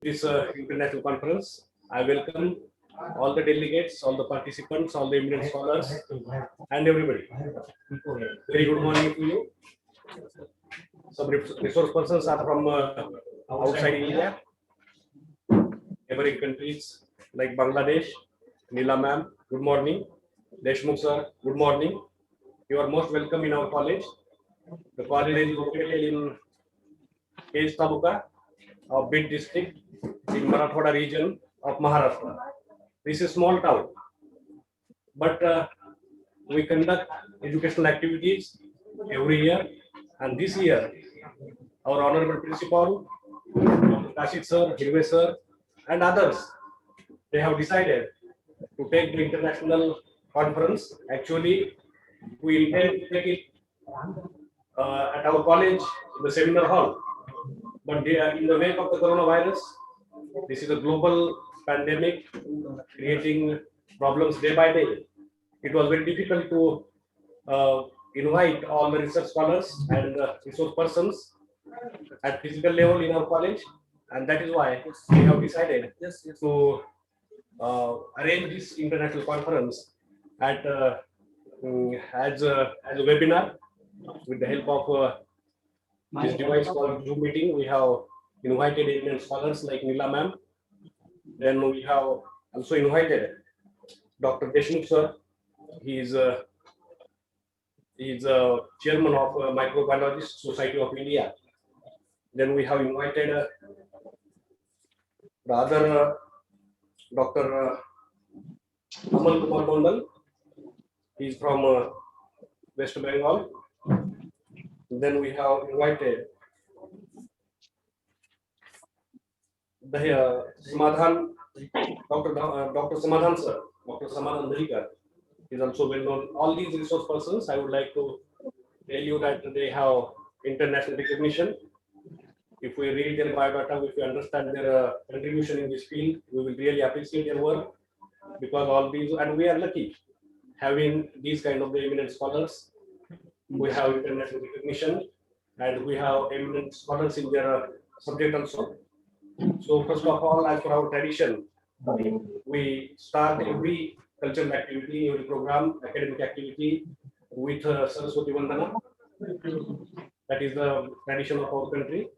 This international conference. I welcome all the delegates, all the participants, all the eminent scholars, and everybody. Very good morning to you. Some resource persons are from outside India, neighboring countries like Bangladesh. Neela ma'am, good morning. Deshmukh sir, good morning. You are most welcome in our college. The college is located in Kej Taluka of Bid district in Marathwada region of Maharashtra. This is a small town, but we conduct educational activities every year, and this year our honorable principal, Dr. Kashid sir, Hirve sir, and others, they have decided to take the international conference. Actually, we intend to take it at our college, in the seminar hall. But they are in the wake of the coronavirus. This is a global pandemic creating problems day by day. It was very difficult to invite all the research scholars and resource persons at physical level in our college, and that is why we have decided to arrange this international conference at as a webinar with the help of this device called Zoom meeting. We have invited Indian scholars like Neela ma'am. Then we have also invited Dr. Deshmukh sir. He is chairman of Microbiologist Society of India. Then we have invited the other Dr. Amal Kumar Mondal. He is from West Bengal. Then we have invited the Samadhan, Dr. Samadhan sir, Dr. Samadhan Dharikar is also well known. All these resource persons, I would like to tell you that they have international recognition. If we read their biodata, if we understand their contribution in this field, we will really appreciate their work, because all these, and we are lucky having these kind of the eminent scholars. We have international recognition, and we have eminent scholars in their subject also. So first of all, as per our tradition, we start every cultural activity, every program, academic activity with Saraswati Vandana. That is the tradition of our country.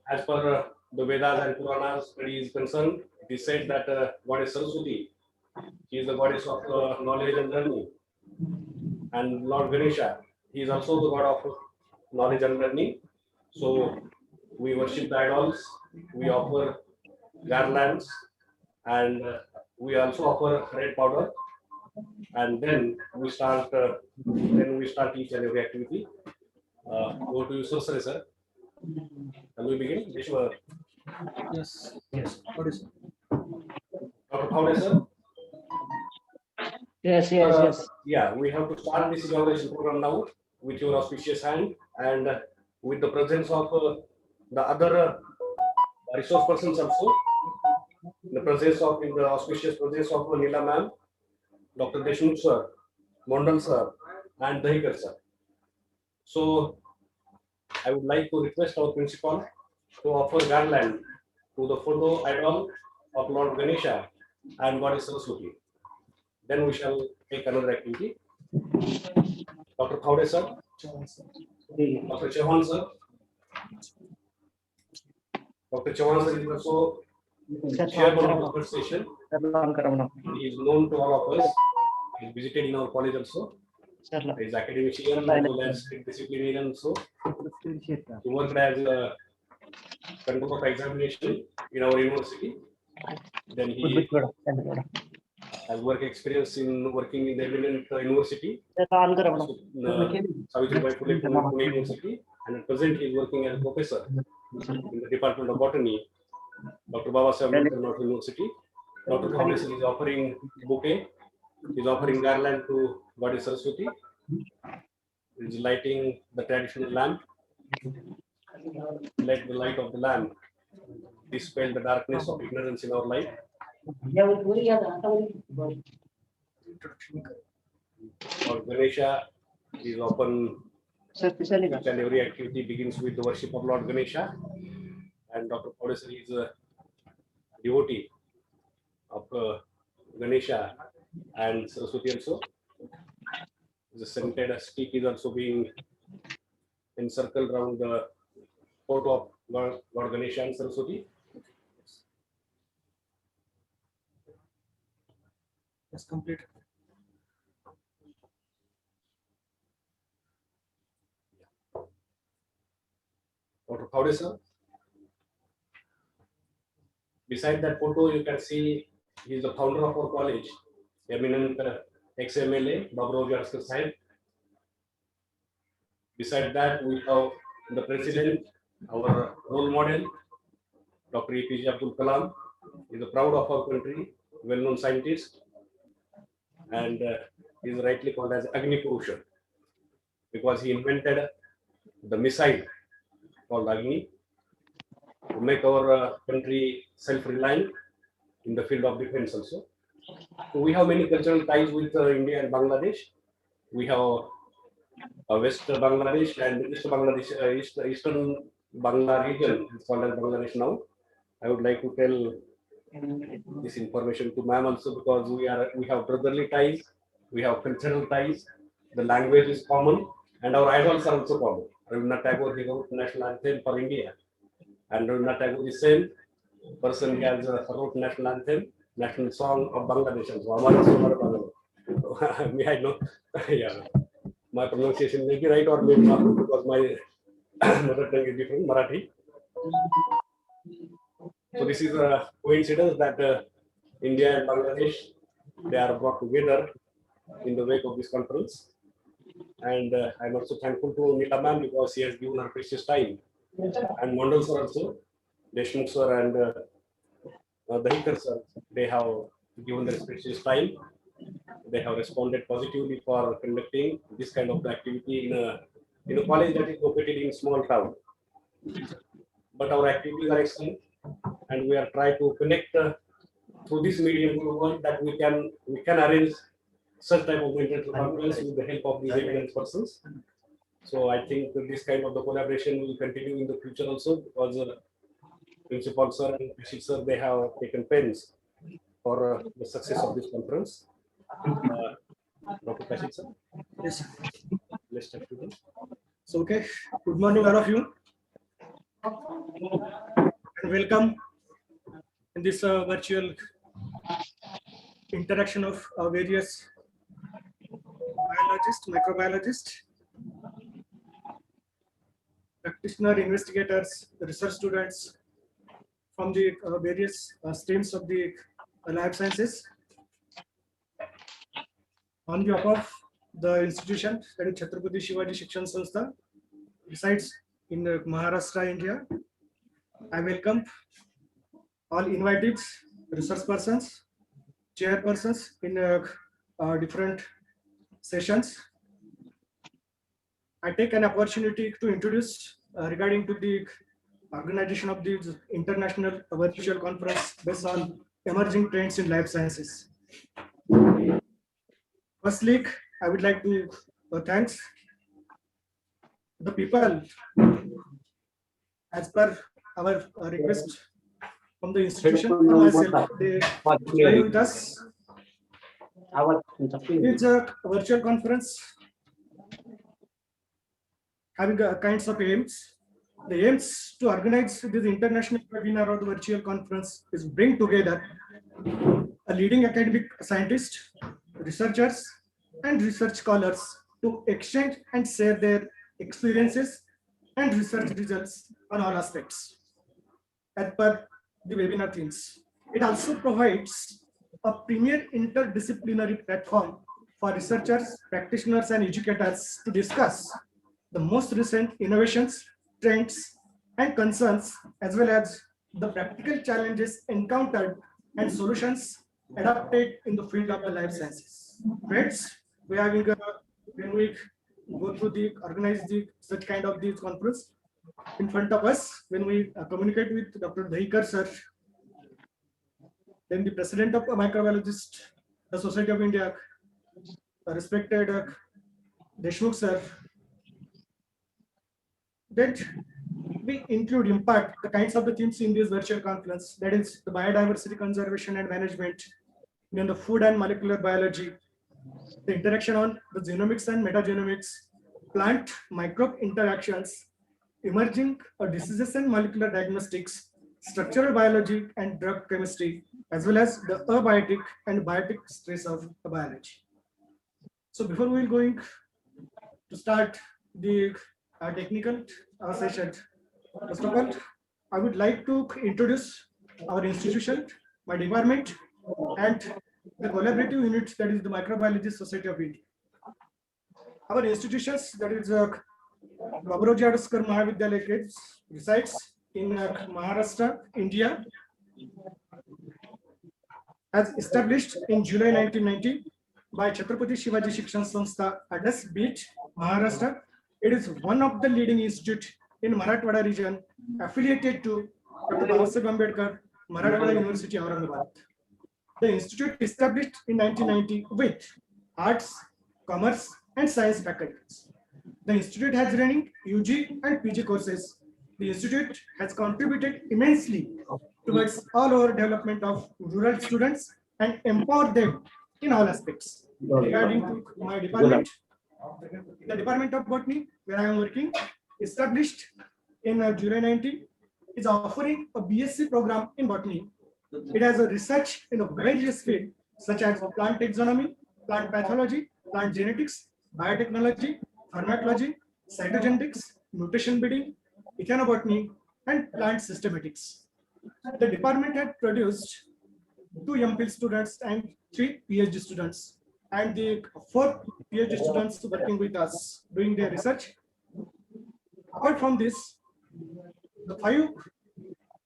As per the Vedas and Puranas study is concerned, it is said that Goddess Saraswati, she is the goddess of knowledge and learning. And Lord Ganesha, he is also the god of knowledge and learning. So we worship the idols, we offer garlands, and we also offer red powder. And then we start each and every activity. Go to you, sir. Can we begin? Yes. What is it? Dr. Thawde, sir? Yes. Yeah, we have to start this inauguration program now with your auspicious hand and with the presence of the other resource persons also. In the auspicious presence of Neela ma'am, Dr. Deshmukh sir, Mondal sir, and Dharikar sir. So I would like to request our principal to offer garland to the photo idol of Lord Ganesha and Goddess Saraswati. Then we shall take another activity. Dr. Thawde sir, Dr. Chauhan sir. Dr. Chauhan sir is also chairman of the first session. He is known to all of us. He visited in our college also. He is academician as well as disciplinarian also. He worked as a control of examination in our university. Then he has work experience in working in the eminent university, Savitribai Phule Pune University, and at present he is working as a professor in the Department of Botany, Dr. Babasaheb Ambedkar University. Dr. Thomas is offering bouquet, is offering garland to Goddess Saraswati, is lighting the traditional lamp. Let the light of the lamp dispel the darkness of ignorance in our life. For Ganesha is often each and every activity begins with the worship of Lord Ganesha, and Dr. Paul is a devotee of Ganesha and Saraswati also. The scented stick is also being encircled around the photo of Lord Ganesha and Saraswati. Yes, complete. Dr. Paul, sir. Beside that photo, you can see he is the founder of our college, eminent ex-MLA, Babu Jaskar Sahib. Beside that, we have the president, our role model, Dr. APJ Abdul Kalam. He is proud of our country, well-known scientist, and he is rightly called as Agni Purusha because he invented the missile called Agni to make our country self-reliant in the field of defense also. So we have many cultural ties with India and Bangladesh. We have West Bangladesh and East Bangladesh, Eastern Bangla region is called as Bangladesh now. I would like to tell this information to ma'am also because we have brotherly ties, we have cultural ties, the language is common, and our idols are also common. Rabindranath Tagore, he wrote national anthem for India, and Rabindranath Tagore is same person. He has wrote national anthem, national song of Bangladesh. So Amal Kumar Mondal. May I know? Yeah, my pronunciation may be right or maybe not because my mother tongue is different, Marathi. So this is a coincidence that India and Bangladesh, they are brought together in the wake of this conference. And I'm also thankful to Nita ma'am because she has given her precious time. And Mondal sir also, Deshmukh sir and Dahikar sir, they have given their precious time. They have responded positively for conducting this kind of activity in a college that is located in a small town. But our activities are excellent, and we are trying to connect through this medium global that we can arrange such type of international conference with the help of these eminent persons. So I think that this kind of the collaboration will continue in the future also because Principal sir and Kashif sir, they have taken pains for the success of this conference. Dr. Kashif sir, Yes. let's start today. So, okay. Good morning, all of you. And welcome in this virtual interaction of various biologists, microbiologists, practitioner, investigators, research students from the various streams of the life sciences. On behalf of the institution, that is Chhatrapati Shivaji Shikshan Sanstha, resides in Maharashtra, India. I welcome all invited research persons, chairpersons in different sessions. I take an opportunity to introduce regarding to the organization of the international virtual conference based on emerging trends in life sciences. Firstly, I would like to thanks the people as per our request from the institution and myself. They joined with us. It's a virtual conference having kinds of aims. The aims to organize this international webinar or the virtual conference is bring together a leading academic scientist, researchers, and research scholars to exchange and share their experiences and research results on all aspects as per the webinar themes. It also provides a premier interdisciplinary platform for researchers, practitioners, and educators to discuss the most recent innovations, trends, and concerns, as well as the practical challenges encountered and solutions adopted in the field of the life sciences. Friends, we are having when we go through the organize the such kind of these conference in front of us, when we communicate with Dr. Dahikar sir, then the president of microbiologist, the Society of India, respected Deshmukh sir, that we include impact, the kinds of the themes in this virtual conference, that is the biodiversity conservation and management, then the food and molecular biology, the interaction on the genomics and metagenomics, plant microbe interactions, emerging diseases and molecular diagnostics, structural biology and drug chemistry, as well as the abiotic and biotic stress of biology. So before we will going to start the technical session, first of all, I would like to introduce our institution, my department, and the collaborative unit, that is the Microbiology Society of India. Our institutions, that is BIODIVERSITY Mahavidyalaya, resides in Maharashtra, India, as established in July 1990 by Chhatrapati Shivaji Shikshan Sanstha, Adas Beach, Maharashtra. It is one of the leading institute in Marathwada region affiliated to Dr. Babasaheb Ambedkar Marathwada University, Aurangabad. The institute established in 1990 with arts, commerce, and science faculties. The institute has running UG and PG courses. The institute has contributed immensely towards all over development of rural students and empower them in all aspects. Regarding to my department, the Department of Botany, where I am working, established in July 90, is offering a BSc program in botany. It has a research in a various fields such as plant taxonomy, plant pathology, plant genetics, biotechnology, pharmacology, cytogenetics, mutation breeding, ethnobotany, and plant systematics. The department had produced 2 MPhil students and 3 PhD students, and the 4 PhD students working with us doing their research. Apart from this, the 5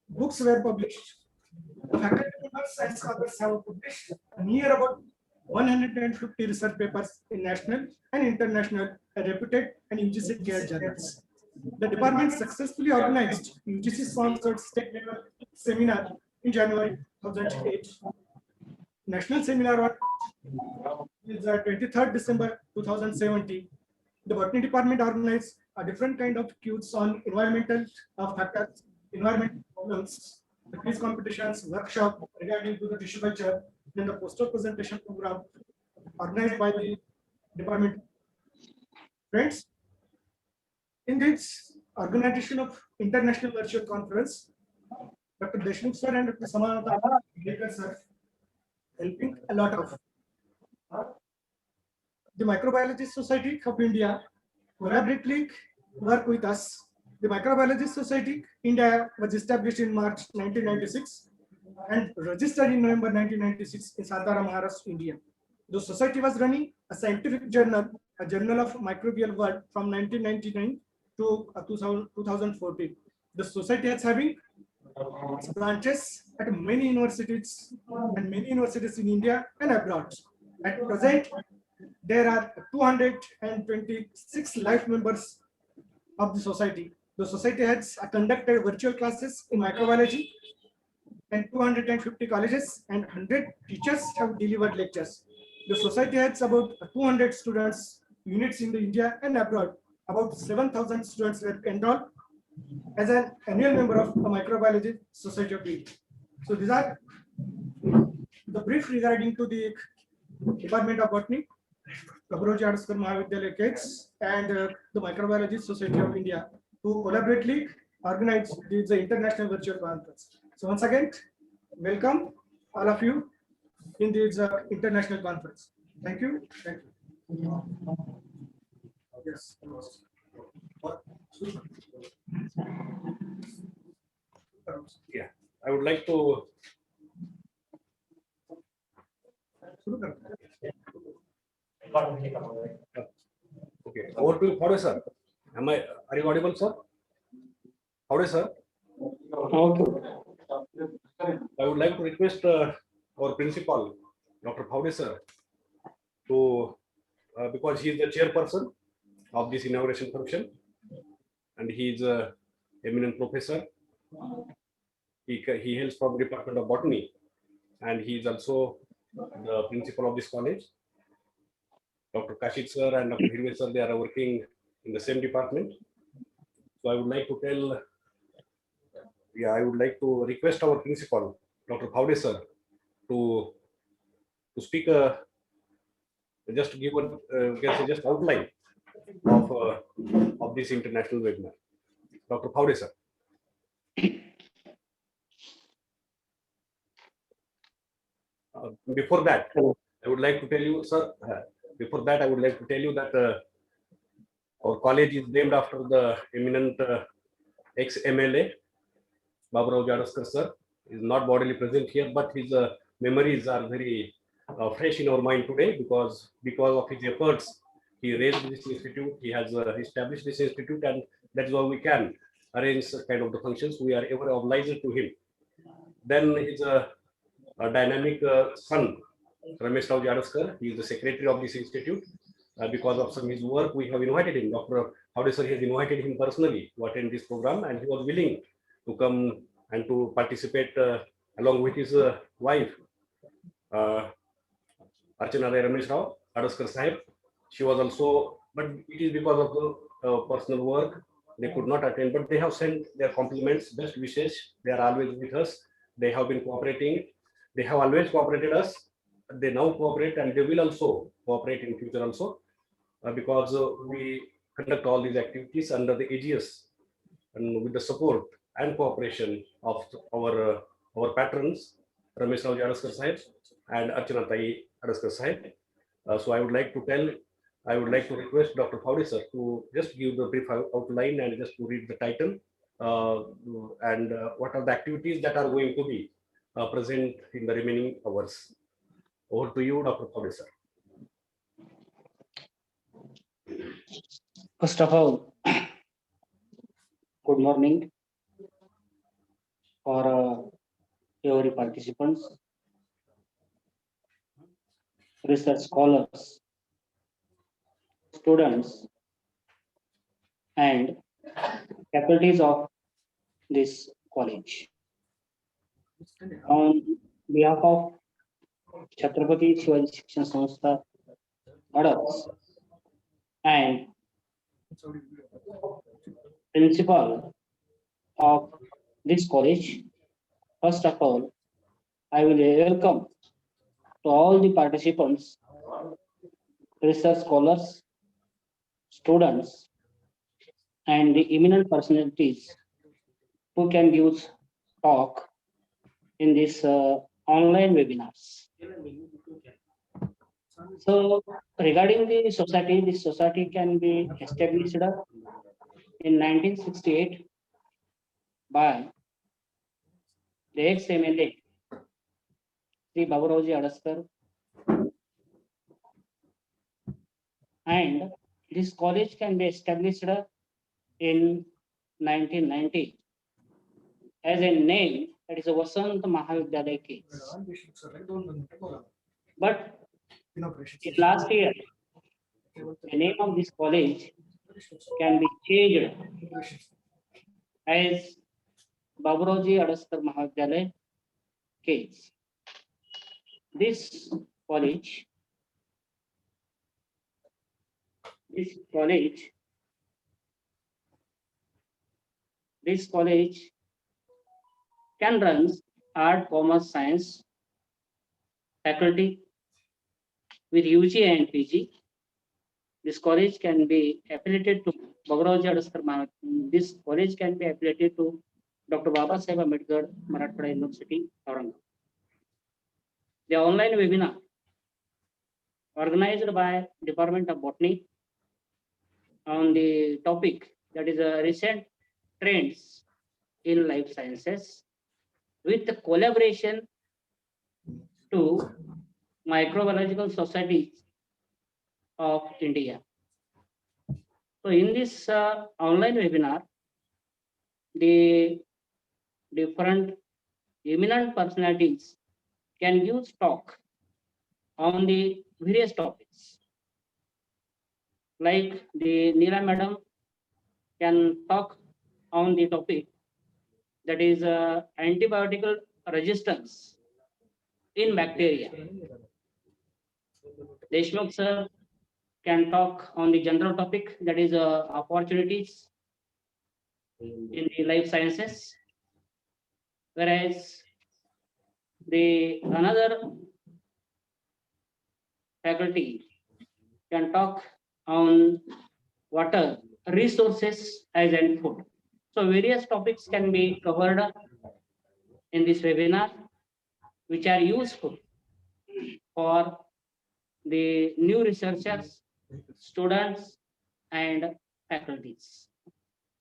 books were published. The faculty members and scholars have published near about 150 research papers in national and international reputed and UGC care journals. The department successfully organized UGC sponsored state level seminar in January 2008. National seminar is 23rd December 2017. The botany department organized a different kind of cues on environmental factors, environmental problems, the quiz competitions, workshop regarding to the tissue culture, then the poster presentation program organized by the department. Friends, in this organization of international virtual conference, Dr. Deshmukh sir and Dr. Samanata sir helping a lot of. The Microbiology Society of India collaboratively work with us. The Microbiology Society India was established in March 1996 and registered in November 1996 in Satara, Maharashtra, India. The society was running a scientific journal, a journal of microbial world from 1999 to 2014. The society is having branches at many universities in India and abroad. At present, there are 226 life members of the society. The society has conducted virtual classes in microbiology, and 250 colleges and 100 teachers have delivered lectures. The society has about 200 students units in the India and abroad. About 7,000 students were enrolled as an annual member of the Microbiology Society of India. So these are the brief regarding to the Department of Botany, BIODIVERSITY Mahavidyalaya, and the Microbiology Society of India, who collaboratively organize the international virtual conference. So once again, welcome all of you in this international conference. Thank you. Thank you. Yes. Yeah, I would like to. Okay, over to Howdy, sir. Are you audible, sir? Howdy, sir. I would like to request our principal, Dr. Howdy, sir, to because he is the chairperson of this inauguration function, and he is a eminent professor. He hails from the Department of Botany, and he is also the principal of this college. Dr. Kashik sir and Dr. Hirve sir, they are working in the same department. So I would like to tell yeah, I would like to request our principal, Dr. Bhavde sir, to speak, just to give a, we can say just outline of this international webinar. Dr. Bhavde sir. Before that, Hello. I would like to tell you, sir, before that, I would like to tell you that our college is named after the eminent ex-MLA, Baburao Jadaskar sir. Is not bodily present here, but his memories are very fresh in our mind today because of his efforts. He raised this institute, he has established this institute, and that's why we can arrange such kind of the functions. We are ever obliged to him. Then his a dynamic son, Ramesh Rao Jadaskar. He is the secretary of this institute. Because of some his work, we have invited him. Dr. Howdy sir has invited him personally to attend this program, and he was willing to come and to participate along with his wife, uh, Archana Ramesh Rao Jadaskar Sahib. She was also, but it is because of the personal work they could not attend. But they have sent their compliments, best wishes. They are always with us. They have been cooperating. They have always cooperated us. They now cooperate, and they will also cooperate in future also, because we conduct all these activities under the aegis and with the support and cooperation of our patrons, Ramesh Rao Jadaskar Sahib and Archana Tai Jadaskar Sahib. So I would like to request Dr. Fowdy sir to just give the brief outline and just to read the title uh, and what are the activities that are going to be present in the remaining hours. Over to you, Dr. Fowdy sir. First of all, good morning for every participants, research scholars, students, and faculties of this college. On behalf of Chhatrapati Shivaji Shikshan Sanstha, adults, and principal of this college, first of all, I will welcome to all the participants, research scholars, students, and the eminent personalities who can give talk in this online webinars. So regarding the society, this society can be established in 1968 by the ex-MLA Sri Baburao Jadaskar, and this college can be established in 1990 as a name, that is a Vasant Mahavidyalaya case. But in last year, the name of this college can be changed as Baburauji Adaskar Mahavidyalaya case. This college can run art, commerce, science faculty with UG and PG. This college can be affiliated to Baburauji Adaskar Mahavidyalaya. This college can be affiliated to Dr. Baba Saheb Ambedkar Marathwada University, Aurangabad. The online webinar organized by Department of Botany on the topic that is recent trends in life sciences with the collaboration to microbiological societies of India. So in this online webinar, the different eminent personalities can use talk on the various topics. Like the Neela madam can talk on the topic that is antibiotic resistance in bacteria. Deshmukh sir can talk on the general topic that is opportunities in the life sciences. whereas the another faculty can talk on water resources as and food. So various topics can be covered in this webinar, which are useful for the new researchers, students, and faculties.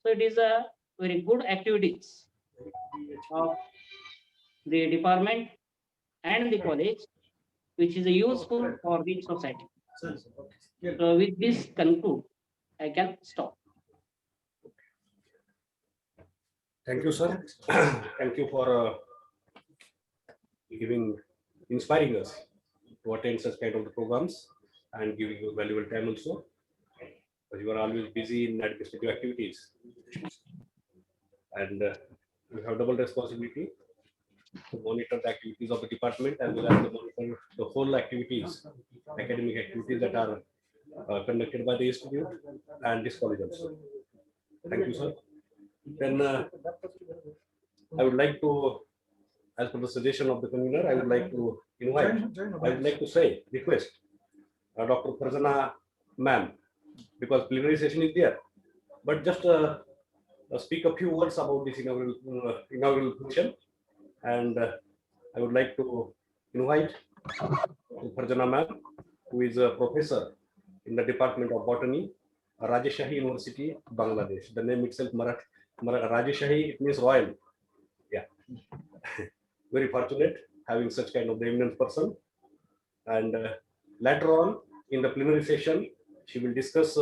So it is a very good activities of the department and the college, which is useful for the society. So with this conclude, I can stop. Thank you, sir. Thank you for inspiring us to attend such kind of programs and giving you valuable time also. But you are always busy in administrative activities, and you have double responsibility to monitor the activities of the department as well as to monitor the whole activities, academic activities that are conducted by the institute and this college also. Thank you, sir. Then I would like to, as per the suggestion of the convener, I would like to invite, I would like to say, request Dr. Farzana ma'am, because plenary session is there, but just speak a few words about this inaugural function, and I would like to invite Farzana ma'am, who is a professor in the Department of Botany, Rajashahi University, Bangladesh. The name itself, Rajashahi, it means royal. Yeah. Very fortunate having such kind of the eminent person. And later on in the plenary session, she will discuss,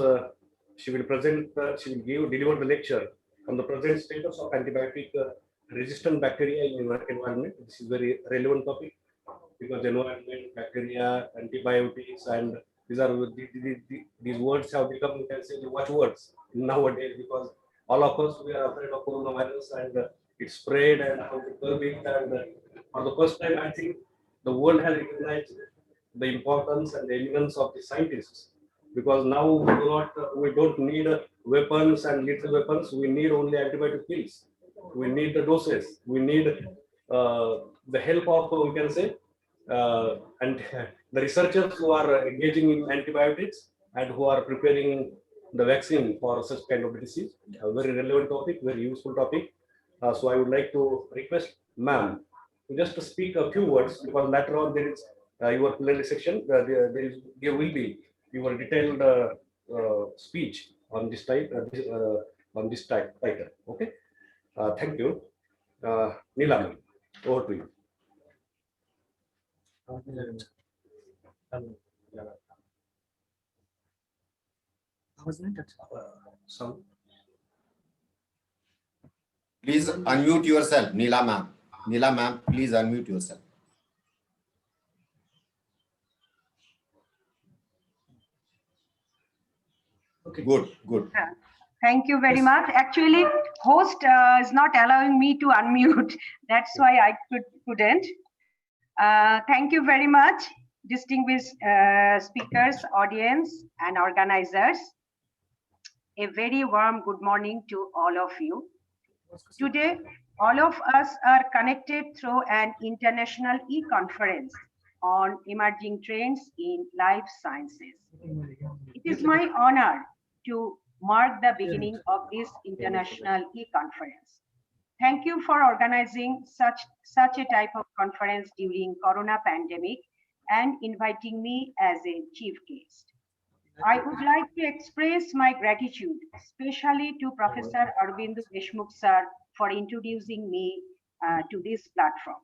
she will present, she will deliver the lecture on the present status of antibiotic resistant bacteria in environment. This is very relevant topic because environment, bacteria, antibiotics, and these are these words have become, you can say, the watchwords nowadays, because all of us, we are afraid of coronavirus and its spread and how to curb it. And for the first time, I think the world has recognized the importance and the eminence of the scientists, because now we don't need weapons and lethal weapons. We need only antibiotic pills. We need the doses. We need the help of, we can say, and the researchers who are engaging in antibiotics and who are preparing the vaccine for such kind of disease. A very relevant topic, very useful topic. So I would like to request ma'am to just speak a few words, because later on there is your plenary section. There will be your detailed speech on this type on this title. Okay. Thank you. Neela ma'am, over to you. Sound. Please unmute yourself, Neela ma'am. Neela ma'am, please unmute yourself. Okay. Good, good. Thank you very much. Actually, host is not allowing me to unmute. That's why I couldn't. Thank you very much, distinguished speakers, audience, and organizers. A very warm good morning to all of you. Today, all of us are connected through an international e-conference on emerging trends in life sciences. It is my honor to mark the beginning of this international e-conference. Thank you for organizing such a type of conference during Corona pandemic and inviting me as a chief guest. I would like to express my gratitude, especially to Professor Aurobindo Deshmukh sir for introducing me to this platform.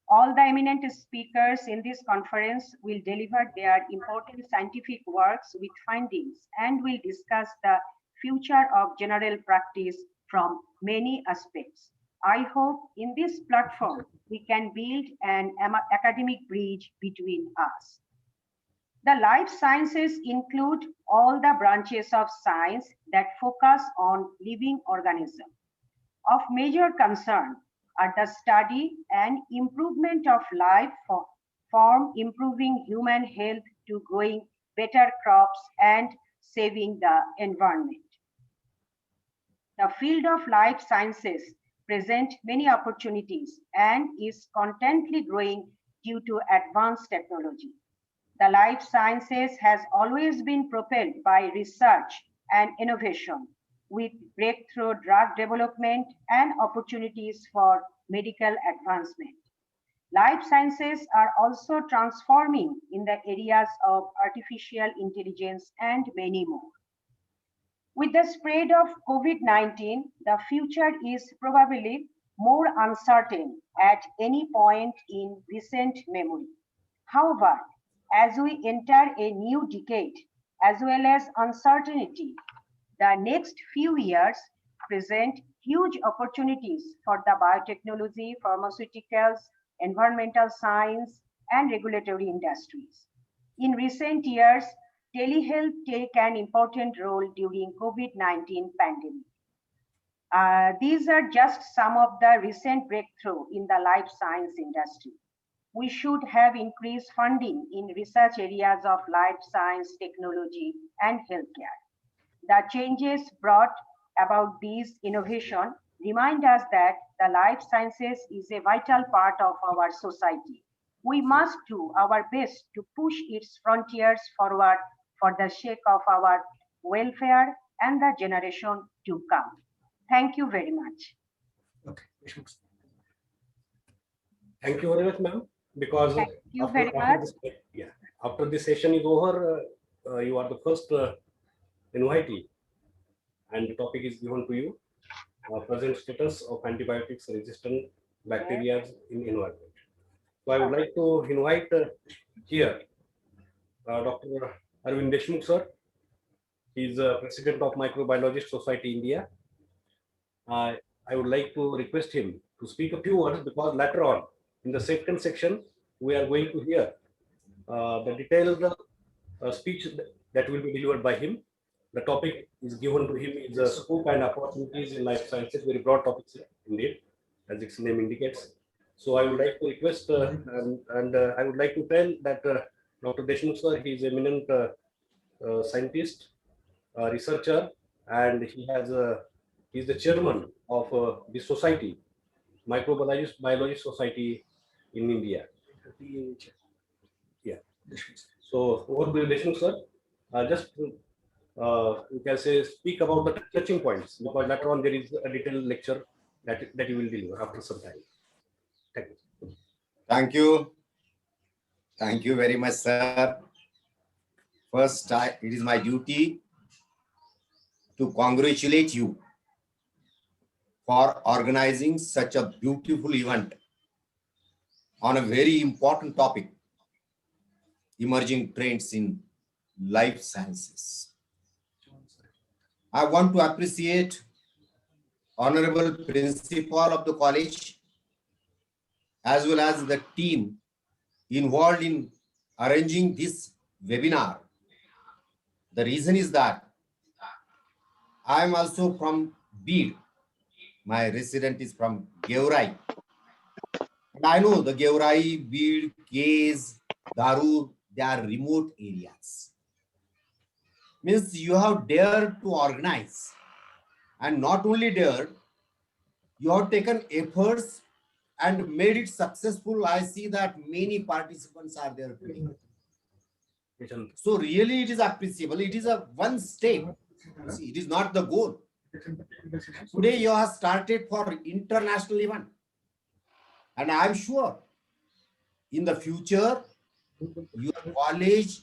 All the eminent speakers in this conference will deliver their important scientific works with findings and will discuss the future of general practice from many aspects. I hope in this platform we can build an academic bridge between us. The life sciences include all the branches of science that focus on living organisms. Of major concern are the study and improvement of life from improving human health to growing better crops and saving the environment. The field of life sciences present many opportunities and is constantly growing due to advanced technology. The life sciences has always been propelled by research and innovation, with breakthrough drug development and opportunities for medical advancement. Life sciences are also transforming in the areas of artificial intelligence and many more. With the spread of COVID-19, the future is probably more uncertain at any point in recent memory. However, as we enter a new decade, as well as uncertainty, the next few years present huge opportunities for the biotechnology, pharmaceuticals, environmental science, and regulatory industries. In recent years, telehealth take an important role during COVID-19 pandemic. These are just some of the recent breakthrough in the life science industry. We should have increased funding in research areas of life science, technology, and healthcare. The changes brought about these innovation remind us that the life sciences is a vital part of our society. We must do our best to push its frontiers forward for the sake of our welfare and the generation to come. Thank you very much. Okay. Thank you very much, ma'am. Because Thank you very much. after this session is over, you are the first invitee, and the topic is given to you. Present status of antibiotics resistant bacteria in environment. So I would like to invite here Dr. Arvind Deshmukh sir. He is president of Microbiologist Society India. I would like to request him to speak a few words, because later on in the second section we are going to hear the detailed speech that will be delivered by him. The topic is given to him is scope and opportunities in life sciences. Very broad topic indeed, as its name indicates. So I would like to request and I would like to tell that Dr. Deshmukh sir, he is an eminent scientist, researcher, and he is the chairman of the society, Biologist Society in India. Yeah. So over to Deshmukh sir. Just you can say speak about the touching points, because later on there is a detailed lecture that you will deliver after some time. Thank you. Thank you. Thank you very much, sir. First, it is my duty to congratulate you for organizing such a beautiful event on a very important topic, emerging trends in life sciences. I want to appreciate Honorable Principal of the college, as well as the team involved in arranging this webinar. The reason is that I am also from Bid. My resident is from Geurai. And I know the Geurai, Bid, Kes, Darur, they are remote areas. Means you have dared to organize, and not only dared, you have taken efforts and made it successful. I see that many participants are there today. So really it is appreciable. It is a one step. See, it is not the goal. Today you have started for international event. And I am sure in the future, your college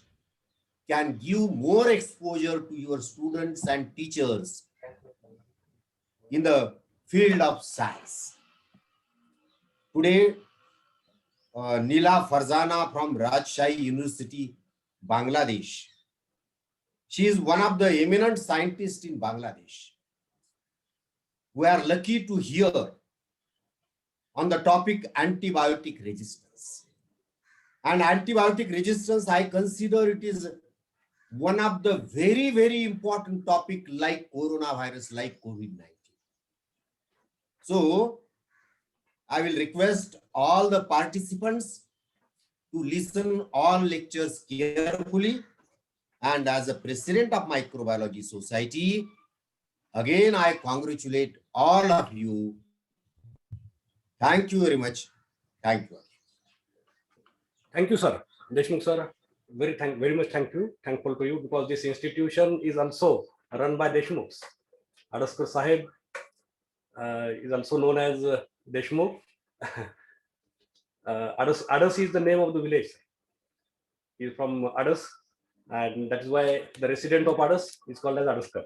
can give more exposure to your students and teachers in the field of science. Today, Neela Farzana from Rajshahi University, Bangladesh. She is one of the eminent scientists in Bangladesh. We are lucky to hear on the topic antibiotic resistance. And antibiotic resistance, I consider it is one of the very, very important topic like coronavirus, like COVID-19. So, I will request all the participants to listen all lectures carefully. And as a president of Microbiology Society, again, I congratulate all of you Thank you very much. Thank you. Thank you, sir. Deshmukh sir, very much thankful to you, because this institution is also run by Deshmukhs. Adaskar Sahib is also known as Deshmukh. Adas is the name of the village. He is from Adas, and that is why the resident of Adas is called as Adaskar.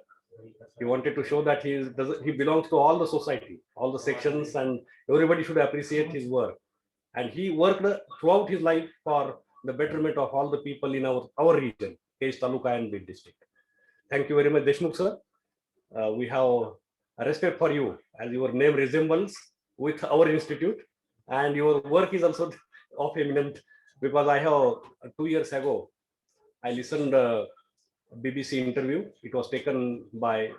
He wanted to show that he belongs to all the society, all the sections, and everybody should appreciate his work. And he worked throughout his life for the betterment of all the people in our region, Kesh Taluka and Bid district. Thank you very much, Deshmukh sir. We have a respect for you, as your name resembles with our institute, and your work is also of eminent, because I have 2 years ago, I listened BBC interview. It was taken by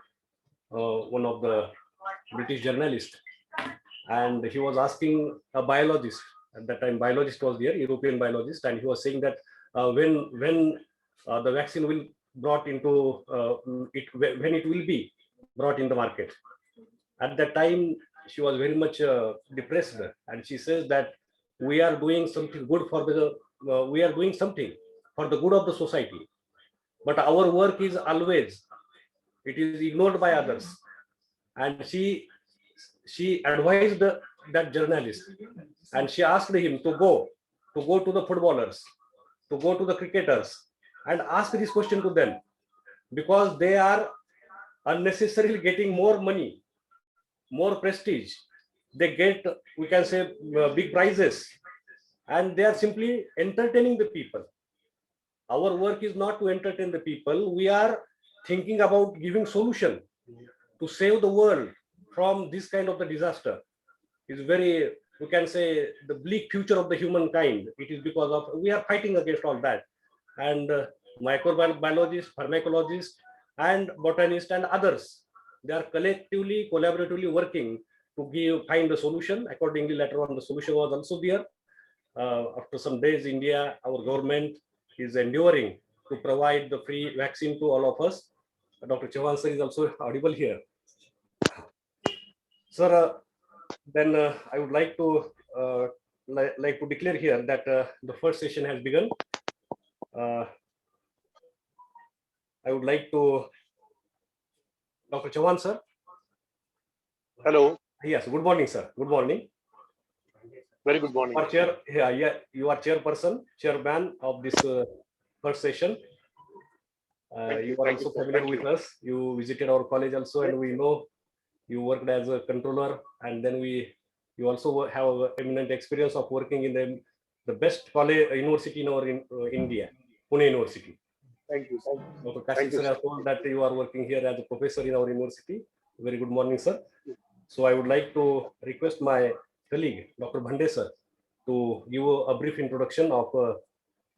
one of the British journalists, and he was asking a biologist. At that time, biologist was there, European biologist, and he was saying that when the vaccine will brought into when it will be brought in the market. At that time, she was very much depressed, and she says that we are doing something good for we are doing something for the good of the society, but our work is always, it is ignored by others. And she advised that journalist, and she asked him to go to the footballers, to go to the cricketers, and ask this question to them, because they are unnecessarily getting more money, more prestige. They get, we can say, big prizes, and they are simply entertaining the people. Our work is not to entertain the people. We are thinking about giving solution to save the world from this kind of the disaster. Is very, we can say, the bleak future of the humankind. It is because of we are fighting against all that, and microbiologists, pharmacologists, and botanists and others, they are collectively, collaboratively working to find a solution. Accordingly, later on, the solution was also there. After some days, India, our government is enduring to provide the free vaccine to all of us. Dr. Chauhan sir is also audible here. Sir, then I would like to declare here that the first session has begun. I would like to, Dr. Chauhan sir. Hello. Yes, good morning, sir. Good morning. Very good morning. You are chairman of this first session. You are also familiar with us. You visited our college also, and we know you worked as a controller, and then you also have eminent experience of working in the best college university in our India, Pune University. Thank you. Dr. Kashi sir has told that you are working here as a professor in our university. Very good morning, sir. So I would like to request my colleague, Dr. Bhande sir, to give a brief introduction of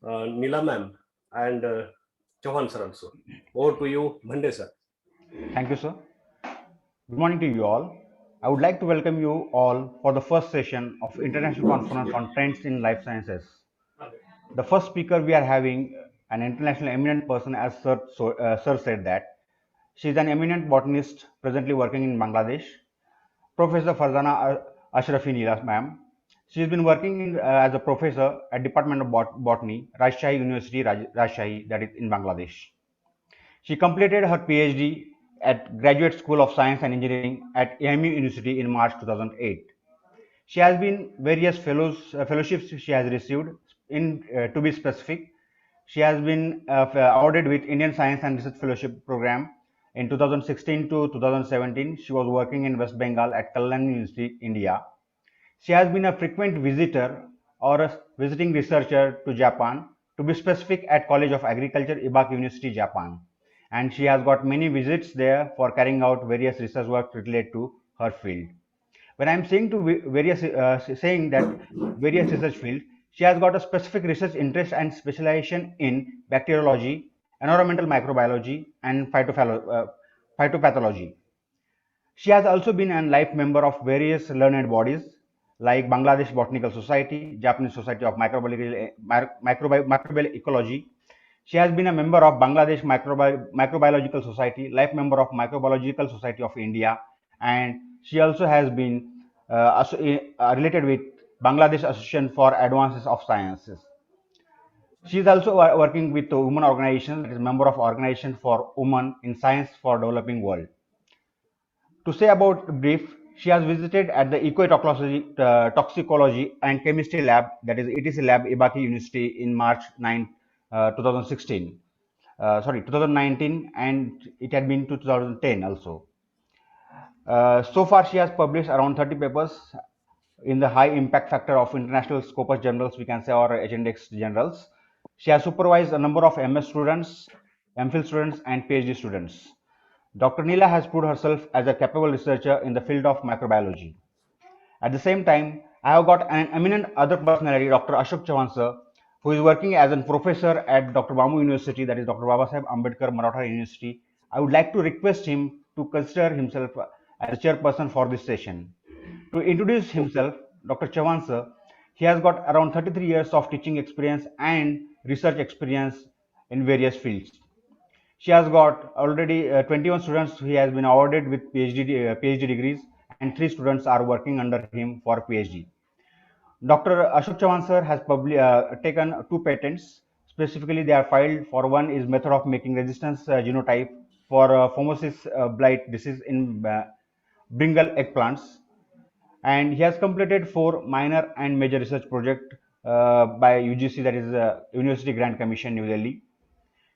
Neela ma'am and Chauhan sir also. Over to you, Bhande sir. Thank you, sir. Good morning to you all. I would like to welcome you all for the first session of International Conference on Trends in Life Sciences. The first speaker we are having an international eminent person, as Sir said that. She is an eminent botanist presently working in Bangladesh, Professor Farzana Ashrafi Neela ma'am. She has been working as a professor at Department of Botany, Rajshahi University, Rajshahi, that is in Bangladesh. She completed her PhD at Graduate School of Science and Engineering at AMU University in March 2008. She has been various fellowships she has received. To be specific, she has been awarded with Indian Science and Research Fellowship Program in 2016 to 2017. She was working in West Bengal at Kalyan University, India. She has been a frequent visitor or a visiting researcher to Japan, to be specific at College of Agriculture, Ibaki University, Japan. And she has got many visits there for carrying out various research work related to her field. When I'm saying that various research fields, she has got a specific research interest and specialization in bacteriology, environmental microbiology, and phytopathology. She has also been a life member of various learned bodies like Bangladesh Botanical Society, Japanese Society of Microbial Ecology. She has been a member of Bangladesh Microbiological Society, life member of Microbiological Society of India, and she also has been related with Bangladesh Association for Advances of Sciences. She is also working with the women organization, that is member of Organization for Women in Science for Developing World. To say about brief, she has visited at the toxicology and chemistry lab, that is ETC lab, Ibaki University in March 9, 2016. 2019, and it had been to 2010 also. So far, she has published around 30 papers in the high impact factor of international Scopus journals, we can say, or H-index journals. She has supervised a number of MS students, MPhil students, and PhD students. Dr. Neela has proved herself as a capable researcher in the field of microbiology. At the same time, I have got an eminent other personality, Dr. Ashok Chavan sir, who is working as a professor at Dr. Bamu University, that is Dr. Babasaheb Ambedkar Maratha University. I would like to request him to consider himself as a chairperson for this session. To introduce himself, Dr. Chavan sir, he has got around 33 years of teaching experience and research experience in various fields. She has got already 21 students he has been awarded with PhD degrees, and 3 students are working under him for PhD. Dr. Ashok Chavan sir has taken 2 patents. Specifically, they are filed for. One is method of making resistance genotype for Formosus blight disease in Bengal eggplants, and he has completed 4 minor and major research project by UGC, that is University Grant Commission, New Delhi.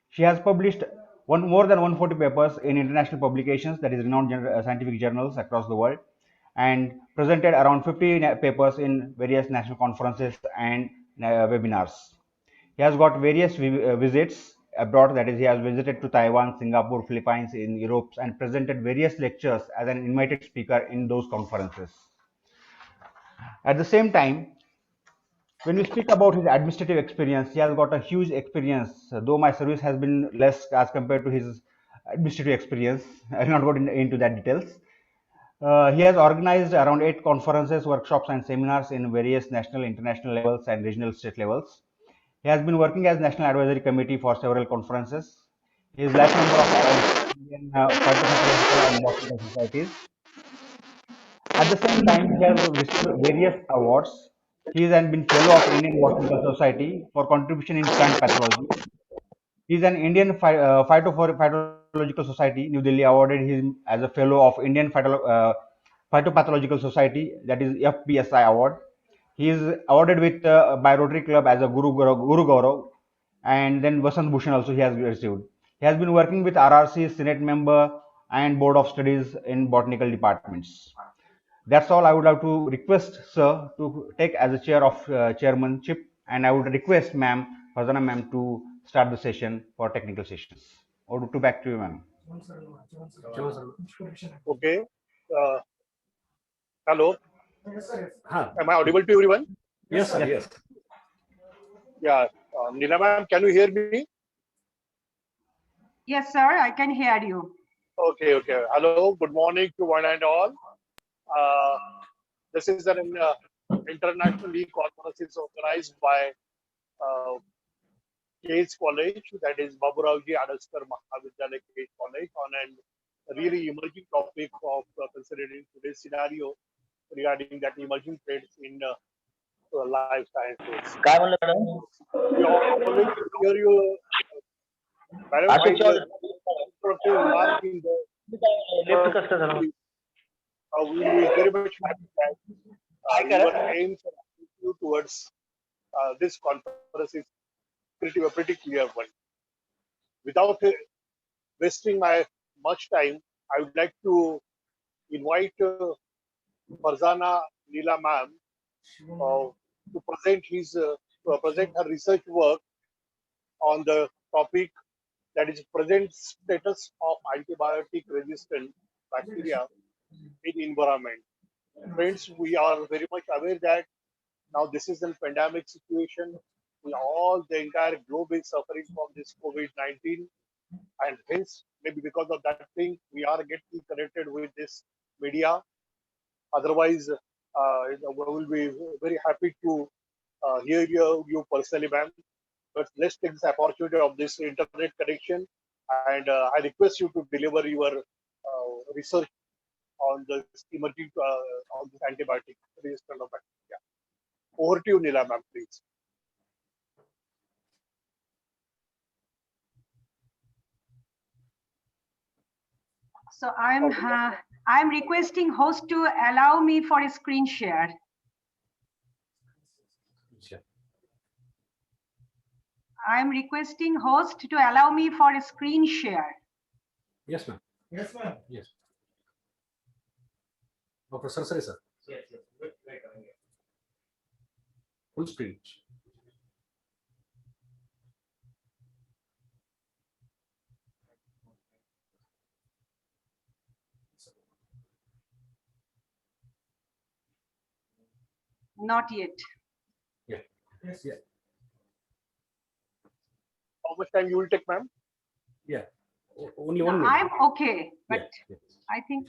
She has published more than 140 papers in international publications, that is renowned scientific journals across the world, and presented around 50 papers in various national conferences and webinars. He has got various visits abroad, that is he has visited to Taiwan, Singapore, Philippines, in Europe, and presented various lectures as an invited speaker in those conferences. At the same time, when we speak about his administrative experience, he has got a huge experience, though my service has been less as compared to his administrative experience. I will not go into that details. He has organized around 8 conferences, workshops, and seminars in various national, international levels and regional state levels. He has been working as National Advisory Committee for several conferences. He is life member of around Indian phytopathological and botanical societies. At the same time, he has received various awards. He has been fellow of Indian Botanical Society for contribution in plant pathology. He is an Indian Phytological Society, New Delhi, awarded him as a fellow of Indian Phytopathological Society, that is FPSI award. He is awarded with by Rotary Club as a Guru Gaurav, and then Vasant Bhushan also he has received. He has been working with RRC, Senate member, and Board of Studies in botanical departments. That's all I would have to request sir to take as a chair of chairmanship, and I would request ma'am, Farzana ma'am, to start the session for technical sessions. Over to back to you, ma'am. Okay. Hello. Huh. Am I audible to everyone? Yes, sir. Yes. Yeah. Neela ma'am, can you hear me? Yes, sir, I can hear you. Okay. Okay. Hello. Good morning to one and all. This is an international league conference organized by Case College, that is Baburauji Adaskar Mahavidyalaya Case College, on a really emerging topic of considering today's scenario regarding that emerging trends in life sciences. We always hear you, madam, while introductive remark in the we will very much happy that your aims and attitude towards this conference is a pretty clear one. Without wasting my much time, I would like to invite Farzana Neela ma'am to present her research work on the topic, that is present status of antibiotic resistant bacteria in environment. Friends, we are very much aware that now this is a pandemic situation. The entire globe is suffering from this COVID-19, and hence maybe because of that thing we are getting connected with this media. Otherwise, we will be very happy to hear you personally, ma'am. But let's take this opportunity of this internet connection, and I request you to deliver your research on the emerging on this antibiotic resistance of bacteria. Over to you, Neela ma'am, please. So I'm requesting host to allow me for a screen share. Sure. I'm requesting host to allow me for a screen share. Yes, ma'am. Yes, ma'am. Yes. Professor, sorry, sir. Yes, yes. Wait. Full screen. Not yet. Yeah. Yes, Yeah. How much time you will take, ma'am? Yeah. Only 1 minute. I'm okay, but Yeah. I think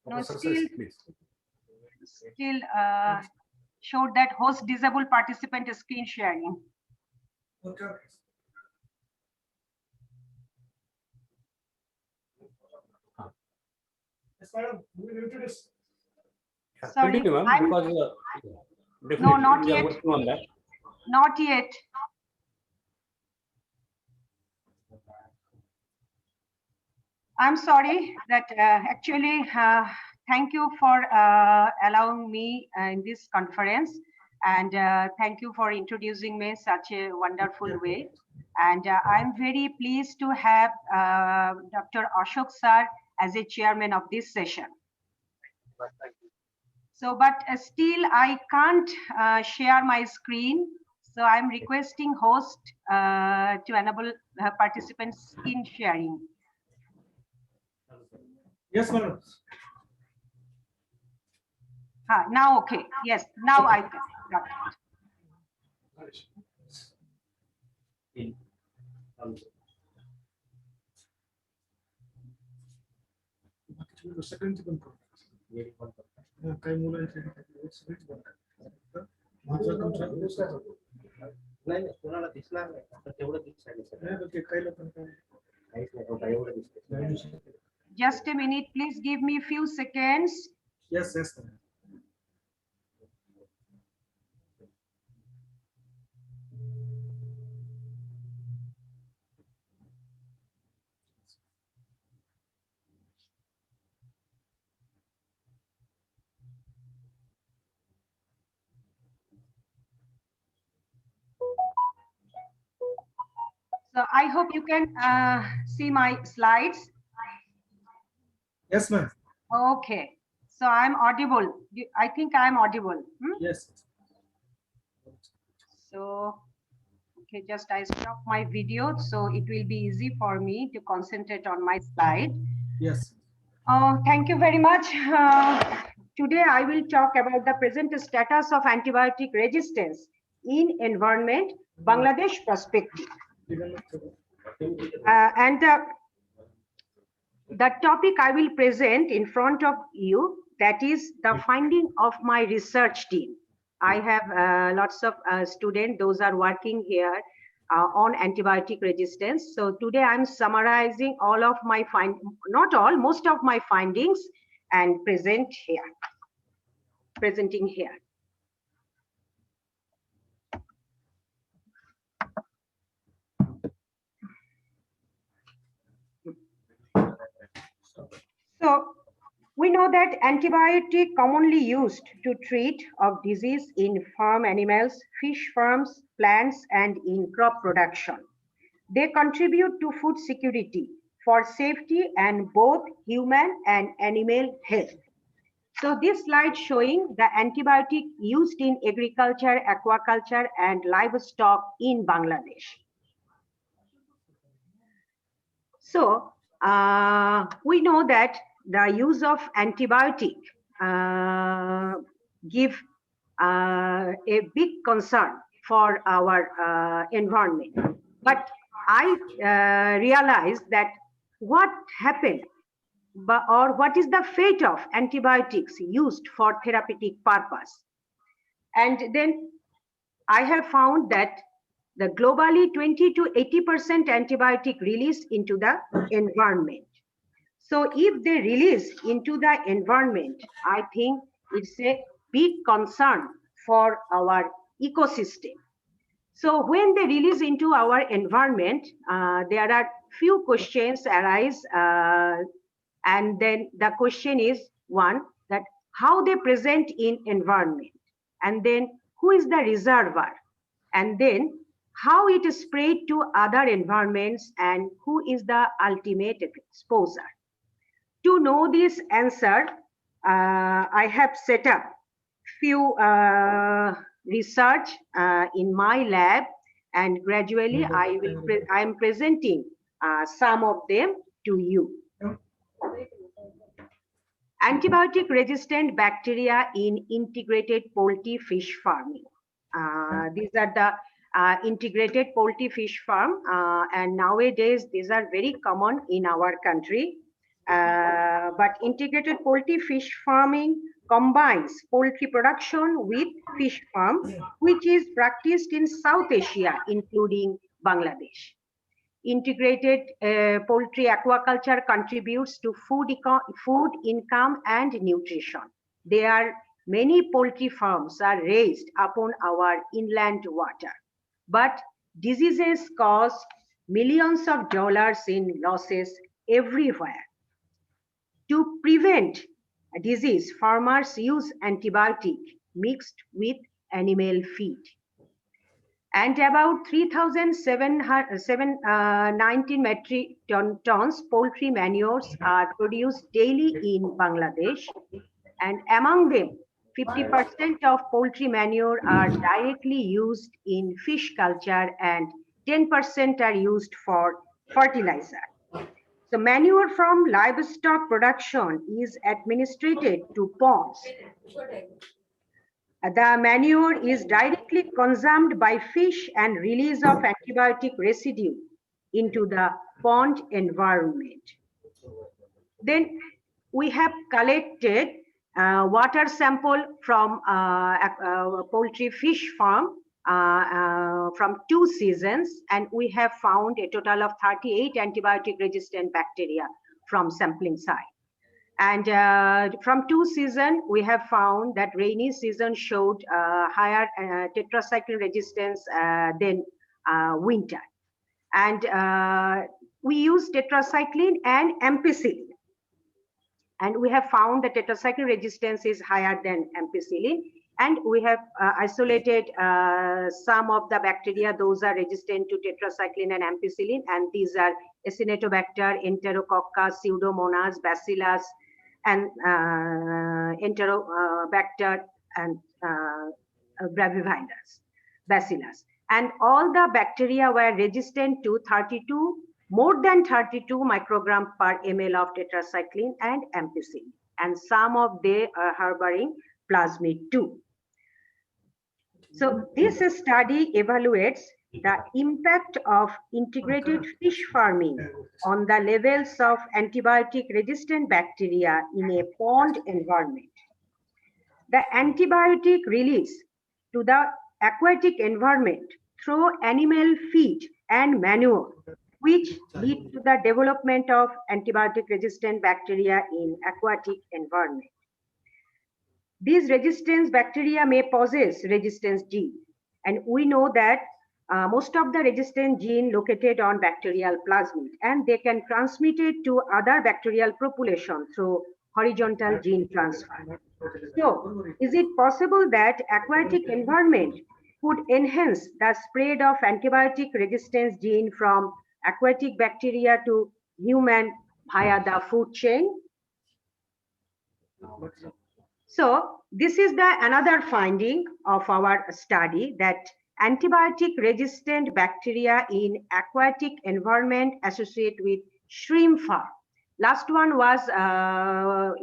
no, Professor, still sir, please. showed that host disabled participant screen sharing. Okay. Yes, madam. We will introduce. Sorry, Continue, ma'am, I'm- because definitely No, not we are yet. working on that. Not yet. I'm sorry that actually, thank you for allowing me in this conference, and thank you for introducing me in such a wonderful way. And I'm very pleased to have Dr. Ashok sir as a chairman of this session. Thank you. So, but still I can't share my screen. So I'm requesting host to enable participants screen sharing. Yes, madam. Now, okay. Yes, now I got it. सगळ्यांची पण काही मुलं सगळीच बनतात माझं तुमचं नाही कोणाला दिसणार नाही आता तेवढं दिसणार नाही ते काही लोकांना काहीच नाही एवढं दिसतं. Just a minute, please give me a few seconds. Yes, yes. So I hope you can see my slides. Yes, ma'am. Okay. So I'm audible. I think I'm audible. Yes. So, okay, just I stop my video so it will be easy for me to concentrate on my slide. Yes. Thank you very much. Today I will talk about the present status of antibiotic resistance in environment, Bangladesh perspective. And the topic I will present in front of you, that is the finding of my research team. I have lots of students, those are working here on antibiotic resistance. So today I'm summarizing all of my not all, most of my findings and presenting here. So we know that antibiotic commonly used to treat of disease in farm animals, fish farms, plants, and in crop production. They contribute to food security for safety and both human and animal health. So this slide showing the antibiotic used in agriculture, aquaculture, and livestock in Bangladesh. So we know that the use of antibiotic give a big concern for our environment. But I realized that what happened or what is the fate of antibiotics used for therapeutic purpose. And then I have found that the globally 20 to 80% antibiotic release into the environment. So if they release into the environment, I think it's a big concern for our ecosystem. So when they release into our environment, there are few questions arise, and then the question is one, that how they present in environment, and then who is the reservoir, and then how it is spread to other environments, and who is the ultimate exposer. To know this answer, I have set up few research in my lab, and gradually I am presenting some of them to you. Antibiotic resistant bacteria in integrated poultry fish farming. These are the integrated poultry fish farm, and nowadays these are very common in our country. But integrated poultry fish farming combines poultry production with fish farm, which is practiced in South Asia, including Bangladesh. Integrated poultry aquaculture contributes to food income and nutrition. There are many poultry farms are raised upon our inland water, but diseases cause millions of dollars in losses everywhere. To prevent a disease, farmers use antibiotic mixed with animal feed. And about 3,719 metric tons poultry manures are produced daily in Bangladesh. And among them, 50% of poultry manure are directly used in fish culture and 10% are used for fertilizer. The manure from livestock production is administered to ponds. The manure is directly consumed by fish and release of antibiotic residue into the pond environment. Then we have collected water sample from a poultry fish farm from 2 seasons, and we have found a total of 38 antibiotic resistant bacteria from sampling site. And from 2 seasons, we have found that rainy season showed higher tetracycline resistance than winter. And we use tetracycline and ampicillin. And we have found that tetracycline resistance is higher than ampicillin. And we have isolated some of the bacteria, those are resistant to tetracycline and ampicillin. And these are Acinetobacter, Enterococcus, Pseudomonas, Bacillus, and Enterobacter and Gravivirus, Bacillus. And all the bacteria were resistant to more than 32 microgram per ml of tetracycline and ampicillin. And some of they are harboring plasmid too. So this study evaluates the impact of integrated fish farming on the levels of antibiotic resistant bacteria in a pond environment. The antibiotic release to the aquatic environment through animal feed and manure, which lead to the development of antibiotic resistant bacteria in aquatic environment. These resistance bacteria may possess resistance gene, and we know that most of the resistant gene located on bacterial plasmid, and they can transmit it to other bacterial population through horizontal gene transfer. So, is it possible that aquatic environment could enhance the spread of antibiotic resistance gene from aquatic bacteria to human via the food chain? So this is another finding of our study, that antibiotic resistant bacteria in aquatic environment associate with shrimp farm. Last one was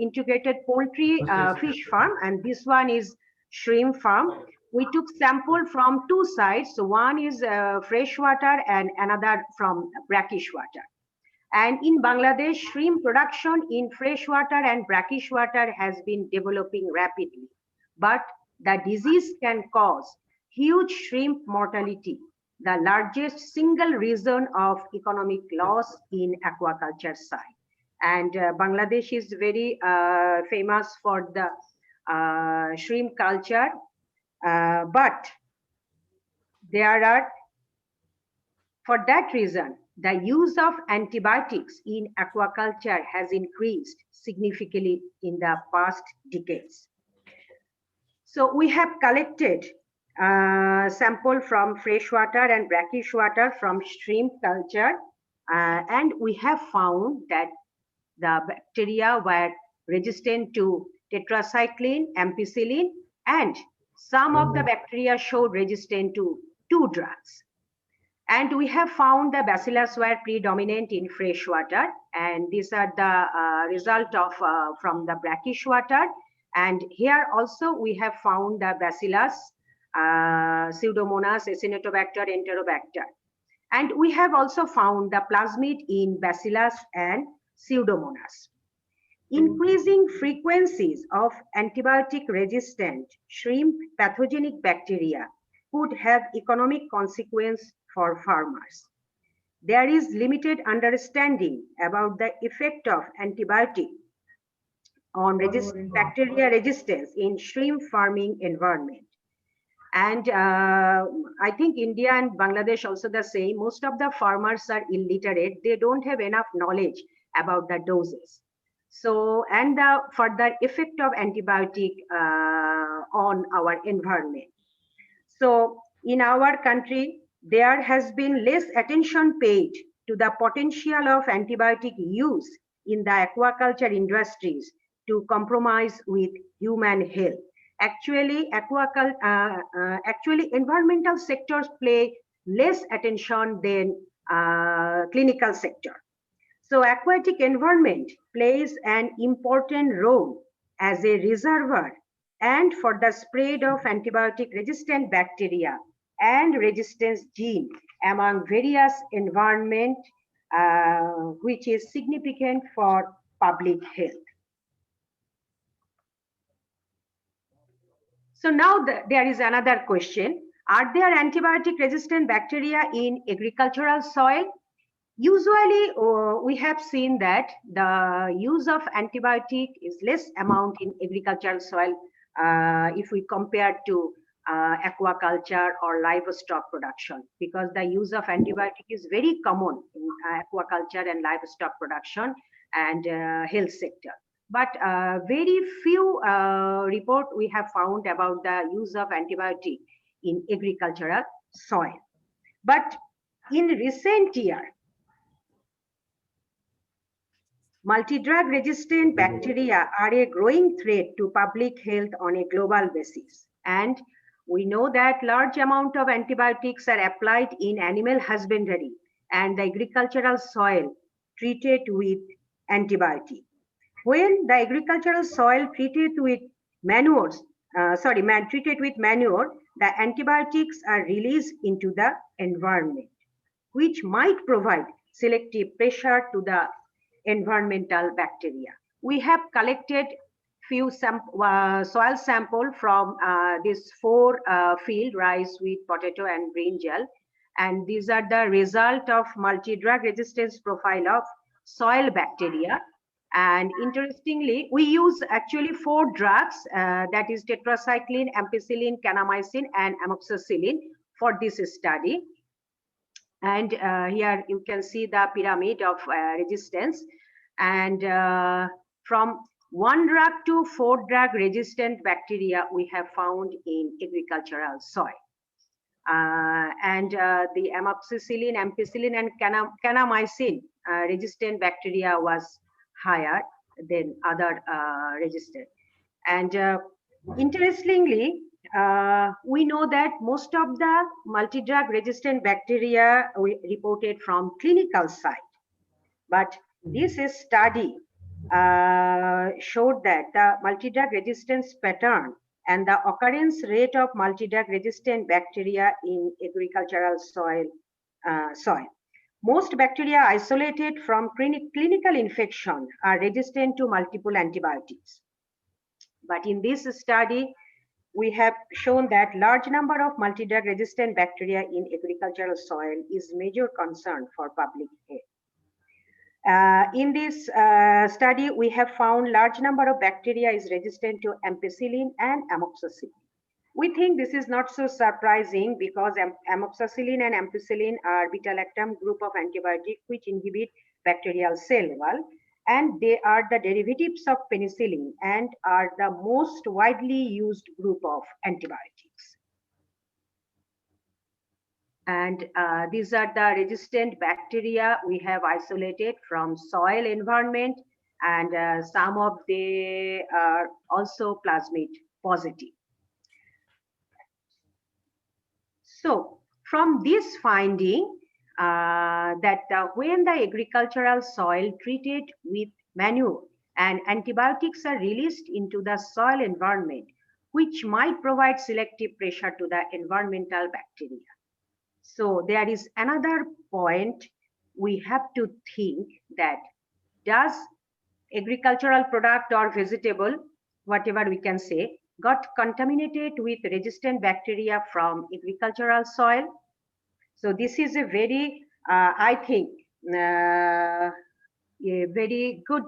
integrated poultry fish farm, and this one is shrimp farm. We took sample from 2 sites. So one is freshwater and another from brackish water. And in Bangladesh, shrimp production in freshwater and brackish water has been developing rapidly. But the disease can cause huge shrimp mortality the largest single reason of economic loss in aquaculture side. And Bangladesh is very famous for the shrimp culture, but there are, for that reason, the use of antibiotics in aquaculture has increased significantly in the past decades. So we have collected sample from freshwater and brackish water from shrimp culture, and we have found that the bacteria were resistant to tetracycline, ampicillin, and some of the bacteria showed resistant to 2 drugs. And we have found the bacillus were predominant in fresh water, and these are the result of from the brackish water. And here also we have found the bacillus, Pseudomonas, Acinetobacter, Enterobacter. And we have also found the plasmid in bacillus and Pseudomonas. Increasing frequencies of antibiotic-resistant shrimp pathogenic bacteria could have economic consequence for farmers. There is limited understanding about the effect of antibiotic on bacteria resistance in shrimp farming environment. And I think India and Bangladesh also the same. Most of the farmers are illiterate. They don't have enough knowledge about the doses. So, and the further effect of antibiotic on our environment. So in our country, there has been less attention paid to the potential of antibiotic use in the aquaculture industries to compromise with human health. Actually, environmental sectors play less attention than clinical sector. So aquatic environment plays an important role as a reservoir and for the spread of antibiotic resistant bacteria and resistance gene among various environment, which is significant for public health. So now there is another question. Are there antibiotic resistant bacteria in agricultural soil? Usually, we have seen that the use of antibiotic is less amount in agricultural soil if we compare to aquaculture or livestock production, because the use of antibiotic is very common in aquaculture and livestock production and health sector. But very few report we have found about the use of antibiotic in agricultural soil. But in recent year, multi-drug resistant bacteria are a growing threat to public health on a global basis. And we know that large amount of antibiotics are applied in animal husbandry and the agricultural soil treated with antibiotic. When the agricultural soil treated with manure, the antibiotics are released into the environment, which might provide selective pressure to the environmental bacteria. We have collected few soil sample from this 4 field, rice, wheat, potato, and brinjal, and these are the result of multi-drug resistance profile of soil bacteria. And interestingly, we use actually 4 drugs, that is tetracycline, ampicillin, kanamycin, and amoxicillin for this study. And here you can see the pyramid of resistance. And from 1 drug to 4 drug resistant bacteria we have found in agricultural soil. And the amoxicillin, ampicillin, and kanamycin resistant bacteria was higher than other resistant. And interestingly, we know that most of the multi-drug resistant bacteria we reported from clinical side, but this study showed that the multi-drug resistance pattern and the occurrence rate of multi-drug resistant bacteria in agricultural soil. Most bacteria isolated from clinical infection are resistant to multiple antibiotics. But in this study, we have shown that large number of multi-drug resistant bacteria in agricultural soil is major concern for public health. In this study, we have found large number of bacteria is resistant to ampicillin and amoxicillin. We think this is not so surprising because amoxicillin and ampicillin are beta-lactam group of antibiotics which inhibit bacterial cell wall, and they are the derivatives of penicillin and are the most widely used group of antibiotics. And these are the resistant bacteria we have isolated from soil environment, and some of they are also plasmid positive. So from this finding, that when the agricultural soil treated with manure and antibiotics are released into the soil environment, which might provide selective pressure to the environmental bacteria. So there is another point we have to think that does agricultural product or vegetable, whatever we can say, got contaminated with resistant bacteria from agricultural soil? So this is a very, I think, a very good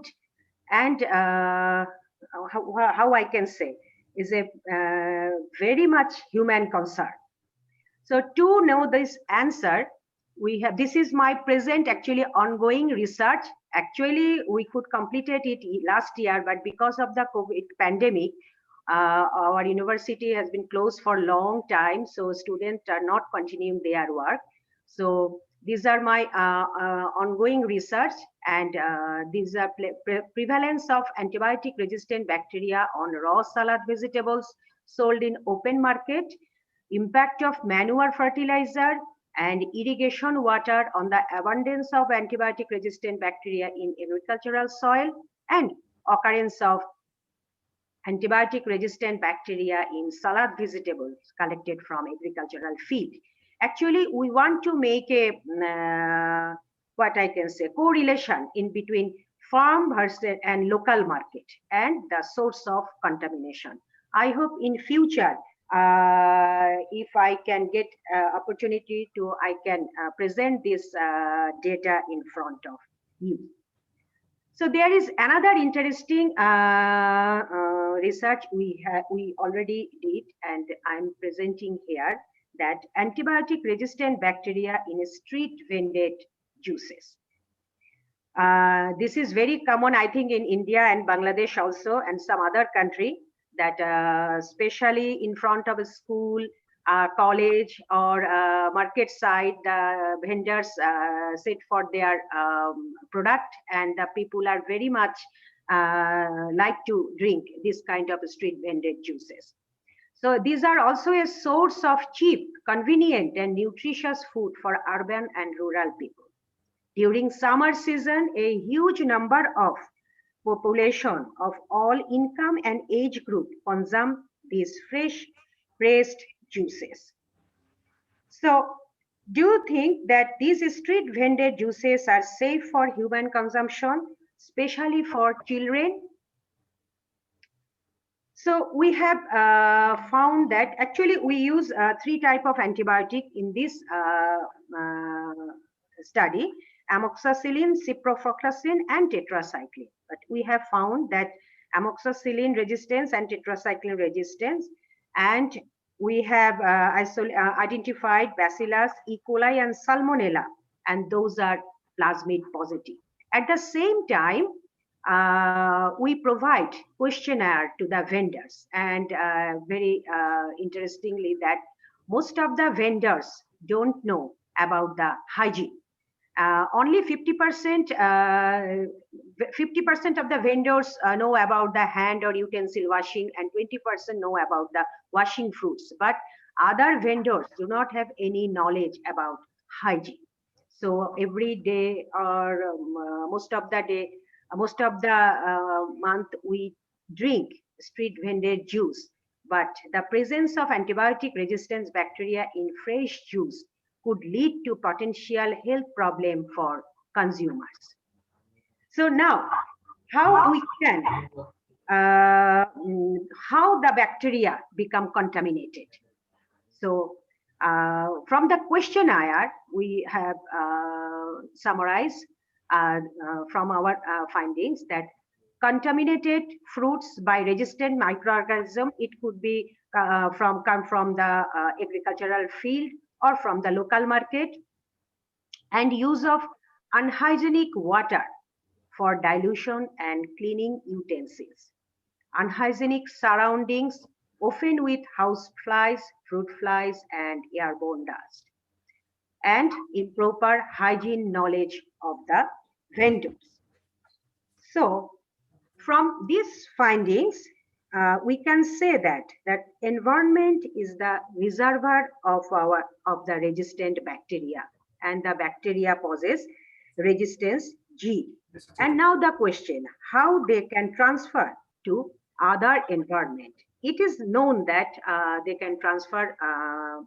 and how I can say is a very much human concern. So to know this answer, we have, this is my present actually ongoing research. Actually, we could completed it last year, but because of the COVID pandemic, our university has been closed for a long time, so students are not continuing their work. So these are my ongoing research, and these are prevalence of antibiotic resistant bacteria on raw salad vegetables sold in open market, impact of manure fertilizer and irrigation water on the abundance of antibiotic resistant bacteria in agricultural soil, and occurrence of antibiotic resistant bacteria in salad vegetables collected from agricultural field. Actually, we want to make a what I can say correlation in between farm versus and local market and the source of contamination. I hope in future, if I can get opportunity to, I can present this data in front of you. So there is another interesting research we already did, and I'm presenting here, that antibiotic resistant bacteria in street vended juices. This is very common, I think, in India and Bangladesh also, and some other country, that especially in front of a school, college, or market side, the vendors sit for their product, and the people are very much like to drink this kind of street vended juices. So these are also a source of cheap, convenient, and nutritious food for urban and rural people. During summer season, a huge number of population of all income and age group consume these fresh pressed juices. So do you think that these street vended juices are safe for human consumption, especially for children? So we have found that actually we use three types of antibiotic in this study: amoxicillin, ciprofloxacin, and tetracycline. But we have found that amoxicillin resistance and tetracycline resistance, and we have identified Bacillus, E. coli, and Salmonella, and those are plasmid positive. At the same time, we provide questionnaire to the vendors, and very interestingly, that most of the vendors don't know about the hygiene. Only 50% of the vendors know about the hand or utensil washing, and 20% know about the washing fruits. But other vendors do not have any knowledge about hygiene. So every day, or most of the day, most of the month, we drink street vended juice. But the presence of antibiotic resistance bacteria in fresh juice could lead to potential health problem for consumers. So now, how we can how the bacteria become contaminated. So from the questionnaire, we have summarized from our findings that contaminated fruits by resistant microorganism, it could be come from the agricultural field or from the local market, and use of unhygienic water for dilution and cleaning utensils. Unhygienic surroundings, often with house flies, fruit flies, and airborne dust, and improper hygiene knowledge of the vendors. So, from these findings, we can say that environment is the reservoir of the resistant bacteria, and the bacteria possess resistance gene. And now the question, how they can transfer to other environment. It is known that they can transfer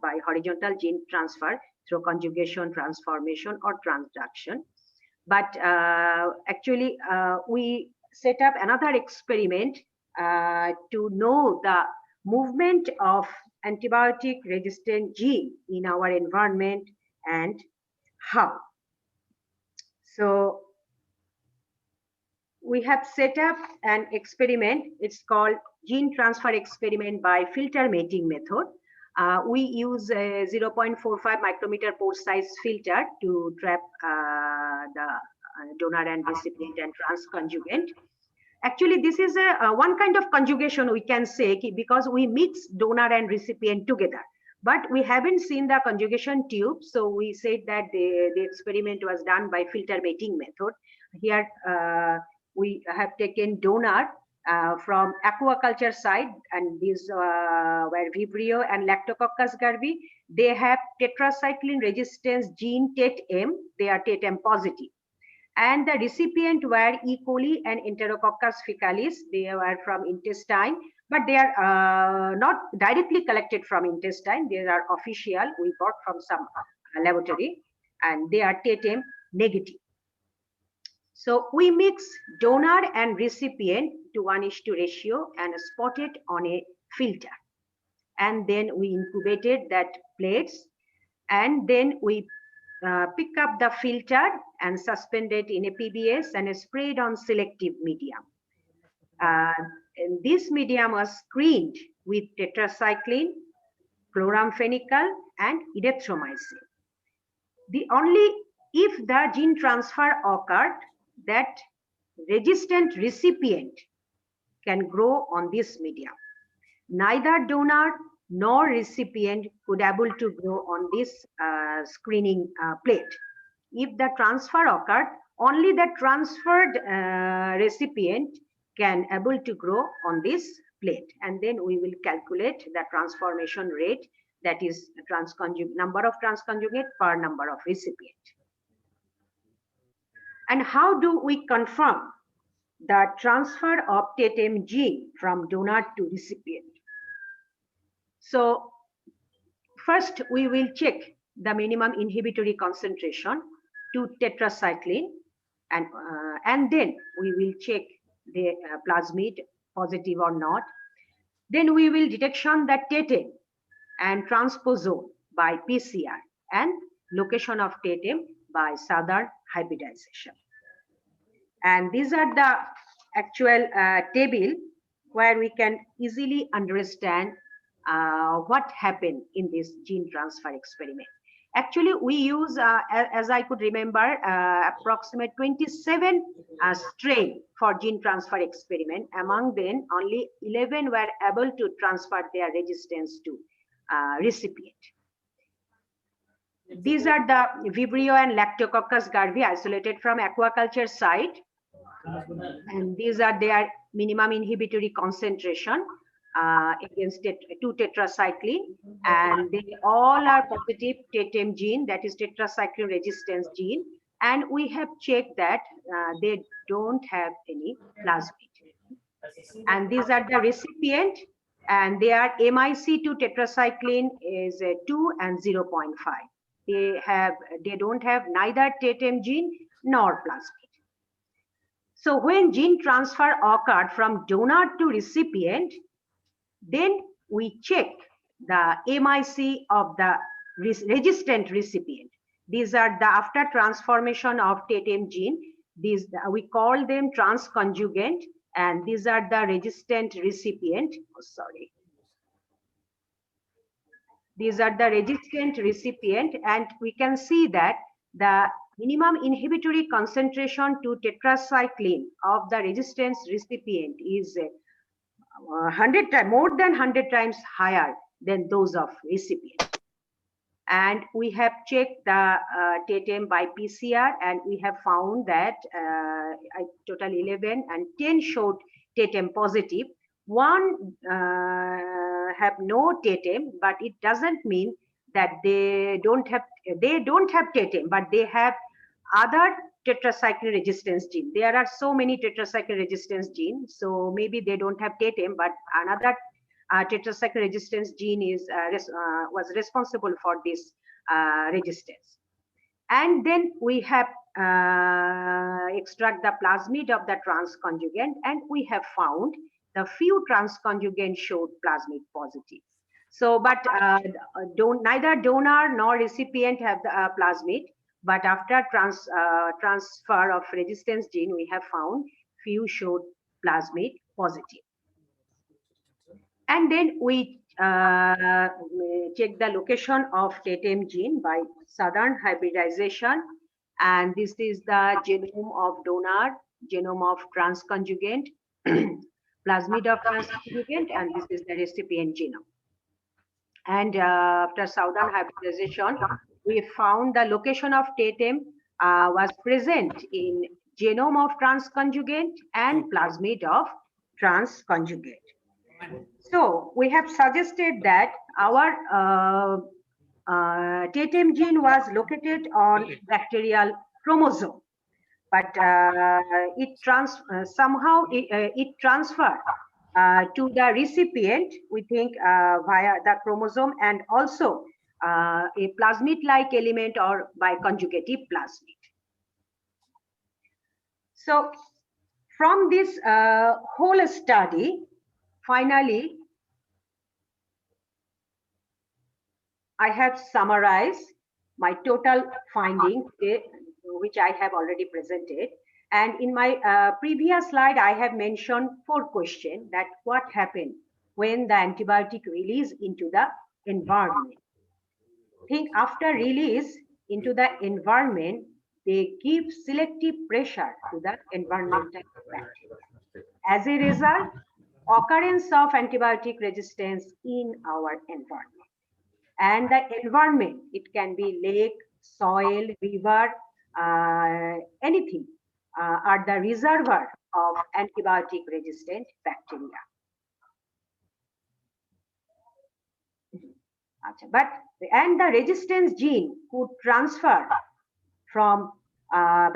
by horizontal gene transfer through conjugation, transformation, or transduction. But actually, we set up another experiment to know the movement of antibiotic resistant gene in our environment and how. So we have set up an experiment. It's called gene transfer experiment by filter mating method. We use a 0.45 micrometer pore size filter to trap the donor and recipient and transconjugate. Actually, this is one kind of conjugation, we can say, because we mix donor and recipient together. But we haven't seen the conjugation tube, so we said that the experiment was done by filter mating method. Here we have taken donor from aquaculture side, and these were Vibrio and Lactococcus garvi. They have tetracycline resistance gene TET-M. They are TET-M positive. And the recipient were E. coli and Enterococcus faecalis. They were from intestine, but they are not directly collected from intestine. They are official. We got from some laboratory, and they are TET-M negative. So we mix donor and recipient to 1:2 ratio and spotted on a filter. And then we incubated that plates, and then we pick up the filter and suspend it in a PBS and sprayed on selective medium. And this medium was screened with tetracycline, chloramphenicol, and erythromycin. Only if the gene transfer occurred, that resistant recipient can grow on this medium. Neither donor nor recipient could able to grow on this screening plate. If the transfer occurred, only the transferred recipient can able to grow on this plate, and then we will calculate the transformation rate, that is number of transconjugate per number of recipient. And how do we confirm the transfer of TET-M gene from donor to recipient? So first we will check the minimum inhibitory concentration to tetracycline, and then we will check the plasmid positive or not. Then we will detection the TET-M and transposon by PCR, and location of TET-M by southern hybridization. And these are the actual table where we can easily understand what happened in this gene transfer experiment. Actually, we use, as I could remember, approximate 27 strain for gene transfer experiment. Among them, only 11 were able to transfer their resistance to recipient. These are the Vibrio and Lactococcus garvi isolated from aquaculture site, and these are their minimum inhibitory concentration against 2 tetracycline, and they all are positive TET-M gene, that is tetracycline resistance gene, and we have checked that they don't have any plasmid. And these are the recipient, and they are MIC to tetracycline is 2 and 0.5. They don't have neither TET-M gene nor plasmid. So when gene transfer occurred from donor to recipient, then we check the MIC of the resistant recipient. These are the after transformation of TETM gene. These we call them transconjugate, and these are the resistant recipient. Oh, sorry. These are the resistant recipient, and we can see that the minimum inhibitory concentration to tetracycline of the resistance recipient is 100 times, more than 100 times higher than those of recipient. And we have checked the TETM by PCR, and we have found that total 11 and 10 showed TETM positive. One have no TETM, but it doesn't mean that they don't have TETM, but they have other tetracycline resistance gene. There are so many tetracycline resistance genes, so maybe they don't have TETM, but another tetracycline resistance gene is was responsible for this resistance. And then we have extract the plasmid of the transconjugate, and we have found the few transconjugate showed plasmid positive. So, but neither donor nor recipient have the plasmid. But after transfer of resistance gene, we have found few showed plasmid positive. And then we check the location of TETM gene by southern hybridization. And this is the genome of donor, genome of transconjugate, plasmid of transconjugate, and this is the recipient genome. And after southern hybridization, we found the location of TETM was present in genome of transconjugate and plasmid of transconjugate. So we have suggested that our TETM gene was located on bacterial chromosome, but somehow it transferred to the recipient, we think, via the chromosome, and also a plasmid-like element or by conjugative plasmid. So from this whole study, finally, I have summarized my total findings, which I have already presented. And in my previous slide, I have mentioned 4 questions that what happened when the antibiotic release into the environment. Think after release into the environment, they give selective pressure to the environmental bacteria. As a result, occurrence of antibiotic resistance in our environment. And the environment, it can be lake, soil, river, anything, are the reservoir of antibiotic resistant bacteria. But and the resistance gene could transfer from one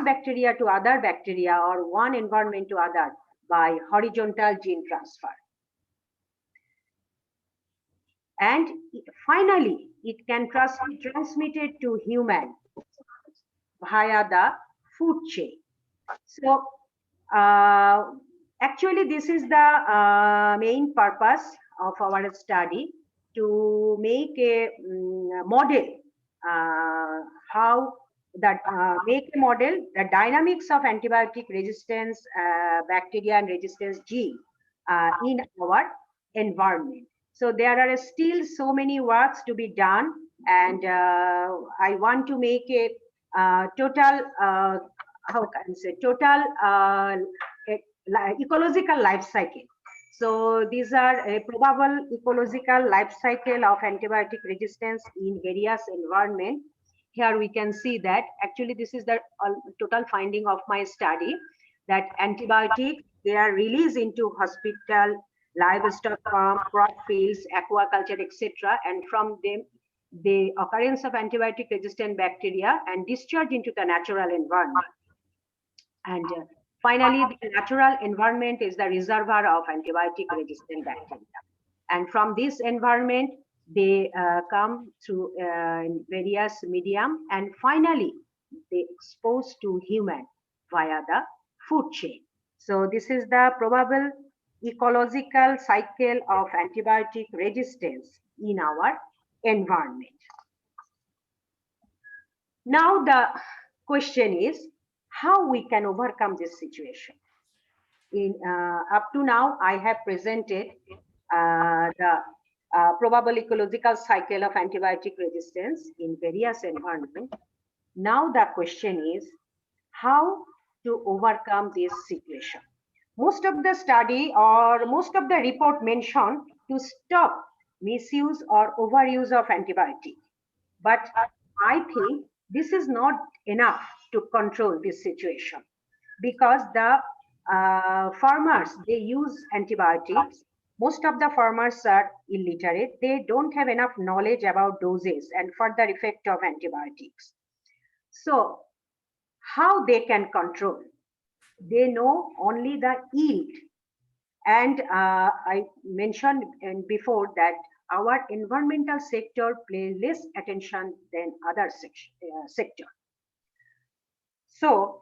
bacteria to other bacteria, or one environment to other, by horizontal gene transfer. And finally, it can be transmitted to human via the food chain. So actually, this is the main purpose of our study, to make a model, the dynamics of antibiotic resistance bacteria and resistance gene in our environment. So there are still so many works to be done, and I want to make a total, how can I say, total ecological life cycle. So these are a probable ecological life cycle of antibiotic resistance in various environments. Here we can see that actually this is the total finding of my study, that antibiotics, they are released into hospital, livestock farm, crop fields, aquaculture, etc. And from them, the occurrence of antibiotic resistant bacteria and discharge into the natural environment. And finally, the natural environment is the reservoir of antibiotic resistant bacteria. And from this environment, they come through various medium, and finally, they expose to human via the food chain. So this is the probable ecological cycle of antibiotic resistance in our environment. Now the question is how we can overcome this situation. Up to now, I have presented the probable ecological cycle of antibiotic resistance in various environments. Now the question is how to overcome this situation. Most of the study or most of the report mention to stop misuse or overuse of antibiotic. But I think this is not enough to control this situation because the farmers, they use antibiotics. Most of the farmers are illiterate. They don't have enough knowledge about doses and further effect of antibiotics. So how they can control? They know only the yield. And I mentioned before that our environmental sector plays less attention than other sector. So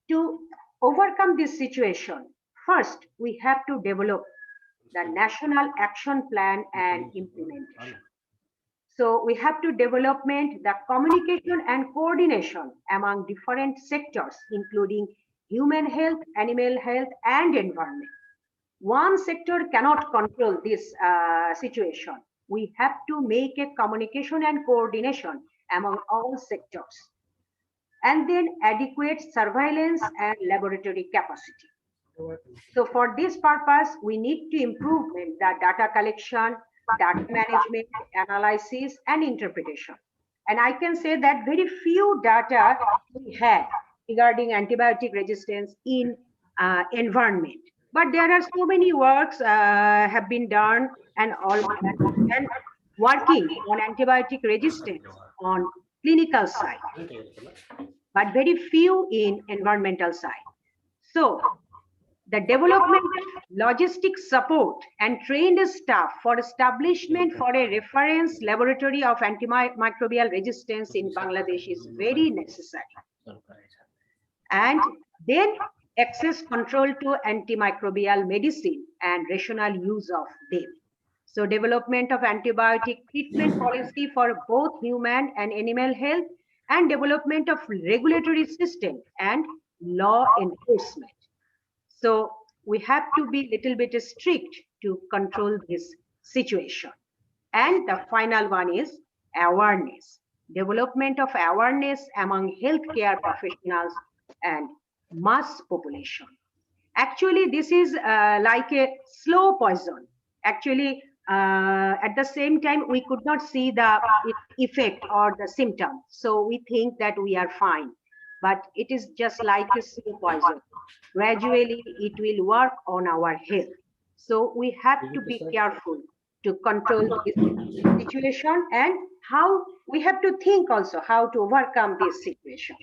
to overcome this situation, first we have to develop the national action plan and implementation. So we have to development the communication and coordination among different sectors, including human health, animal health, and environment. One sector cannot control this situation. We have to make a communication and coordination among all sectors. And then adequate surveillance and laboratory capacity. So for this purpose, we need to improve the data collection, data management, analysis, and interpretation. And I can say that very few data we have regarding antibiotic resistance in environment. But there are so many works have been done and working on antibiotic resistance on clinical side, but very few in environmental side. So the development of logistic support and trained staff for establishment for a reference laboratory of antimicrobial resistance in Bangladesh is very necessary. And then access control to antimicrobial medicine and rational use of them. So development of antibiotic treatment policy for both human and animal health, and development of regulatory system and law enforcement. So we have to be little bit strict to control this situation. And the final one is awareness. Development of awareness among healthcare professionals and mass population. Actually, this is like a slow poison. Actually, at the same time, we could not see the effect or the symptom. So we think that we are fine. But it is just like a slow poison. Gradually, it will work on our health. So we have to be careful to control this situation, and how we have to think also how to overcome this situation.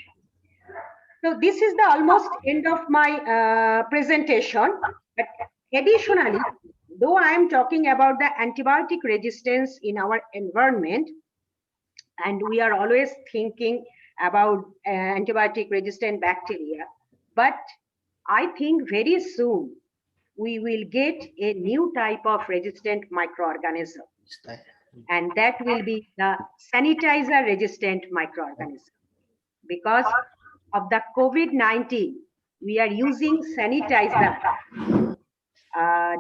So this is the almost end of my presentation. But additionally, though I am talking about the antibiotic resistance in our environment, and we are always thinking about antibiotic resistant bacteria, but I think very soon we will get a new type of resistant microorganism, and that will be the sanitizer resistant microorganism. Because of the COVID-19, we are using sanitizer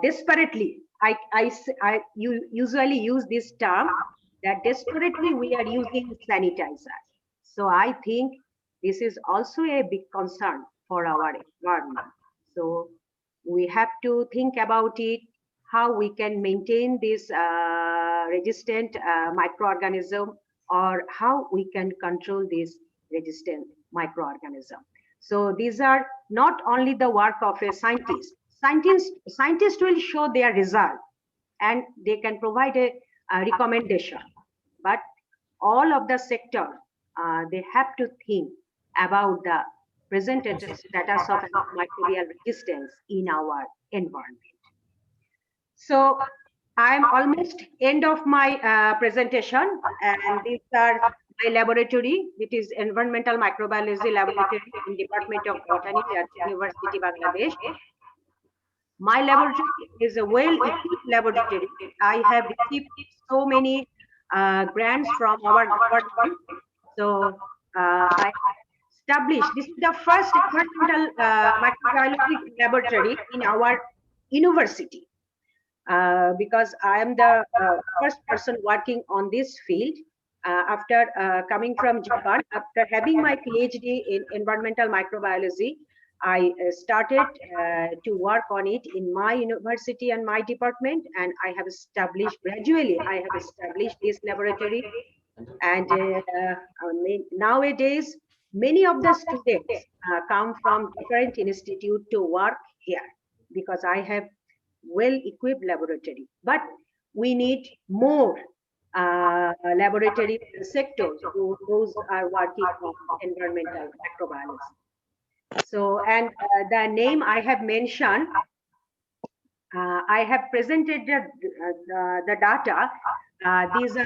desperately. I usually use this term that desperately we are using sanitizer. So I think this is also a big concern for our environment. So we have to think about it, how we can maintain this resistant microorganism, or how we can control this resistant microorganism. So these are not only the work of a scientist. Scientists will show their result and they can provide a recommendation. But all of the sector, they have to think about the present status of microbial resistance in our environment. So I'm almost end of my presentation, and these are my laboratory, it is Environmental Microbiology Laboratory in Department of Botany at University Bangladesh. My laboratory is a well-equipped laboratory. I have received so many grants from our department. So I established, this is the first environmental microbiology laboratory in our university. Because I am the first person working on this field after coming from Japan. After having my PhD in environmental microbiology, I started to work on it in my university and my department, and I have established gradually. I have established this laboratory, and nowadays many of the students come from different institute to work here because I have well-equipped laboratory, but we need more laboratory sectors those are working on environmental microbiology. So, and the name I have mentioned, I have presented the data. These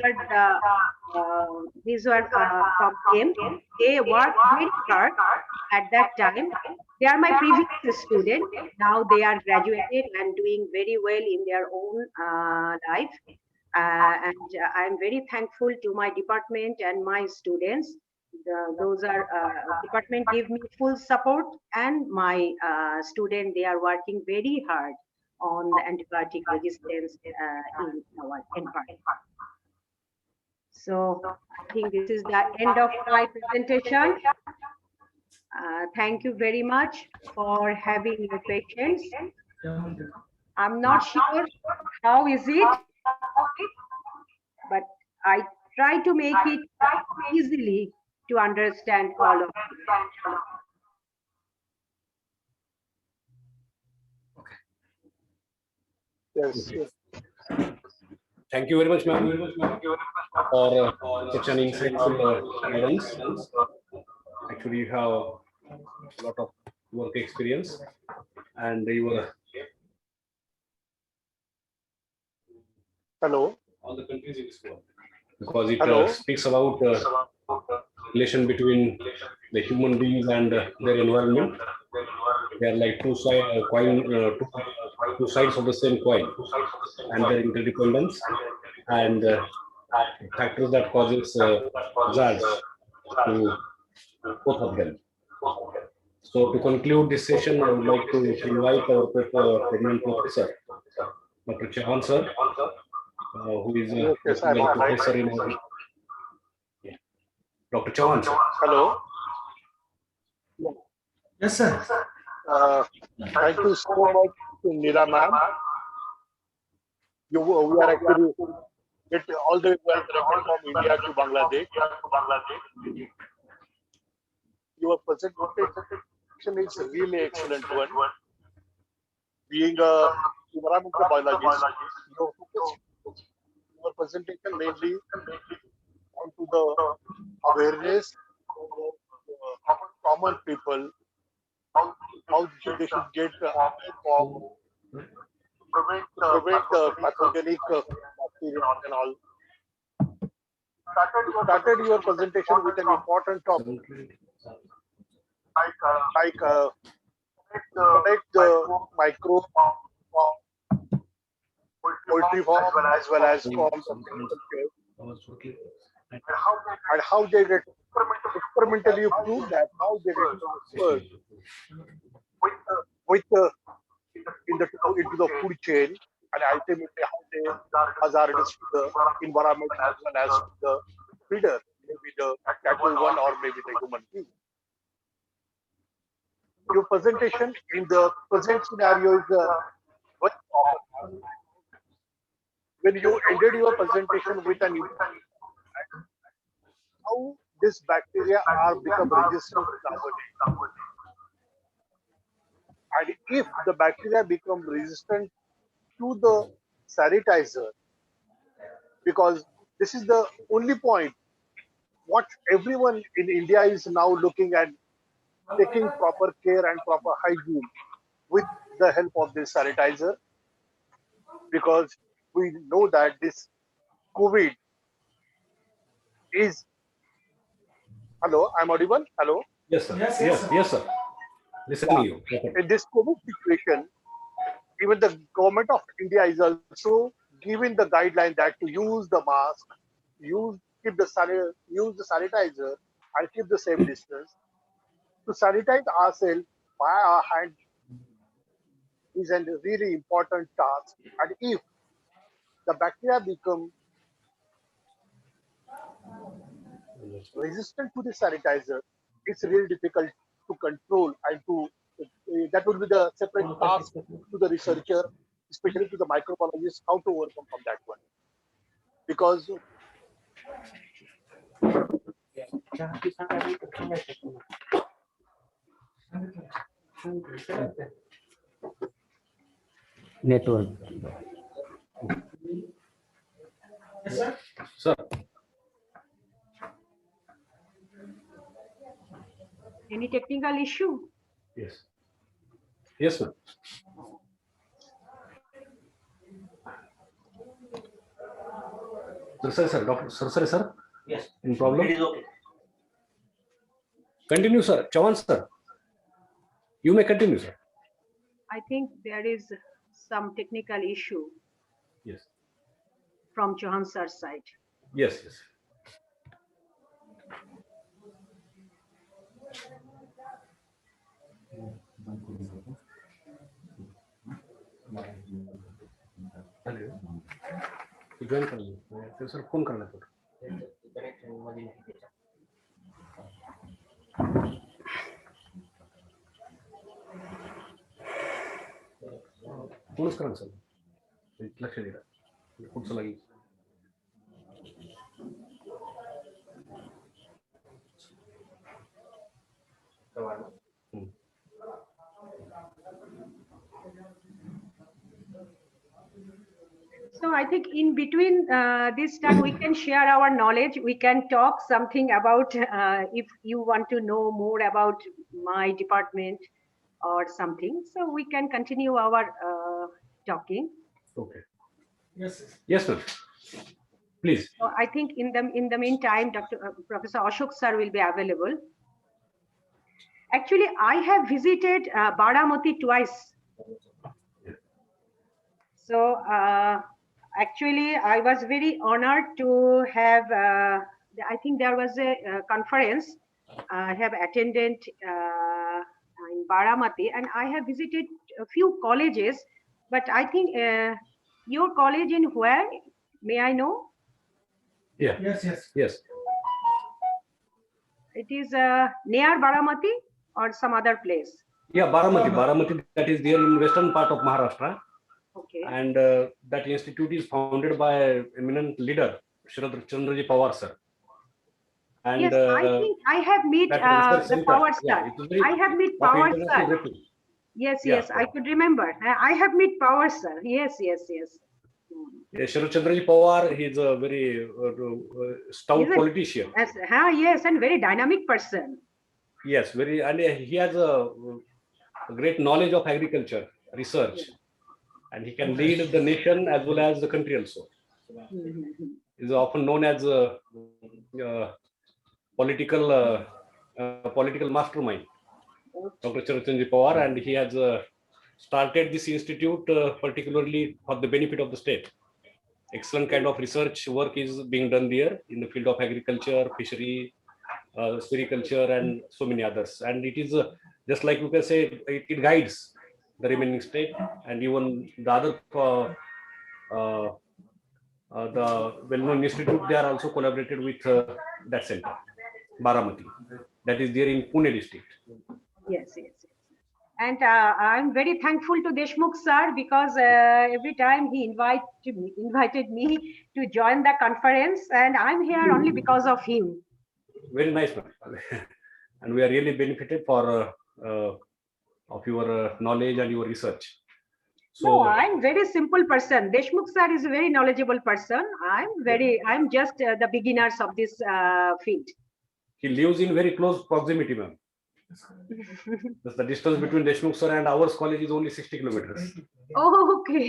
are from them. They worked very hard at that time. They are my previous student. Now they are graduated and doing very well in their own life. And I'm very thankful to my department and my students. Those are department give me full support, and my student, they are working very hard on the antibiotic resistance in our environment. So I think this is the end of my presentation. Thank you very much for having your patience. I'm not sure how is it, but I try to make it easily to understand all of you. Yes, yes. Thank you very much, ma'am, for such an insightful guidance. Actually, you have a lot of work experience, and you were Hello. all the countries in this world, because it Hello. speaks about relation between the human beings and their environment. They are like two sides of the same coin, and their interdependence and factors that causes hazards to both of them. So to conclude this session, I would like to invite our president professor, Dr. Chauhan sir, who is Yes, I'm a on. professor in Dr. Chauhan sir. Hello. Yes, sir. Thank you so much to Neela ma'am. We are actually all the way from India to Bangladesh. Your presentation is a really excellent one. Being a environmental biologist, your presentation mainly onto the awareness of common people, how they should get informed to prevent pathogenic bacteria and all. You started your presentation with an important topic, like connect the micro poultry farm as well as farms of agriculture, and how they get experimentally prove that how they get transferred into the food chain, and ultimately how they are hazardous to the environment as well as to the feeder, maybe the cattle one or maybe the human being. Your presentation in the present scenario is very common. When you ended your presentation with an how this bacteria are become resistant nowadays, and if the bacteria become resistant to the sanitizer, because this is the only point what everyone in India is now looking at, taking proper care and proper hygiene with the help of this sanitizer, because we know that this COVID is Hello, I'm audible. Hello. Yes, sir. Yes, Yes, yes, yes, sir. Listening you. Okay. In this COVID situation, even the government of India is also giving the guideline that to use the mask, use the sanitizer, and keep the safe distance. To sanitize ourselves by our hand is a really important task. And if the bacteria become resistant to the sanitizer, it's really difficult to control and to that would be the separate task to the researcher, especially to the microbiologist, how to overcome from that one. Because Network. yes, sir. Sir. Any technical issue? Yes. Yes, ma'am. Sir, Doctor, sir. Yes. Any problem? It is okay. Continue, sir. Chavan, sir. You may continue, sir. I think there is some technical issue Yes. from Chauhan sir's side. Yes, yes. Join कर लो फिर sir phone करना तो फोनच करा ना sir लक्ष दे रहा खूप लगी So I think in between this time we can share our knowledge. We can talk something about if you want to know more about my department or something. So we can continue our talking. Okay. Yes. Yes, sir. Please. So I think in the meantime, Professor Ashok sir will be available. Actually, I have visited Baramati twice. So actually, I was very honored to have. I think there was a conference I have attended in Baramati, and I have visited a few colleges. But I think your college in where? May I know? Yeah. Yes. It is near Baramati or some other place? Yeah, Baramati, that is there in western part of Maharashtra. Okay. And that institute is founded by eminent leader, Sharad Chandraji Pawar, sir. And yes, I think I have met the Pawar sir. I have met Pawar sir. Yes, Yeah, yes, I could remember. I have met Pawar sir. Yes. Yeah, Sharad Chandraji Pawar, he is a very stout politician. Yes, and very dynamic person. Yes, very, and he has a great knowledge of agriculture, research, and he can lead the nation as well as the country also. He is often known as a political mastermind, Dr. Chandraji Pawar, and he has started this institute particularly for the benefit of the state. Excellent kind of research work is being done there in the field of agriculture, fishery, sericulture, and so many others. And it is just like you can say, it guides the remaining state, and even the other the well-known institute, they are also collaborated with that center, Baramati, that is there in Pune district. Yes. And I'm very thankful to Deshmukh sir because every time he invited me to join the conference, and I'm here only because of him. Very nice, man. And we are really benefited for of your knowledge and your research. So no, I'm very simple person. Deshmukh sir is a very knowledgeable person. I'm just the beginners of this field. He lives in very close proximity, ma'am. The distance between Deshmukh sir and our college is only 60 kilometers. Oh, okay.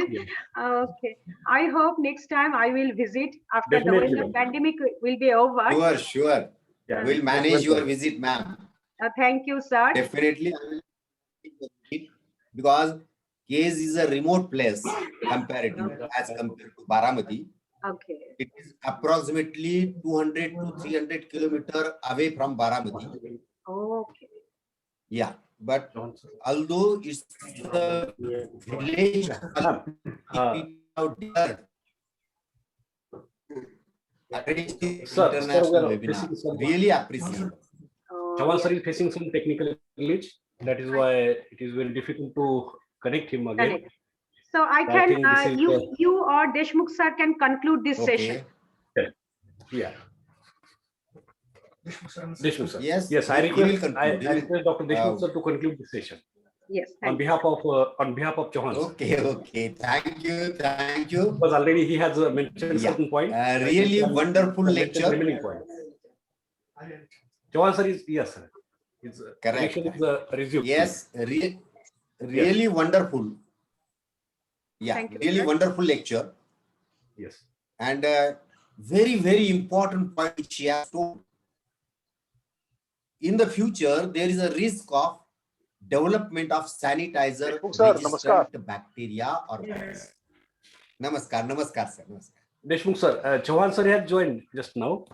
Yes. Okay. I hope next time I will visit after the when the pandemic will be over. Sure. Yeah. We'll manage your visit, ma'am. Thank you, sir. Definitely, I will visit because Case is a remote place comparative as compared to Baramati. Okay. It is approximately 200 to 300 kilometers away from Baramati. Okay. Yeah, but although it's a village, out there, arrange this Sir, international we are webinar. facing some- Really appreciate. Chavan sir is facing some technical glitch. That is why it is very difficult to connect him again. Correct. So I I can, think this is you or Deshmukh sir can conclude this session. Okay. Yeah. Deshmukh sir. Yes, Yes, I he will request, conclude. I request Dr. Deshmukh sir to conclude the session Yes, on thank you. behalf of Chavan sir. Okay, okay. Thank you, thank you. Because already he has mentioned Yeah. certain points. Really wonderful Mention lecture. remaining points. Chavan sir is, yes, sir. His Correct. connection is resumed. Yes, really wonderful. Yeah, Thank you, really sir. wonderful lecture. Yes. And very, very important point which she has told. In the future, there is a risk of development of sanitizer Sir, resistant bacteria or virus. Namaskar, namaskar, sir. Namaskar. Deshmukh sir, Chavan sir has joined just now.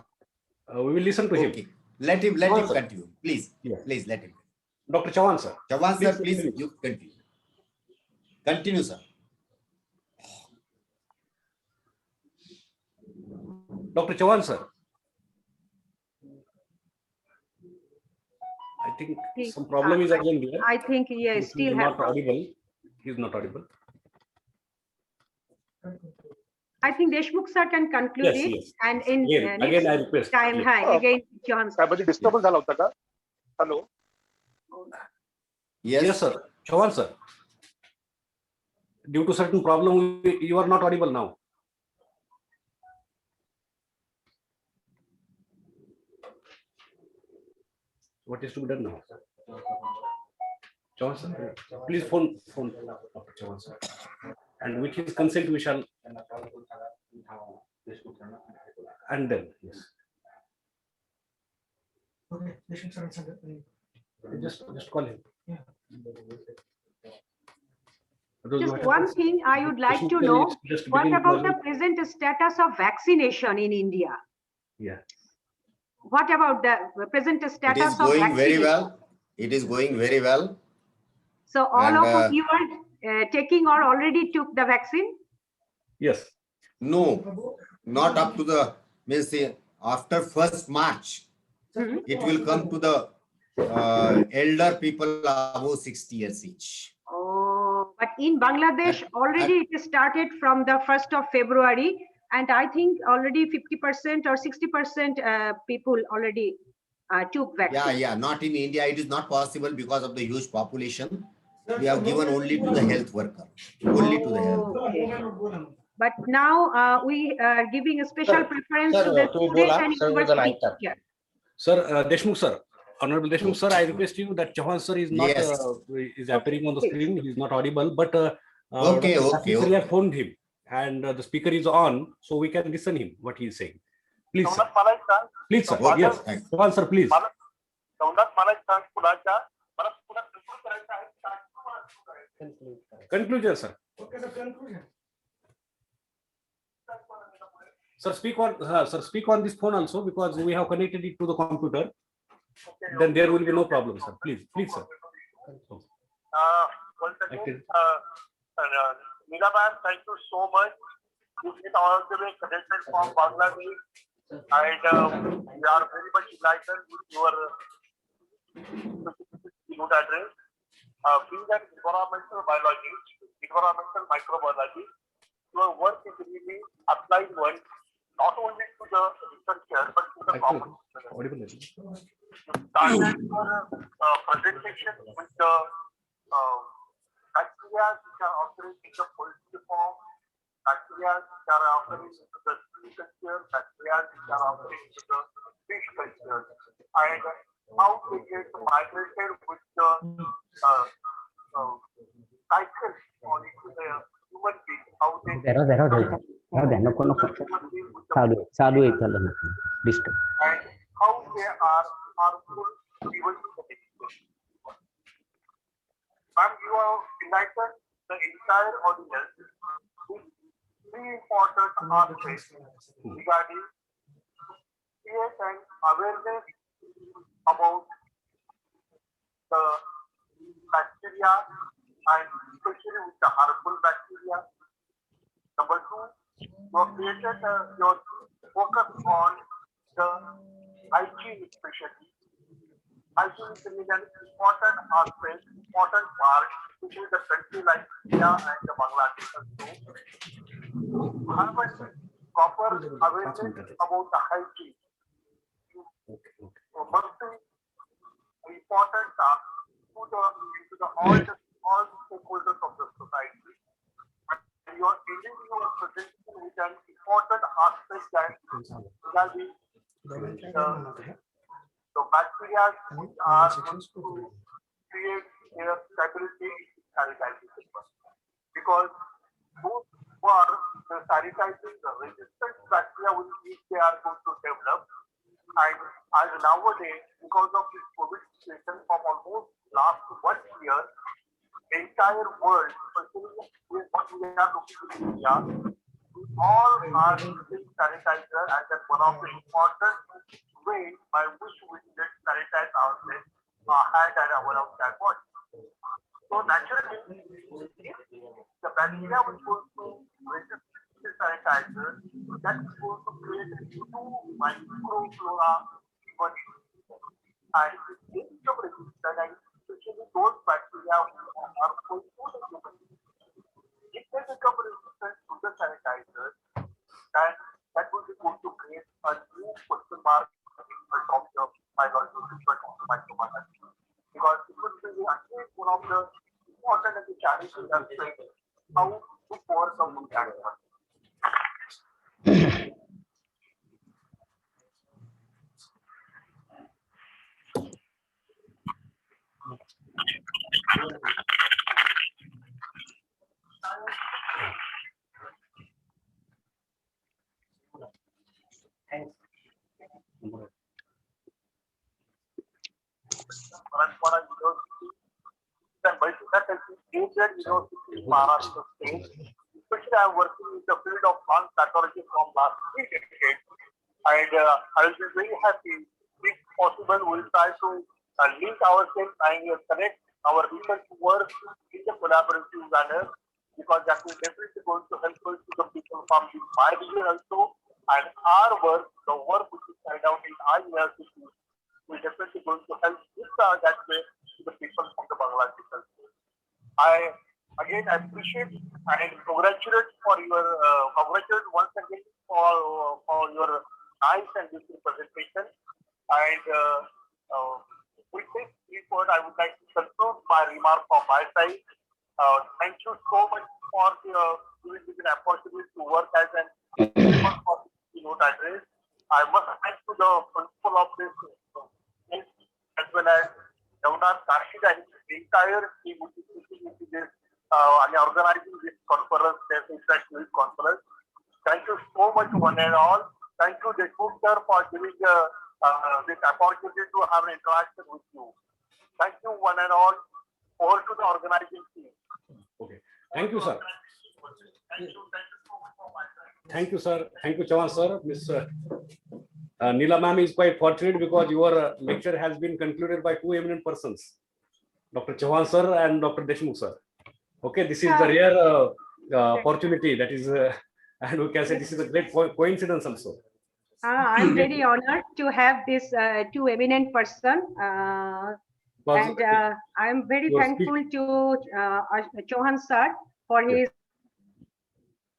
We will listen to him. Okay, let him Chavan sir. continue, please. Yes. Please let him. Dr. Chavan sir. Chavan sir, Please, please, you continue. Continue, sir. Dr. Chavan sir. I think some problem is again there. I think yes, He still is have. not audible. He is not audible. I think Deshmukh sir can conclude Yes, it. yes. And in Again, I request. time, Yes. hi, again, Chavan sir. काय disturbance झाला होता का? Hello. Yes, sir. Chavan sir. Due to certain problem, you are not audible now. What is to be done now? Chavan sir, please phone Dr. Chavan sir. And with his consent, we shall. And then, yes. Okay, Deshmukh sir answered. Just call him. Just one thing I would like to know, what about the present status of vaccination in India? Yeah. What about the present It status is of going very vaccination? well. It is going very well. So all And, of you are taking or already took the vaccine? Yes. No, not up to the, means say, after 1st March, it will come to the elder people above 60 years each. Oh, but in Bangladesh, already it started from the 1st of February. And I think already 50% or 60% people already took vaccine. Yeah, not in India. It is not possible because of the huge population. We have given only to the health worker, only to the health. Okay. But now we are giving a special preference to the student and university teacher. Sir, Deshmukh sir, Honorable Deshmukh sir, I request you that Chavan sir is not Yes. is appearing on the screen. He is not audible, but Okay. Sir, we have phoned him, and the speaker is on, so we can listen him what he is saying. Please, sir. Please, sir. Okay. Yes, Chavan sir, please. Conclusion, sir. Okay, the conclusion. Sir, speak on this phone also, because we have connected it to the computer. Then there will be no problem, sir. Please, sir. Once again, Meena ma'am, thank you so much. You get all the way connected from Bangladesh, and we are very much enlightened with your good address. Being an environmental biologist, environmental microbiology, your work is really applied one, not only to the researcher, but to the common Audible. You started your presentation with the bacteria which are occurring in the poultry farm, bacteria which are occurring into the sea culture, bacteria which are occurring into the fish culture, and how they get migrated with the cycle on into the human being, how they साधू एक झालं disturb and how they are harmful even to the patient. Ma'am, you have enlightened the entire audience with three important aspects regarding create an awareness about the bacteria and especially with the harmful bacteria. Number two, you have created your focus on the hygiene especially. Hygiene is an important aspect, important part, especially the country like India and the Bangladesh also. Have a proper awareness about the hygiene. Must be important task to the all stakeholders of the society. And you are ending your presentation with an important aspect that shall be the bacteria which are going to create their stability in sanitization. Because those who are sanitizing the resistant bacteria which they are going to develop. And as nowadays, because of this COVID situation from almost last 1 year, the entire world, especially with what we are looking in India, all are using sanitizer as one of the important ways by which we can sanitize ourselves, our hand and our outside body. So naturally, if the bacteria which goes to resist the sanitizer, that is going to create a new microflora even. And if the resistant and especially those bacteria which are going to the human, if they become resistant to the sanitizer, then that will be going to create a new question mark in front of the biological treatment of the microbiome. Because it would be again one of the important and the challenging aspects how to overcome that one. Maharashtra University, then multi-faculty agent university in Maharashtra state. Especially I am working in the field of plant pathology from last 3 decades. And I will be very happy if possible we will try to link ourselves and connect our research work in the collaborative manner, because that will definitely going to help us to the people from my region also, and our work, the work which is carried out in our university, will definitely going to help that way to the people from the Bangladesh also. I again appreciate and congratulate once again for your nice and beautiful presentation. And with this report, I would like to conclude my remark from my side. Thank you so much for giving me the opportunity to work as an keynote address. I must thank to the principal of this as well as Governor Kashid and the entire team which is sitting into this and organizing this conference, this international conference. Thank you so much, one and all. Thank you, Deshmukh sir, for giving this opportunity to have an interaction with you. Thank you, one and all. Over to the organizing team. Okay. Thank you, sir. Thank you so much for my time. Thank you, sir. Thank you, Chavan sir. Miss Neela ma'am is quite fortunate because your lecture has been concluded by two eminent persons, Dr. Chavan sir and Dr. Deshmukh sir. Okay, this is the rare opportunity that is, and we can say this is a great coincidence also. I'm very honored to have this two eminent person. And I'm very thankful to Chauhan sir for his.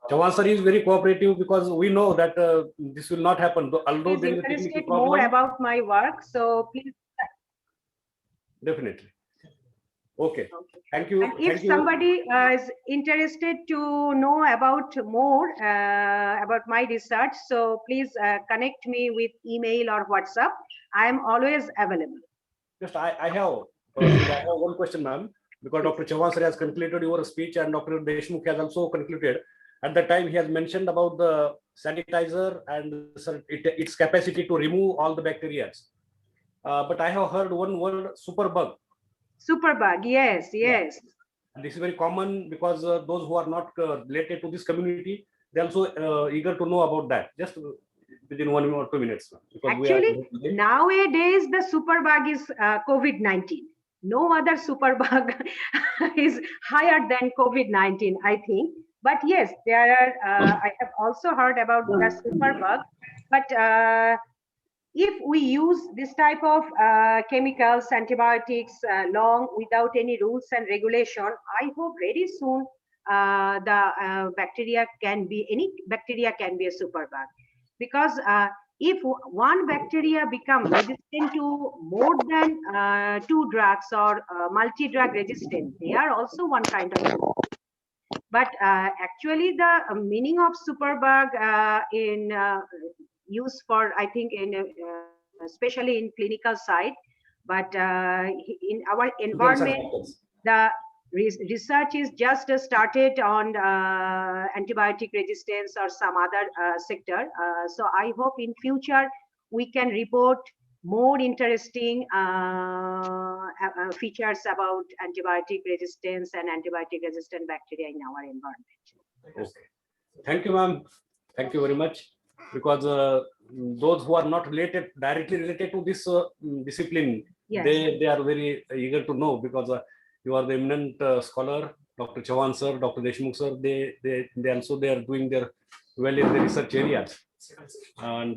Chavan sir is very cooperative because we know that this will not happen. Although there is a interested technical more problem. about my work, so please. Definitely. Okay. Thank you. And if somebody is interested to know about more about my research, so please connect me with email or WhatsApp. I am always available. Just I have one question, ma'am, because Dr. Chavan sir has concluded your speech and Dr. Deshmukh has also concluded. At the time, he has mentioned about the sanitizer and its capacity to remove all the bacteria. but I have heard one word, superbug. Superbug, yes, yes. This is very common because those who are not related to this community, they also eager to know about that. Just within 1 or 2 minutes. Because Actually, nowadays the superbug is COVID-19. No other superbug is higher than COVID-19, I think. But yes, there are. I have also heard about the superbug. But if we use this type of chemicals, antibiotics long without any rules and regulation, I hope very soon the bacteria can be, any bacteria can be a superbug. Because if one bacteria become resistant to more than 2 drugs or multi-drug resistant, they are also one kind of. But actually the meaning of superbug in use for, I think, in especially in clinical side, but in our environment, the research is just started on antibiotic resistance or some other sector. So I hope in future we can report more interesting features about antibiotic resistance and antibiotic resistant bacteria in our environment. Okay. Thank you, ma'am. Thank you very much. Because those who are not directly related to this discipline, Yes. they are very eager to know, because you are the eminent scholar, Dr. Chauhan sir, Dr. Deshmukh sir. They also they are doing their well in the research areas, and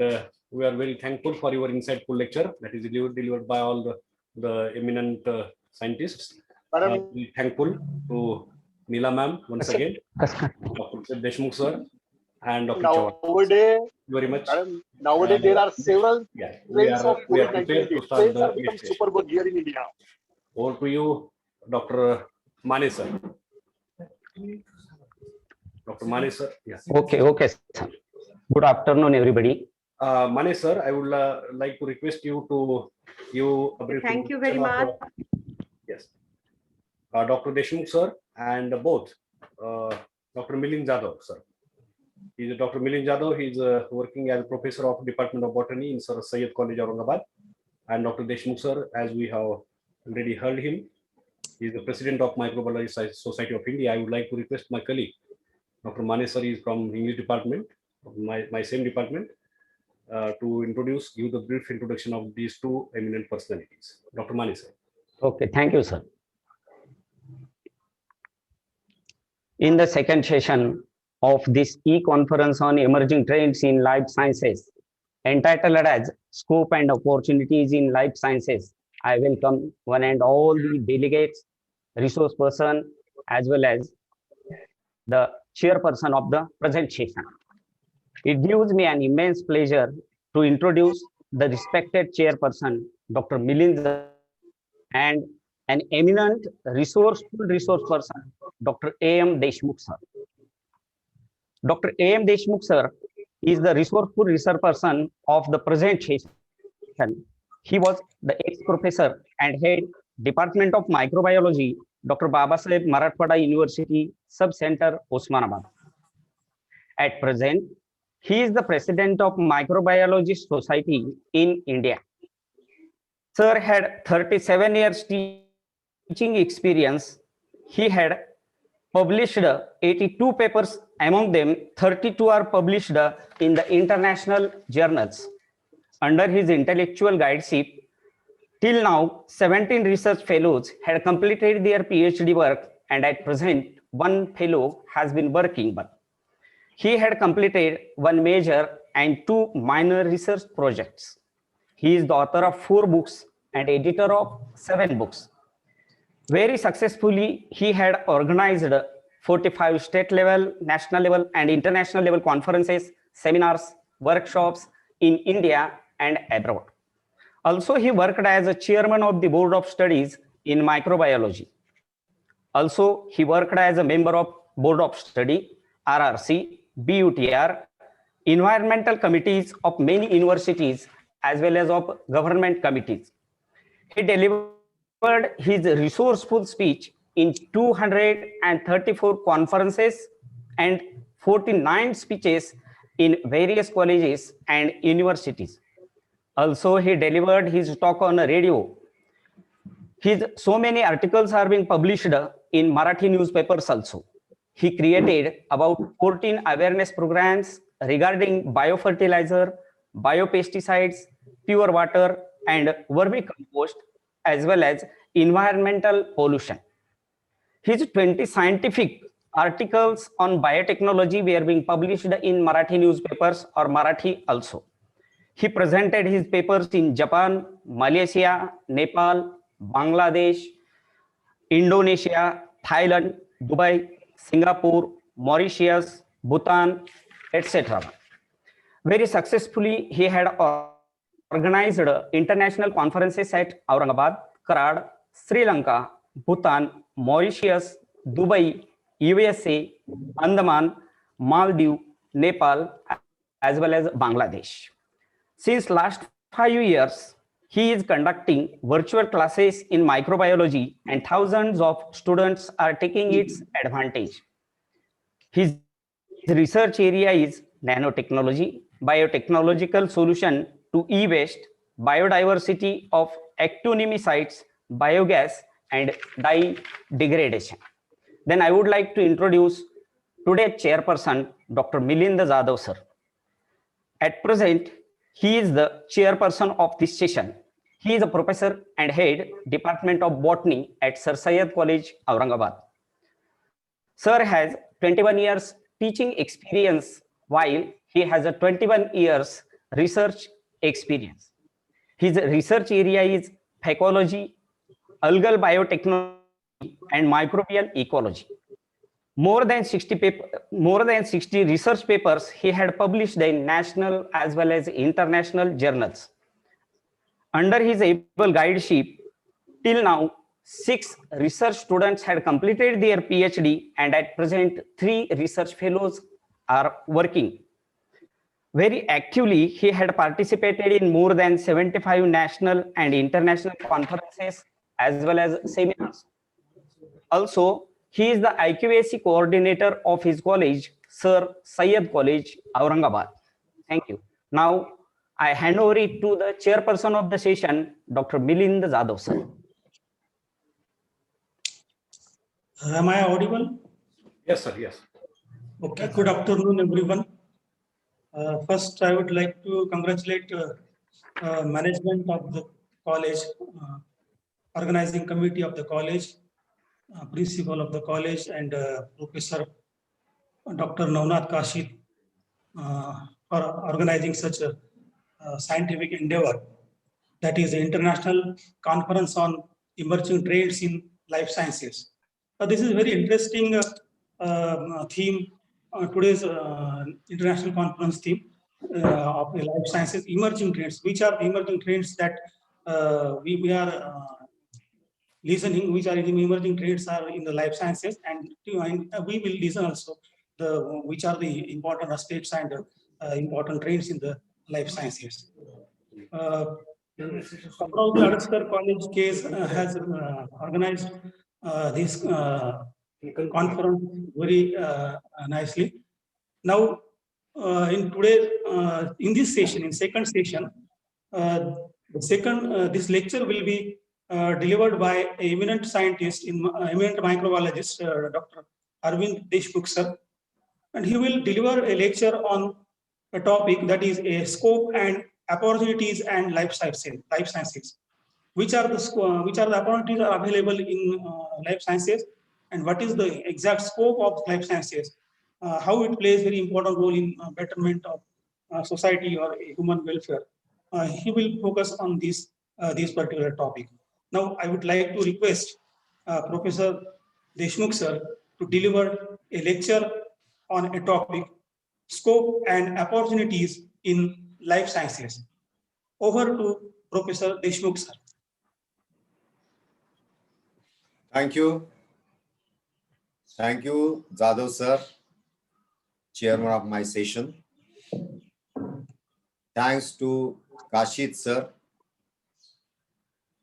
we are very thankful for your insightful lecture that is delivered by all the eminent scientists. We thankful to Neela ma'am once again, Dr. Deshmukh sir, and Dr. Chauhan. Nowadays, Very much. nowadays there are several we strains are of COVID-19. prepared to start Strains the have become next session. superbug here in India. Over to you, Dr. Mane sir. Dr. Mane sir. Yes. Okay, sir. Good afternoon, everybody. Mane sir, I would like to request you to give a brief. Thank you very introduction much. Yes. Dr. Deshmukh sir and both Dr. Milind Jadhav sir. Dr. Milind Jadhav. He is working as a professor of Department of Botany in Sir Syed College, Aurangabad. And Dr. Deshmukh sir, as we have already heard him, he is the president of Microbiology Society of India. I would like to request my colleague, Dr. Mane sir, is from English department, my same department, to give the brief introduction of these two eminent personalities. Dr. Mane sir. Okay, thank you, sir. In the second session of this e-conference on emerging trends in life sciences, entitled as Scope and Opportunities in Life Sciences, I welcome one and all the delegates, resource person, as well as the chairperson of the present session. It gives me an immense pleasure to introduce the respected chairperson, Dr. Milind, and an eminent resourceful resource person, Dr. A.M. Deshmukh sir. Dr. A.M. Deshmukh sir is the resourceful research person of the present session. He was the ex-professor and head Department of Microbiology, Dr. Babasaheb Marathwada University, Sub-Center, Osmanabad. At present, he is the president of Microbiology Society in India. Sir had 37 years teaching experience. He had published 82 papers, among them 32 are published in the international journals. Under his intellectual guideship, till now 17 research fellows had completed their PhD work, and at present one fellow has been working, but he had completed one major and 2 minor research projects. He is the author of 4 books and editor of 7 books. Very successfully, he had organized 45 state level, national level, and international level conferences, seminars, workshops in India and abroad. Also, he worked as a chairman of the Board of Studies in Microbiology. Also, he worked as a member of Board of Study, RRC, BUTR, environmental committees of many universities, as well as of government committees. He delivered his resourceful speech in 234 conferences and 49 speeches in various colleges and universities. Also, he delivered his talk on a radio. His so many articles are being published in Marathi newspapers also. He created about 14 awareness programs regarding biofertilizer, biopesticides, pure water, and vermicompost, as well as environmental pollution. His 20 scientific articles on biotechnology were being published in Marathi newspapers or Marathi also. He presented his papers in Japan, Malaysia, Nepal, Bangladesh, Indonesia, Thailand, Dubai, Singapore, Mauritius, Bhutan, etc. Very successfully, he had organized international conferences at Aurangabad, Karad, Sri Lanka, Bhutan, Mauritius, Dubai, USA, Andaman, Maldives, Nepal, as well as Bangladesh. Since last 5 years, he is conducting virtual classes in microbiology and thousands of students are taking its advantage. His research area is nanotechnology, biotechnological solution to e-waste, biodiversity of actonymicides, biogas, and dye degradation. Then I would like to introduce today's chairperson, Dr. Milind Jadhav sir. At present, he is the chairperson of this session. He is a professor and head Department of Botany at Sir Syed College, Aurangabad. Sir has 21 years teaching experience while he has a 21 years research experience. His research area is phycology, algal biotechnology, and microbial ecology. More than 60 research papers he had published in national as well as international journals. Under his able guideship, till now, 6 research students had completed their PhD, and at present 3 research fellows are working. Very actively, he had participated in more than 75 national and international conferences as well as seminars. Also, he is the IQAC coordinator of his college, Sir Syed College, Aurangabad. Thank you. Now, I hand over it to the chairperson of the session, Dr. Milind Jadhav sir. Am I audible? Yes, sir. Yes. Okay. Good afternoon, everyone. First, I would like to congratulate management of the college, organizing committee of the college, principal of the college, and Professor Dr. Navnath Kashid for organizing such a scientific endeavor. That is the International Conference on Emerging Trends in Life Sciences. This is a very interesting theme, today's international conference theme of the life sciences, emerging trends. Which are the emerging trends that we are listening, which are the emerging trends are in the life sciences, and we will listen also which are the important aspects and important trends in the life sciences. Maharashtra College case has organized this conference very nicely. Now, in today, in this session, in second session, this lecture will be delivered by an eminent scientist, eminent microbiologist, Dr. Arvind Deshmukh sir, and he will deliver a lecture on a topic that is a scope and opportunities and life sciences. Which are the opportunities are available in life sciences, and what is the exact scope of life sciences? How it plays very important role in betterment of society or human welfare. He will focus on this particular topic. Now, I would like to request Professor Deshmukh sir to deliver a lecture on a topic, scope and opportunities in life sciences. Over to Professor Deshmukh sir. Thank you. Thank you, Jadhav sir, chairman of my session. Thanks to Kashid sir,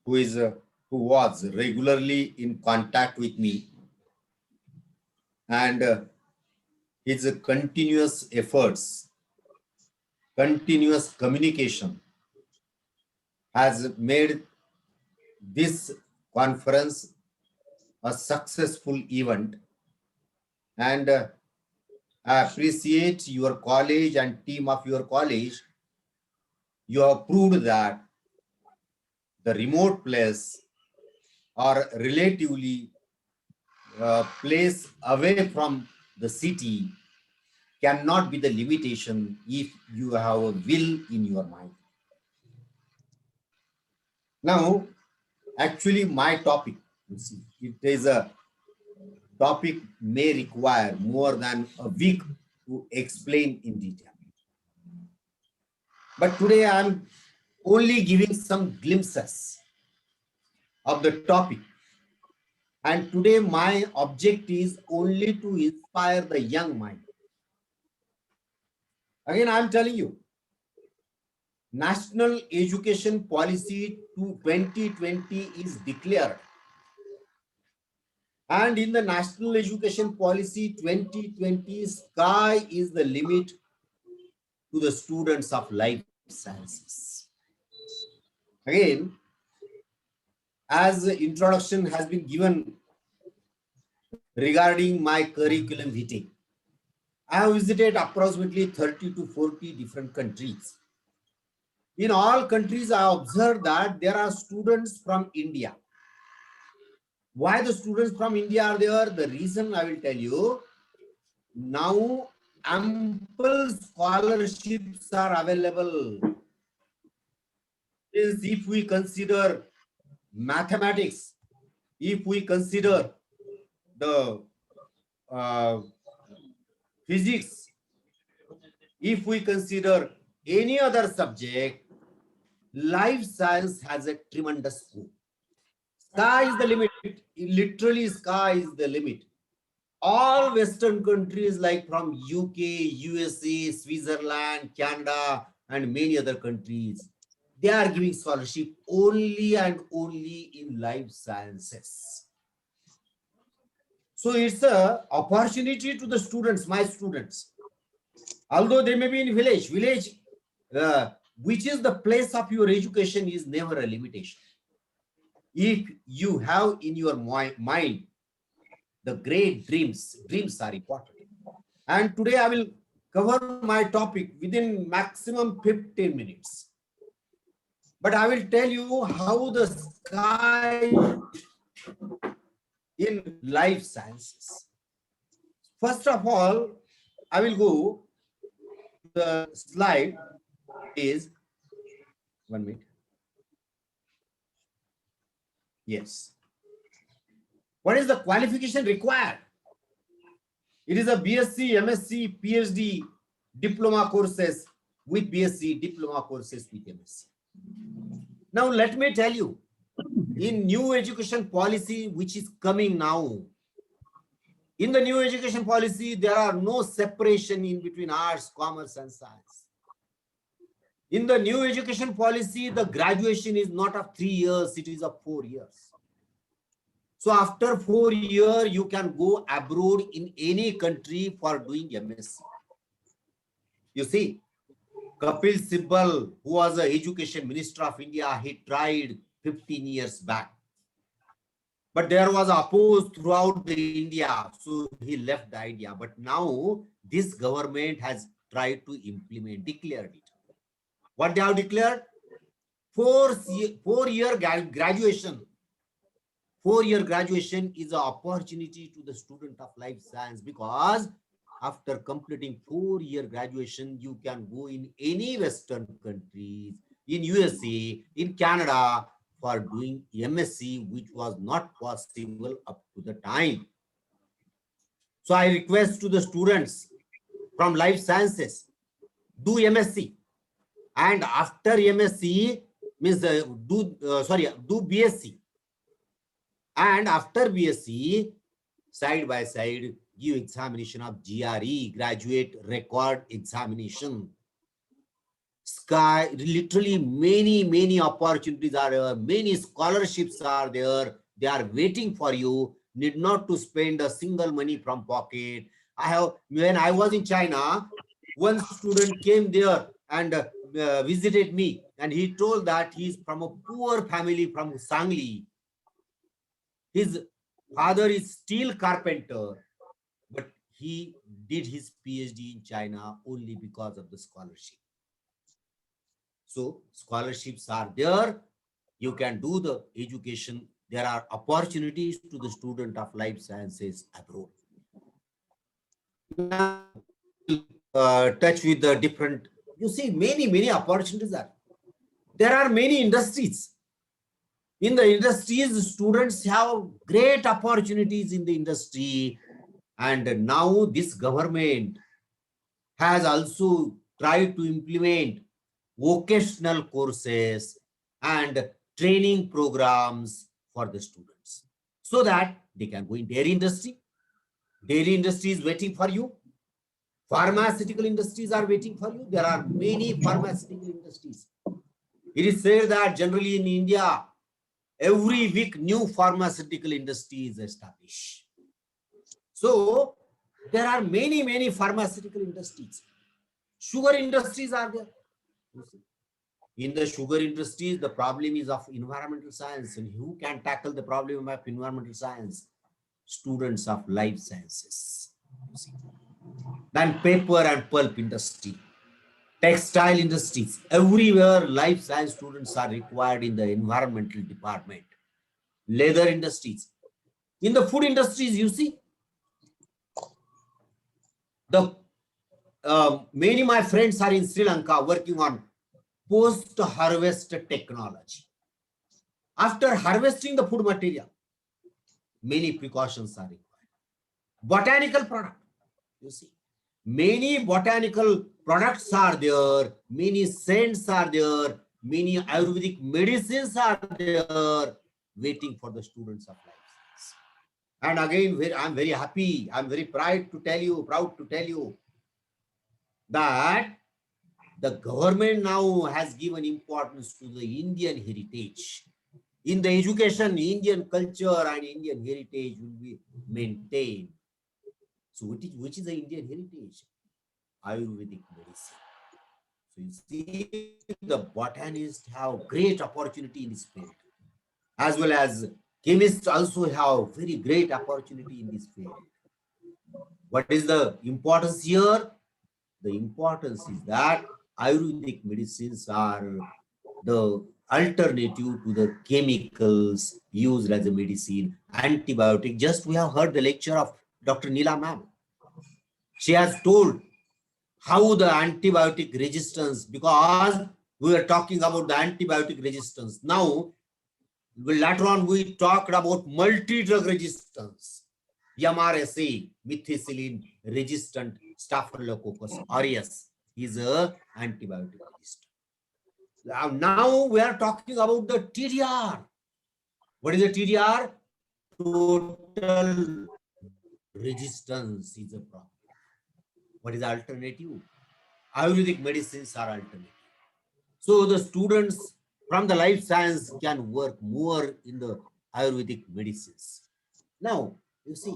who was regularly in contact with me, and his continuous efforts, continuous communication has made this conference a successful event, and I appreciate your college and team of your college. You have proved that the remote place or relatively place away from the city cannot be the limitation if you have a will in your mind. Now, actually, my topic, you see, it is a topic may require more than a week to explain in detail. But today I'm only giving some glimpses of the topic. And today my object is only to inspire the young mind. Again, I'm telling you, National Education Policy 2020 is declared. And in the National Education Policy 2020, sky is the limit to the students of life sciences. Again, as the introduction has been given regarding my curriculum vitae, I have visited approximately 30 to 40 different countries. In all countries, I observed that there are students from India. Why the students from India are there? The reason I will tell you. Now, ample scholarships are available. If we consider mathematics, if we consider the physics, if we consider any other subject, life science has a tremendous scope. Sky is the limit. Literally, sky is the limit. All Western countries like from UK, USA, Switzerland, Canada, and many other countries, they are giving scholarship only and only in life sciences. So it's an opportunity to the students, my students. Although they may be in village, which is the place of your education is never a limitation. If you have in your mind the great dreams are important. And today I will cover my topic within maximum 15 minutes. But I will tell you how the sky in life sciences. First of all, I will go to the slide is 1 minute. Yes. What is the qualification required? It is a BSc, MSc, PhD, diploma courses with BSc, diploma courses with MSc. Now, let me tell you, in new education policy, which is coming now, in the new education policy, there are no separation in between arts, commerce, and science. In the new education policy, the graduation is not of 3 years, it is of 4 years. So after 4 years, you can go abroad in any country for doing MSc. You see, Kapil Sibal, who was the Education Minister of India, he tried 15 years back. But there was opposed throughout the India, so he left the idea. But now this government has tried to implement, declared it. What they have declared? 4-year graduation. 4-year graduation is an opportunity to the student of life science, because after completing 4-year graduation, you can go in any Western countries, in USA, in Canada, for doing MSc, which was not possible up to the time. So I request to the students from life sciences, do MSc. And after MSc, means do BSc. And after BSc, side by side, give examination of GRE, graduate record examination. Sky, literally many opportunities are there, many scholarships are there. They are waiting for you. Need not to spend a single money from pocket. When I was in China, one student came there and visited me, and he told that he's from a poor family from Sangli. His father is steel carpenter, but he did his PhD in China only because of the scholarship. So scholarships are there. You can do the education. There are opportunities to the student of life sciences abroad. Touch with the different, you see, many opportunities are. There are many industries. In the industries, students have great opportunities in the industry. And now this government has also tried to implement vocational courses and training programs for the students so that they can go in dairy industry. Dairy industry is waiting for you. Pharmaceutical industries are waiting for you. There are many pharmaceutical industries. It is said that generally in India, every week new pharmaceutical industry is established. So there are many pharmaceutical industries. Sugar industries are there. In the sugar industries, the problem is of environmental science, and who can tackle the problem of environmental science? Students of life sciences. Then paper and pulp industry, textile industries, everywhere life science students are required in the environmental department. Leather industries. In the food industries, you see, the many of my friends are in Sri Lanka working on post-harvest technology. After harvesting the food material, many precautions are required. Botanical product, you see, many botanical products are there, many scents are there, many Ayurvedic medicines are there, waiting for the students of life science. And again, I'm very happy, I'm very proud to tell you that the government now has given importance to the Indian heritage. In the education, Indian culture and Indian heritage will be maintained. So which is the Indian heritage? Ayurvedic medicine. So you see, the botanists have great opportunity in this field, as well as chemists also have very great opportunity in this field. What is the importance here? The importance is that Ayurvedic medicines are the alternative to the chemicals used as a medicine, antibiotic. Just we have heard the lecture of Dr. Neela ma'am. She has told how the antibiotic resistance, because we are talking about the antibiotic resistance. Now, later on, we talked about multi-drug resistance. MRSA, methicillin resistant Staphylococcus aureus, is a antibiotic resistant. Now we are talking about the TDR. What is the TDR? Total resistance is a problem. What is the alternative? Ayurvedic medicines are alternative. So the students from the life science can work more in the Ayurvedic medicines. Now, you see,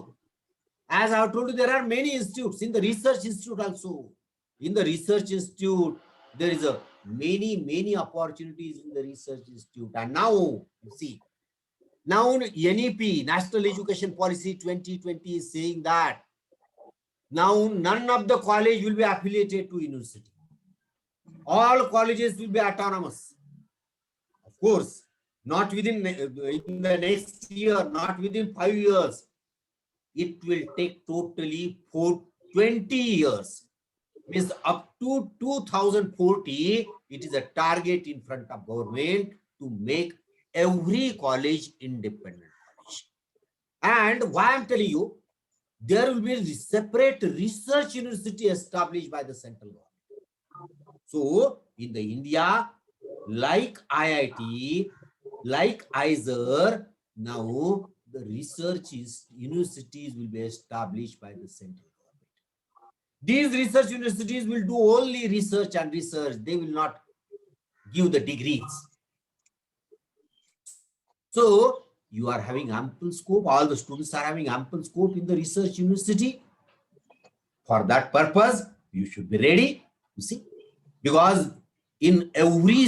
as I have told you, there are many institutes. In the research institute also, in the research institute, there is a many opportunities in the research institute. And now, you see, now NEP, National Education Policy 2020 is saying that now none of the college will be affiliated to university. All colleges will be autonomous. Of course, not within in the next year, not within 5 years. It will take totally 20 years. Means up to 2040, it is a target in front of government to make every college independent college. And why I'm telling you, there will be a separate research university established by the central government. So in the India, like IIT, like ISER, now the research universities will be established by the central government. These research universities will do only research and research. They will not give the degrees. So you are having ample scope. All the students are having ample scope in the research university. For that purpose, you should be ready, you see, because in every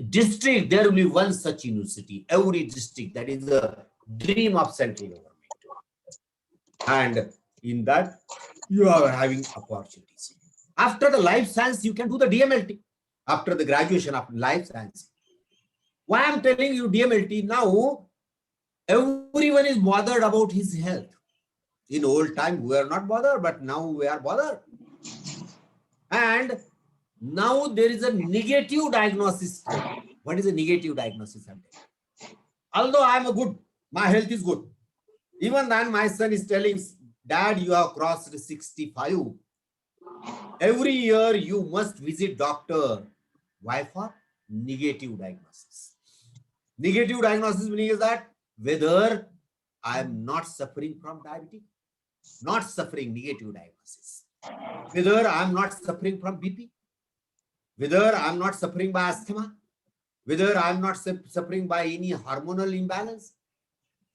district, there will be one such university. Every district, that is the dream of central government. And in that, you are having opportunities. After the life science, you can do the DMLT. After the graduation of life science. Why I'm telling you DMLT now, everyone is bothered about his health. In old time, we are not bothered, but now we are bothered. And now there is a negative diagnosis. What is a negative diagnosis? Although I am a good, my health is good. Even then, my son is telling, Dad, you have crossed 65. Every year you must visit doctor. Why for? Negative diagnosis. Negative diagnosis meaning is that whether I am not suffering from diabetes, not suffering, negative diagnosis. Whether I am not suffering from BP, whether I am not suffering by asthma, whether I am not suffering by any hormonal imbalance.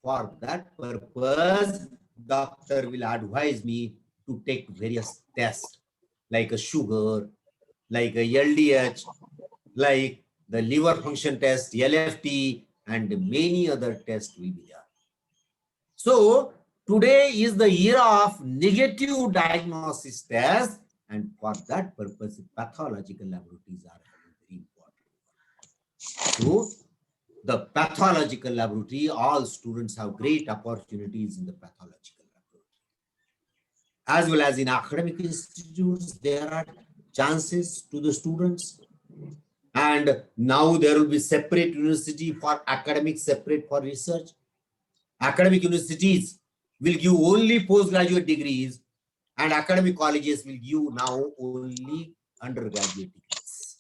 For that purpose, doctor will advise me to take various tests like a sugar, like a LDH, like the liver function test, LFT, and many other tests will be there. So today is the era of negative diagnosis test, and for that purpose, pathological laboratories are very important. So the pathological laboratory, all students have great opportunities in the pathological laboratory. As well as in academic institutes, there are chances to the students. And now there will be separate university for academic, separate for research. Academic universities will give only postgraduate degrees, and academic colleges will give now only undergraduate degrees.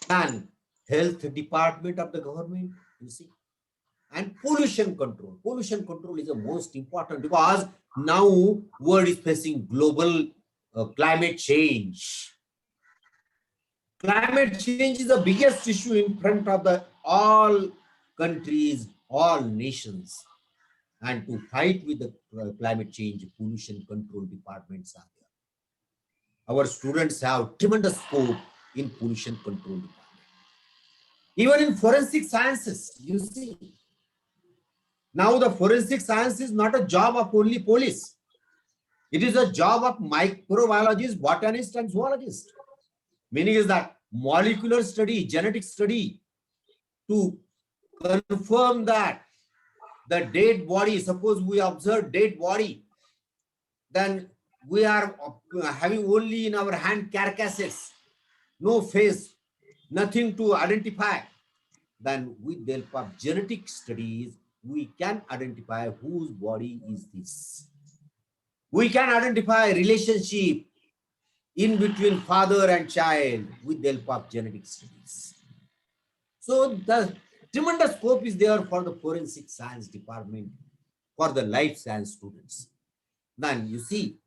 And health department of the government, you see, and pollution control. Pollution control is the most important because now world is facing global climate change. Climate change is the biggest issue in front of the all countries, all nations. And to fight with the climate change, pollution control departments are there. Our students have tremendous scope in pollution control department. Even in forensic sciences, you see, now the forensic science is not a job of only police. It is a job of microbiologist, botanist, and zoologist. Meaning is that molecular study, genetic study, to confirm that the dead body, suppose we observe dead body, then we are having only in our hand carcasses, no face, nothing to identify. Then with the help of genetic studies, we can identify whose body is this. We can identify relationship in between father and child with the help of genetic studies. So the tremendous scope is there for the forensic science department, for the life science students. Then you see,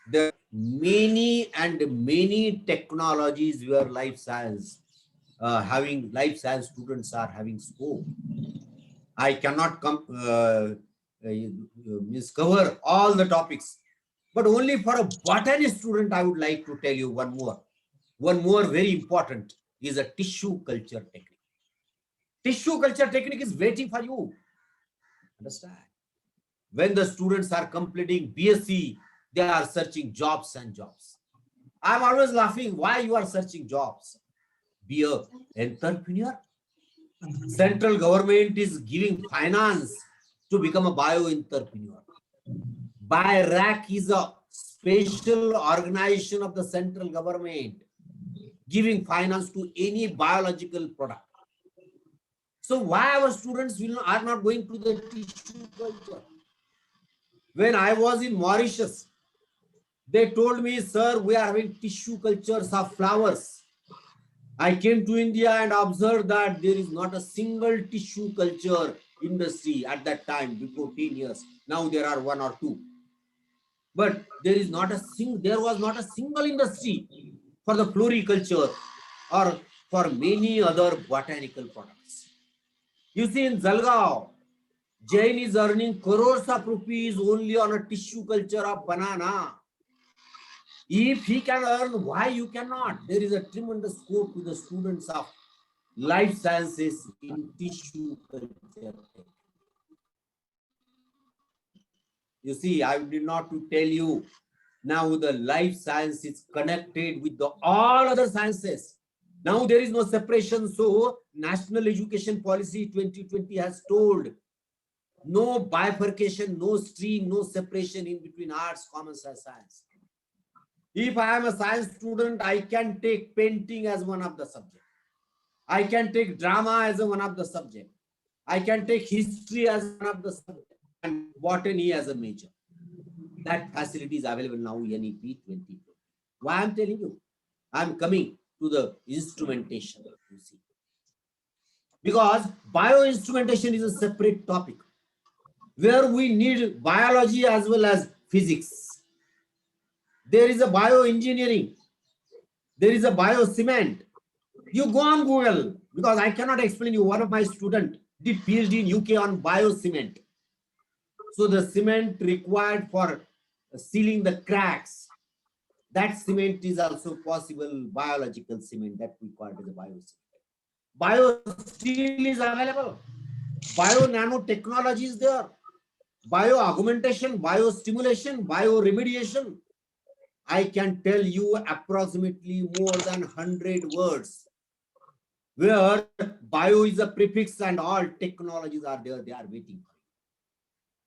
there are many technologies where life science students are having scope. I cannot cover all the topics, but only for a botany student, I would like to tell you one more. One more very important is a tissue culture technique. Tissue culture technique is waiting for you. Understand? When the students are completing BSc, they are searching jobs and jobs. I'm always laughing. Why you are searching jobs? Be an entrepreneur. Central government is giving finance to become a bio-entrepreneur. BIRAC is a special organization of the central government giving finance to any biological product. So why our students are not going to the tissue culture? When I was in Mauritius, they told me, sir, we are having tissue cultures of flowers. I came to India and observed that there is not a single tissue culture industry at that time, before 10 years. Now there are one or two. But there was not a single industry for the floriculture or for many other botanical products. You see, in Jalgaon, Jain is earning crores of rupees only on a tissue culture of banana. If he can earn, why you cannot? There is a tremendous scope to the students of life sciences in tissue culture. You see, I did not to tell you, now the life science is connected with the all other sciences. Now there is no separation. So National Education Policy 2020 has told no bifurcation, no stream, no separation in between arts, commerce, and science. If I am a science student, I can take painting as one of the subjects. I can take drama as one of the subjects. I can take history as one of the subjects and botany as a major. That facility is available now, NEP 2020. Why I'm telling you? I'm coming to the instrumentation, you see. Because bioinstrumentation is a separate topic where we need biology as well as physics. There is a bioengineering. There is a biocement. You go on Google, because I cannot explain you. One of my students did PhD in UK on biocement. So the cement required for sealing the cracks, that cement is also possible biological cement that we call it as a biocement. Biosteel is available. Bio nanotechnology is there. Bio augmentation, biostimulation, bioremediation. I can tell you approximately more than 100 words where bio is a prefix and all technologies are there, they are waiting.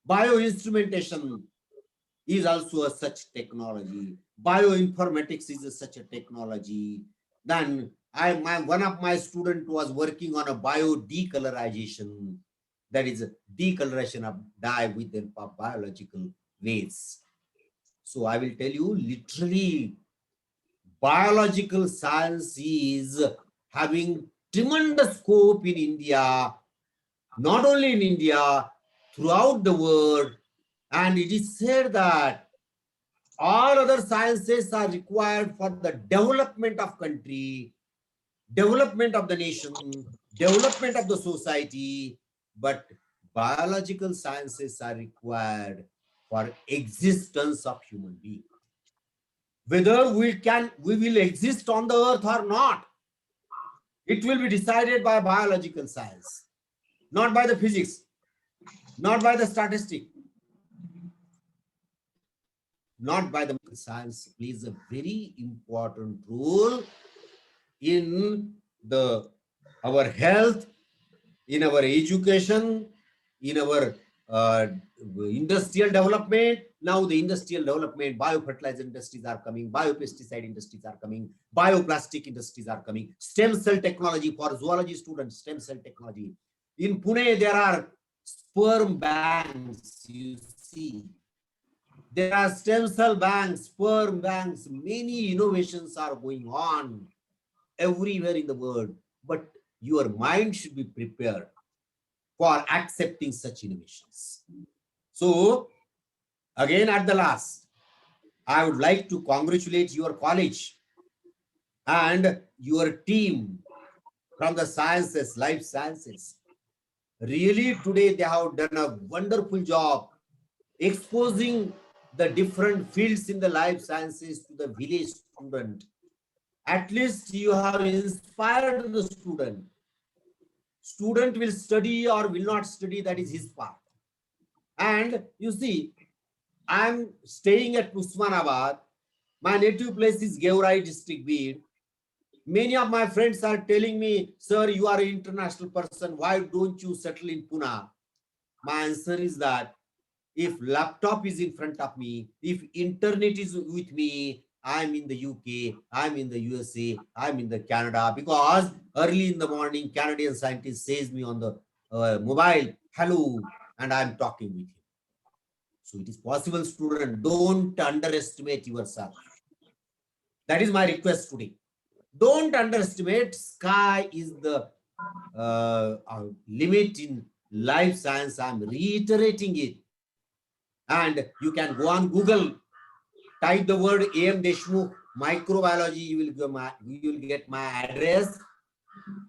Bioinstrumentation is also a such technology. Bioinformatics is a such a technology. Then one of my students was working on a biodecolorization, that is decoloration of dye with the biological ways. So I will tell you, literally, biological science is having tremendous scope in India, not only in India, throughout the world. And it is said that all other sciences are required for the development of country, development of the nation, development of the society, but biological sciences are required for existence of human being. Whether we will exist on the earth or not, it will be decided by biological science, not by the physics, not by the statistic, not by the science. Plays a very important role in our health, in our education, in our industrial development. Now the industrial development, biofertilizer industries are coming, biopesticide industries are coming, bioplastic industries are coming, stem cell technology for zoology students, stem cell technology. In Pune, there are sperm banks, you see. There are stem cell banks, sperm banks, many innovations are going on everywhere in the world, but your mind should be prepared for accepting such innovations. So, again, at the last, I would like to congratulate your college and your team from the sciences, life sciences. Really, today they have done a wonderful job exposing the different fields in the life sciences to the village student. At least you have inspired the student. Student will study or will not study, that is his part. And you see, I'm staying at Usmanabad. My native place is Geurai district, Bid. Many of my friends are telling me, sir, you are an international person. Why don't you settle in Pune? My answer is that if laptop is in front of me, if internet is with me, I'm in the UK, I'm in the USA, I'm in the Canada, because early in the morning, Canadian scientist says me on the mobile, hello, and I'm talking with him. So it is possible, student, don't underestimate yourself. That is my request today. Don't underestimate. Sky is the limit in life science. I'm reiterating it. And you can go on Google, type the word AM Deshmukh microbiology, you will get my address,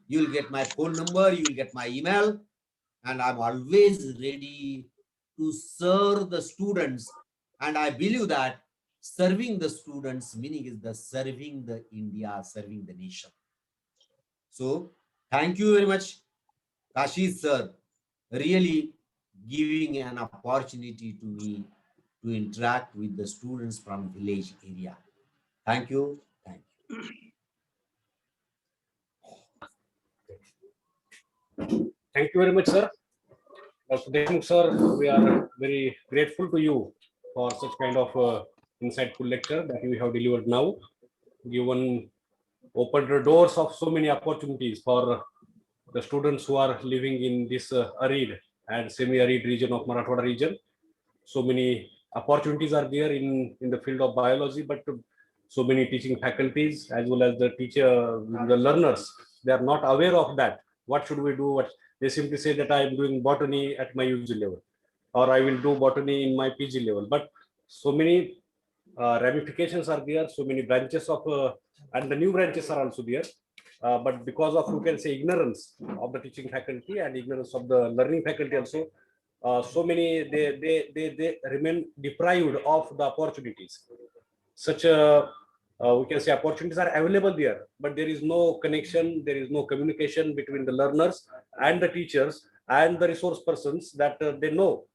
you will get my phone number, you will get my email, and I'm always ready to serve the students. And I believe that Serving the students, meaning is the serving the India, serving the nation. So thank you very much, Kashi sir, really giving an opportunity to me to interact with the students from village area. Thank you. Thank you. Thank you very much, sir. Dr. Deshmukh, sir, we are very grateful to you for such kind of insightful lecture that you have delivered now. Given opened the doors of so many opportunities for the students who are living in this arid and semi-arid region of Marathwada region. So many opportunities are there in the field of biology, but so many teaching faculties as well as the the learners, they are not aware of that. What should we do? What they simply say that I am doing botany at my UG level, or I will do botany in my PG level. But so many ramifications are there, so many branches of, and the new branches are also there. But because of, you can say, ignorance of the teaching faculty and ignorance of the learning faculty also, so many they remain deprived of the opportunities. Such we can say opportunities are available there, but there is no connection, there is no communication between the learners and the teachers and the resource persons that they know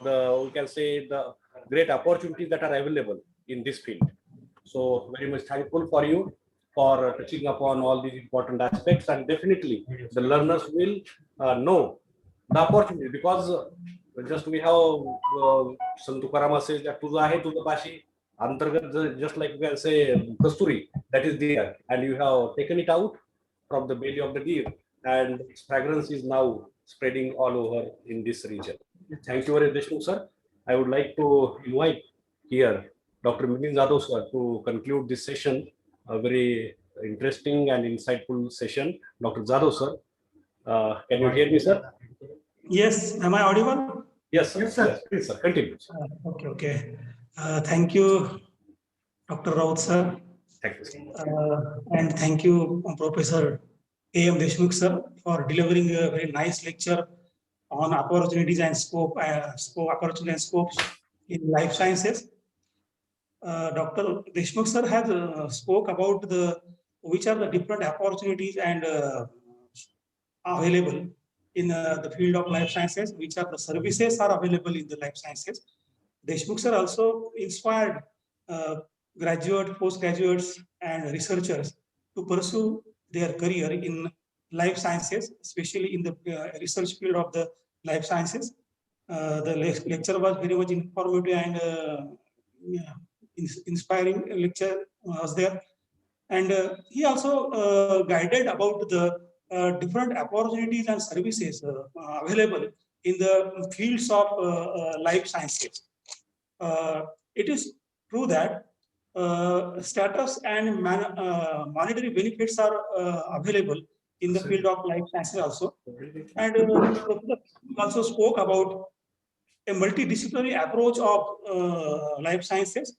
the, we can say, the great opportunities that are available in this field. So very much thankful for you for touching upon all these important aspects, and definitely the learners will know the opportunity, because just we have Sant Tukarama says that tuja hai tuja pashi antargat, just like we can say kasturi, that is there, and you have taken it out from the belly of the deer, and its fragrance is now spreading all over in this region. Thank you very much, Deshmukh sir. I would like to invite here Dr. Milind Jadhav sir to conclude this session, a very interesting and insightful session. Dr. Jadhav sir, can you hear me, sir? Yes, am I audible? Yes, sir. Yes, sir. Yes, please, sir. Continue. Okay. Thank you, Dr. Raut, sir. Thank you, sir. And thank you, Professor A.M. Deshmukh, sir, for delivering a very nice lecture on opportunities and opportunities and scopes in life sciences. Dr. Deshmukh, sir, has spoke about which are the different opportunities and available in the field of life sciences, which are the services are available in the life sciences. Deshmukh sir also inspired graduate, postgraduates, and researchers to pursue their career in life sciences, especially in the research field of the life sciences. The lecture was very much informative and inspiring lecture was there. And he also guided about the different opportunities and services available in the fields of life sciences. It is true that status and monetary benefits are available in the field of life sciences also. And also spoke about a multidisciplinary approach of life sciences.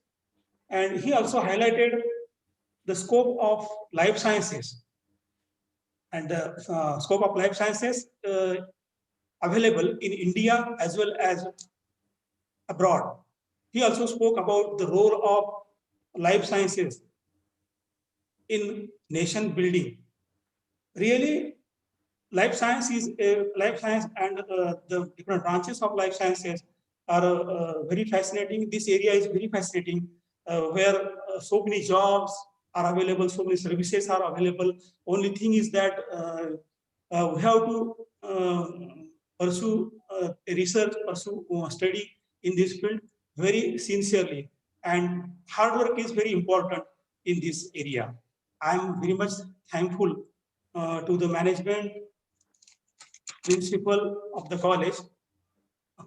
And he also highlighted the scope of life sciences and the scope of life sciences available in India as well as abroad. He also spoke about the role of life sciences in nation building. Really, life science and the different branches of life sciences are very fascinating. This area is very fascinating, where so many jobs are available, so many services are available. Only thing is that we have to pursue research, pursue study in this field very sincerely, and hard work is very important in this area. I am very much thankful to the management, principal of the college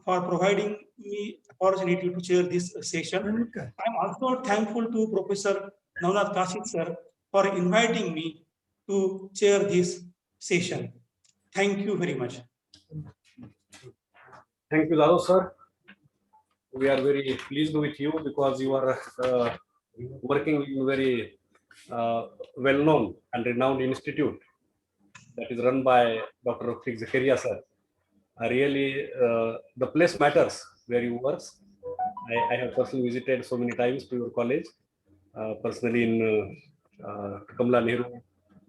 for providing me opportunity to chair this session. I'm also thankful to Professor Navnath Kashit sir for inviting me to chair this session. Thank you very much. Thank you, Jadhav sir. We are very pleased with you because you are working in a very well-known and renowned institute that is run by Dr. Rafiq Zakaria sir. Really, the place matters where you work, I have personally visited so many times to your college, personally in Kamala Nehru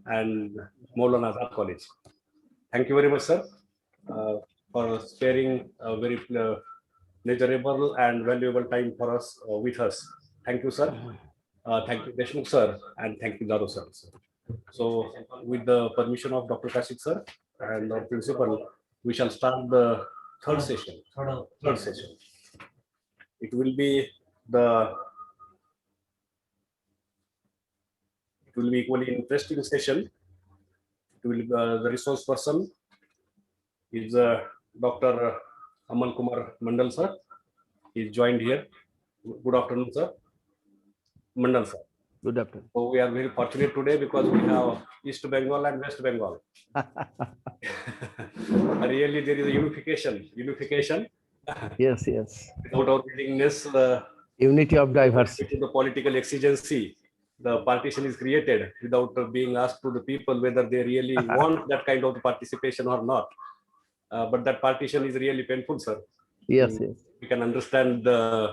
and Maulana Azad College. Thank you very much, sir, for sparing a very pleasurable and valuable time for us with us. Thank you, sir. Thank you, Deshmukh sir, and thank you, Jadhav sir. So, with the permission of Dr. Kashik sir and our principal, we shall start the third session. Third session. It will be equally interesting session. It will the resource person is Dr. Amal Kumar Mondal sir. He is joined here. Good afternoon, sir. Mondal sir. Good afternoon. So we are very fortunate today because we have East Bengal and West Bengal. Really, there is a unification. Yes, yes. Without our willingness, Unity of diversity. the political exigency, the partition is created without being asked to the people whether they really want that kind of participation or not. But that partition is really painful, sir. Yes, yes. We can understand the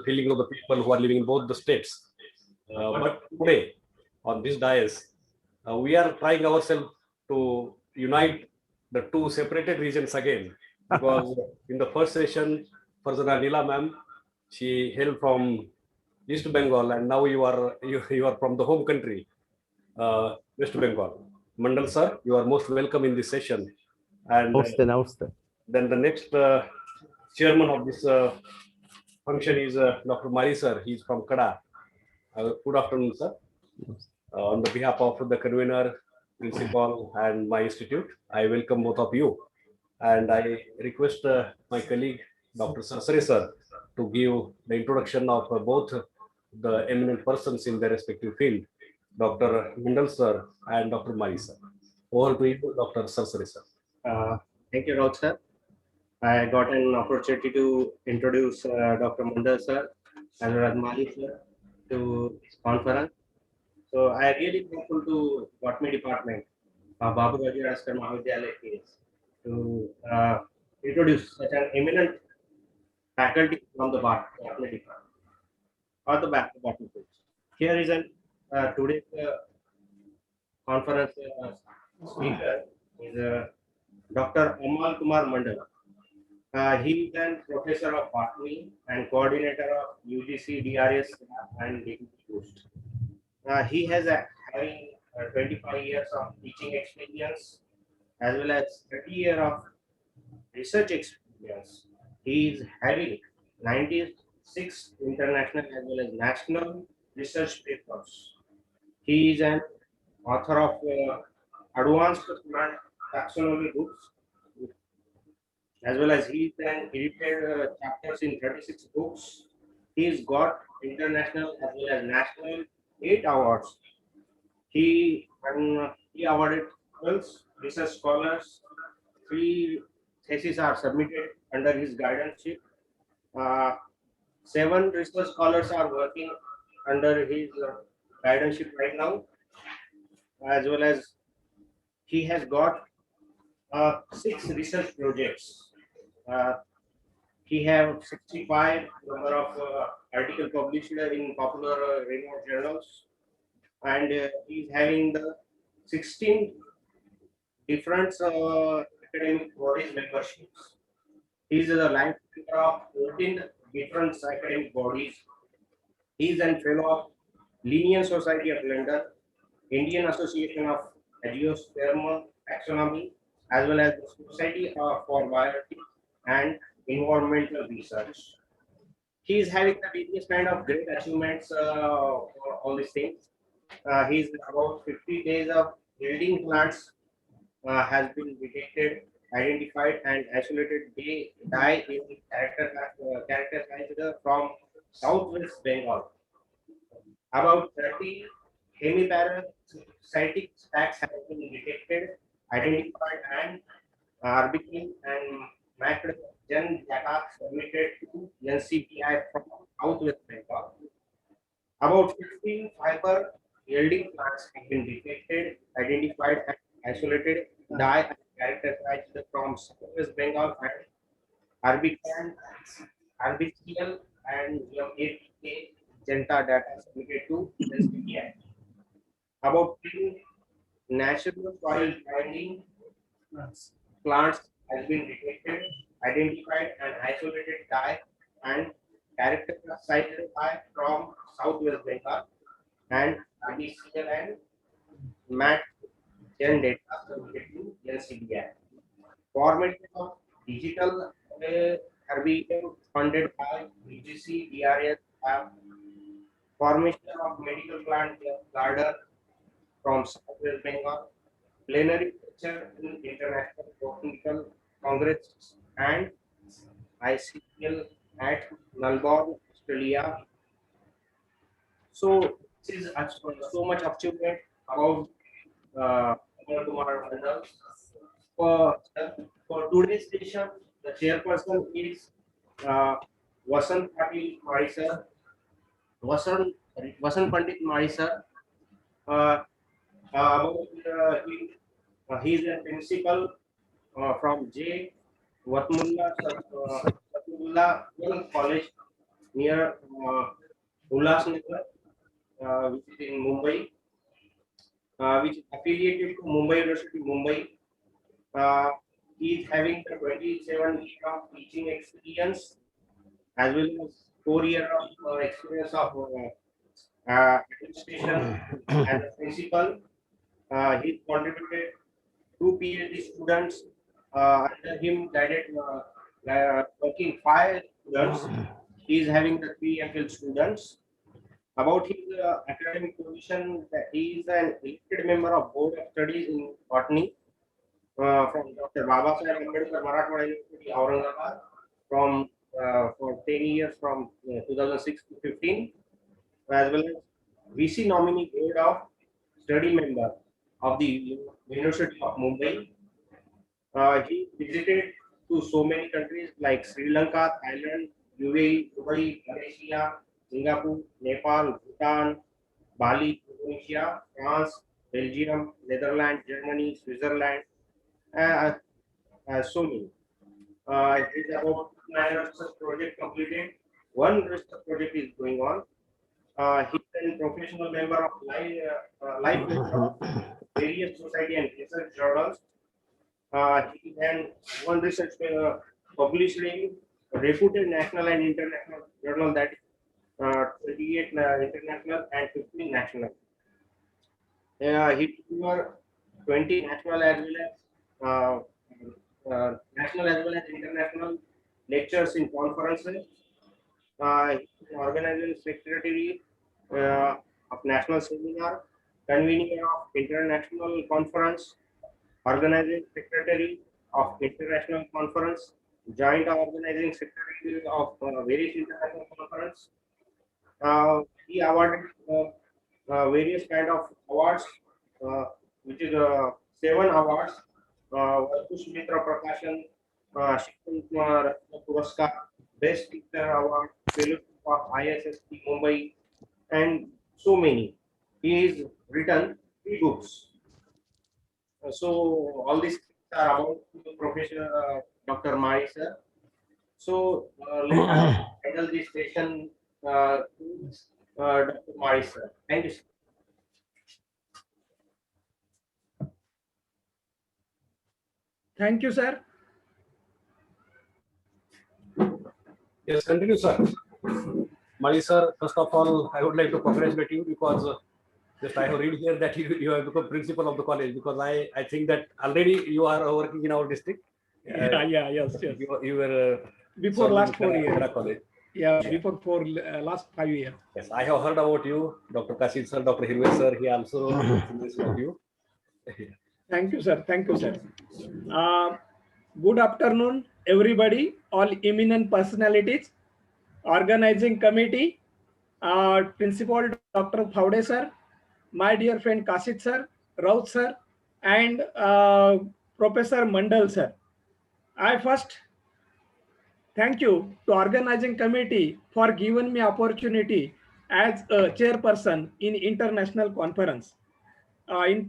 feeling of the people who are living in both the states. But today, on this dais, we are trying ourselves to unite the two separated regions again. Because in the first session, Farzana Nila ma'am, she hailed from East Bengal, and now you are from the home country, West Bengal. Mondal sir, you are most welcome in this session. And then the next chairman of this function is Dr. Mari sir. He is from Kada. Good afternoon, sir. On the behalf of the convener, principal, and my institute, I welcome both of you. And I request my colleague, Dr. Sarsare sir, to give the introduction of both the eminent persons in their respective field, Dr. Mondal sir and Dr. Mari sir. Over to you, Dr. Sarsare sir. Thank you, Raut sir. I got an opportunity to introduce Dr. Mondal sir and Radmali sir to this conference. So I really thankful to Botany Department, Babu Raji Raskar Mahavidyalaya to introduce such an eminent faculty from the Botany Department or the Botany Field. Here is an today's conference speaker is Dr. Amal Kumar Mondal. He is a professor of botany and coordinator of UGC, DRS, and DPT Boost. He has having 25 years of teaching experience as well as 30 years of research experience. He is having 96 international as well as national research papers. He is an author of advanced plant taxonomy books, as well as he then edited chapters in 36 books. He's got international as well as national 8 awards. He awarded 12 research scholars. 3 theses are submitted under his guidance. 7 research scholars are working under his guidance right now, as well as he has got 6 research projects. He have 65 number of articles published in popular renowned journals, and he's having the 16 different academic bodies memberships. He is the line of 14 different academic bodies. He is a fellow of Linnean Society of London, Indian Association of Angiosperm Taxonomy, as well as the Society for Biology and Environmental Research. He is having the various kind of great achievements for all these things. He's about 50 days of yielding plants has been detected, identified, and isolated dye in characterized from Southwest Bengal. About 30 hemiparasitic stacks have been detected, identified, and arbitrary and mapped gen data submitted to NCPI from Southwest Bengal. About 15 fiber yielding plants have been detected, identified, and isolated, dye and characterized from Southwest Bengal and arbitral and we have 8K Genta data submitted to NCBI. About 10 natural soil binding plants has been detected, identified and isolated and characterized from Southwest Bengal and RDCL and MAT Gen data submitted to NCBI. Formation of digital herbarium funded by UGC, DRS, formation of medical plant larder from Southwest Bengal, plenary lecture in International Botanical Congress and ICL at Melbourne, Australia. So this is so much achievement about Amal Kumar Mondal. For today's session, the chairperson is Vasant Patil Marisar. Vasant Pandit Marisar. He is a principal from J. Watmullah College near Ulhasnagar, which is in Mumbai, which is affiliated to Mumbai University, Mumbai. He is having the 27 years of teaching experience as well as 4 years of experience of administration as a principal. He contributed 2 PhD students under him, guided working 5 students. He is having the 3 MPhil students. About his academic position, he is an elected member of Board of Studies in Botany from Dr. Baba Saheb Ambedkar Marathwada University, Aurangabad, from for 10 years from 2006 to 15, as well as VC nominee Board of Study member of the University of Mumbai. He visited to so many countries like Sri Lanka, Thailand, UAE, Dubai, Malaysia, Singapore, Nepal, Bhutan, Bali, Indonesia, France, Belgium, Netherlands, Germany, Switzerland, so many. It is about 9 research project completed. 1 research project is going on. He is a professional member of life various society and research journals. He had 1 research published in reputed national and international journal, that 28 international and 15 national. He delivered 20 national as well as international lectures in conferences. Organizing secretary of national seminar, convener of international conference, organizing secretary of international conference, joint organizing secretary of various international conference. He awarded various kind of awards, which is 7 awards. Sumitra Prakashan, Shikhan Kumar Puraskar, Best Teacher Award, Fellowship of ISSP Mumbai, and so many. He has written 3 books. So all these things are about Professor Dr. Mai sir. So let us handle this session to Dr. Mai sir. Thank you, sir. Thank you, sir. Yes, continue, sir. Mali sir, first of all, I would like to congratulate you because just I have read here that you have become principal of the college, because I think that already you are working in our district. Yes. You were Before serving last 4 in years. Kannada College. Yeah, before last 5 years. Yes, I have heard about you, Dr. Kasid sir, Dr. Hirve sir. He also knows about you. Thank you, sir. Thank you, sir. Good afternoon, everybody, all eminent personalities, organizing committee, Principal Dr. Phaude sir, my dear friend Kasid sir, Raut sir, and Professor Mondal sir. I first thank you to organizing committee for giving me opportunity as a chairperson in international conference. I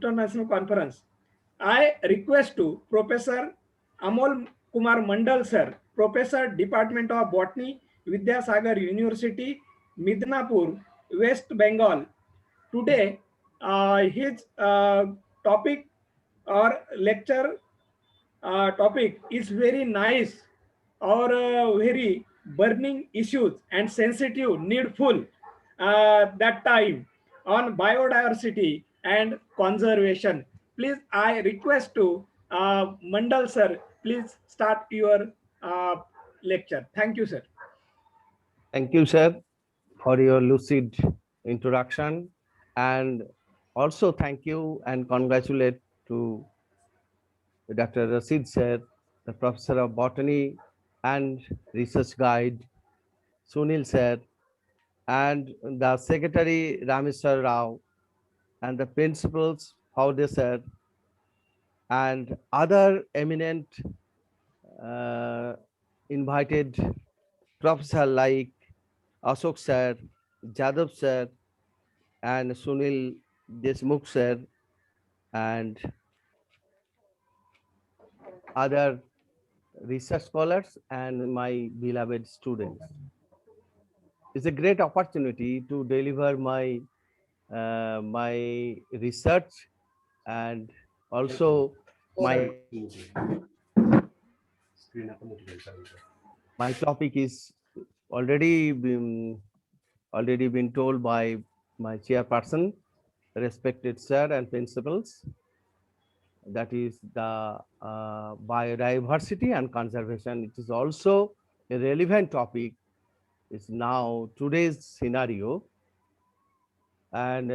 request to Professor Amal Kumar Mondal sir, Professor Department of Botany, Vidyasagar University, Midnapur, West Bengal. Today, his topic or lecture topic is very nice or very burning issues and sensitive, needful that time on biodiversity and conservation. Please, I request to Mondal sir, please start your uh, lecture. Thank you, sir. Thank you, sir, for your lucid introduction. And also thank you and congratulate to Dr. Rasid sir, the professor of botany and research guide, Sunil sir, and the secretary Rameshwar Rao, and the principals, Faude sir, and other eminent uh, invited professor like Ashok sir, Jadab sir, and Sunil Deshmukh sir, and other research scholars and my beloved students. It's a great opportunity to deliver my research, and also my topic is already been told by my chairperson, respected sir and principals. That is the biodiversity and conservation. It is also a relevant topic. It's now today's scenario, and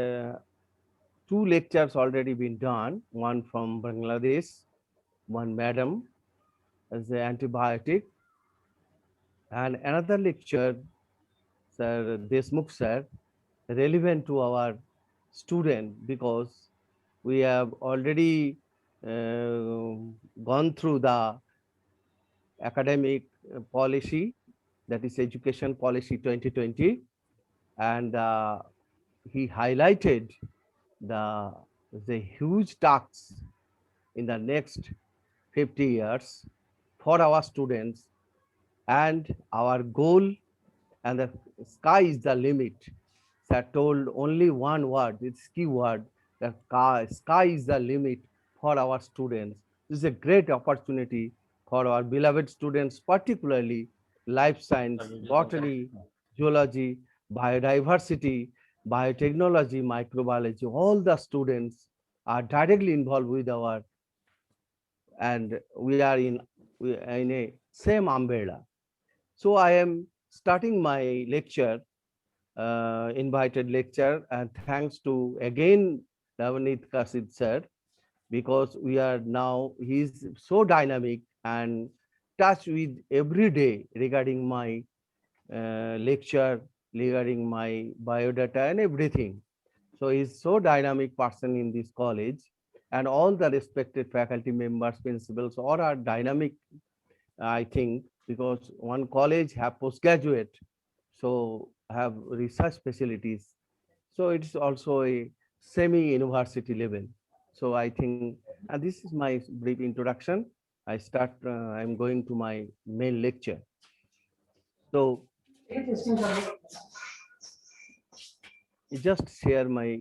two lectures already been done. One from Bangladesh, one madam as the antibiotic, and another lecture, Sir Deshmukh sir, relevant to our student, because we have already gone through the academic policy, that is education policy 2020, and he highlighted the the huge tasks in the next 50 years for our students, and our goal, and the sky is the limit. Sir told only one word, it's key word, the sky is the limit for our students. This is a great opportunity for our beloved students, particularly life science, botany, zoology, biodiversity, biotechnology, microbiology. All the students are directly involved with our, and we are in a same umbrella. So I am starting my lecture, invited lecture, and thanks to again Navneet Kasid sir, because we are now, he is so dynamic and touch with every day regarding my lecture, regarding my biodata and everything. So he's so dynamic person in this college, and all the respected faculty members, principals, all are dynamic, I think, because one college have postgraduate, so have research facilities. So it's also a semi-university level. So I think, and this is my brief introduction. I'm going to my main lecture. So just share my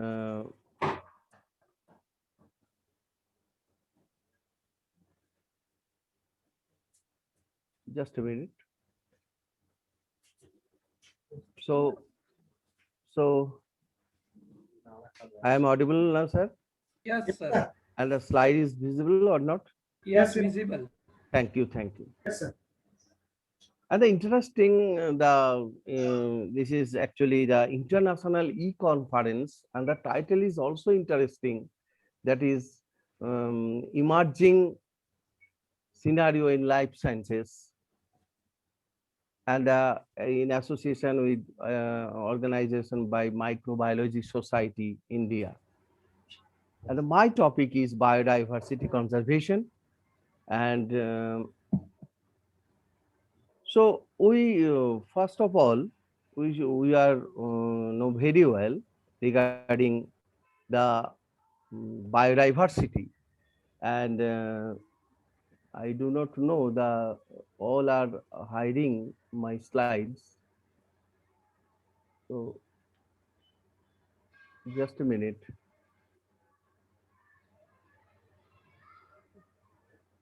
uh, just a minute. So I am audible now, sir? Yes, sir. And the slide is visible or not? Yes, visible. Thank you, thank you. Yes, sir. And the interesting, this is actually the International E-Conference, and the title is also interesting. That is emerging scenario in life sciences, and in association with organization by Microbiology Society India. And my topic is biodiversity conservation, and so we first of all we are know very well regarding the biodiversity, and I do not know, the all are hiding my slides. So just a minute.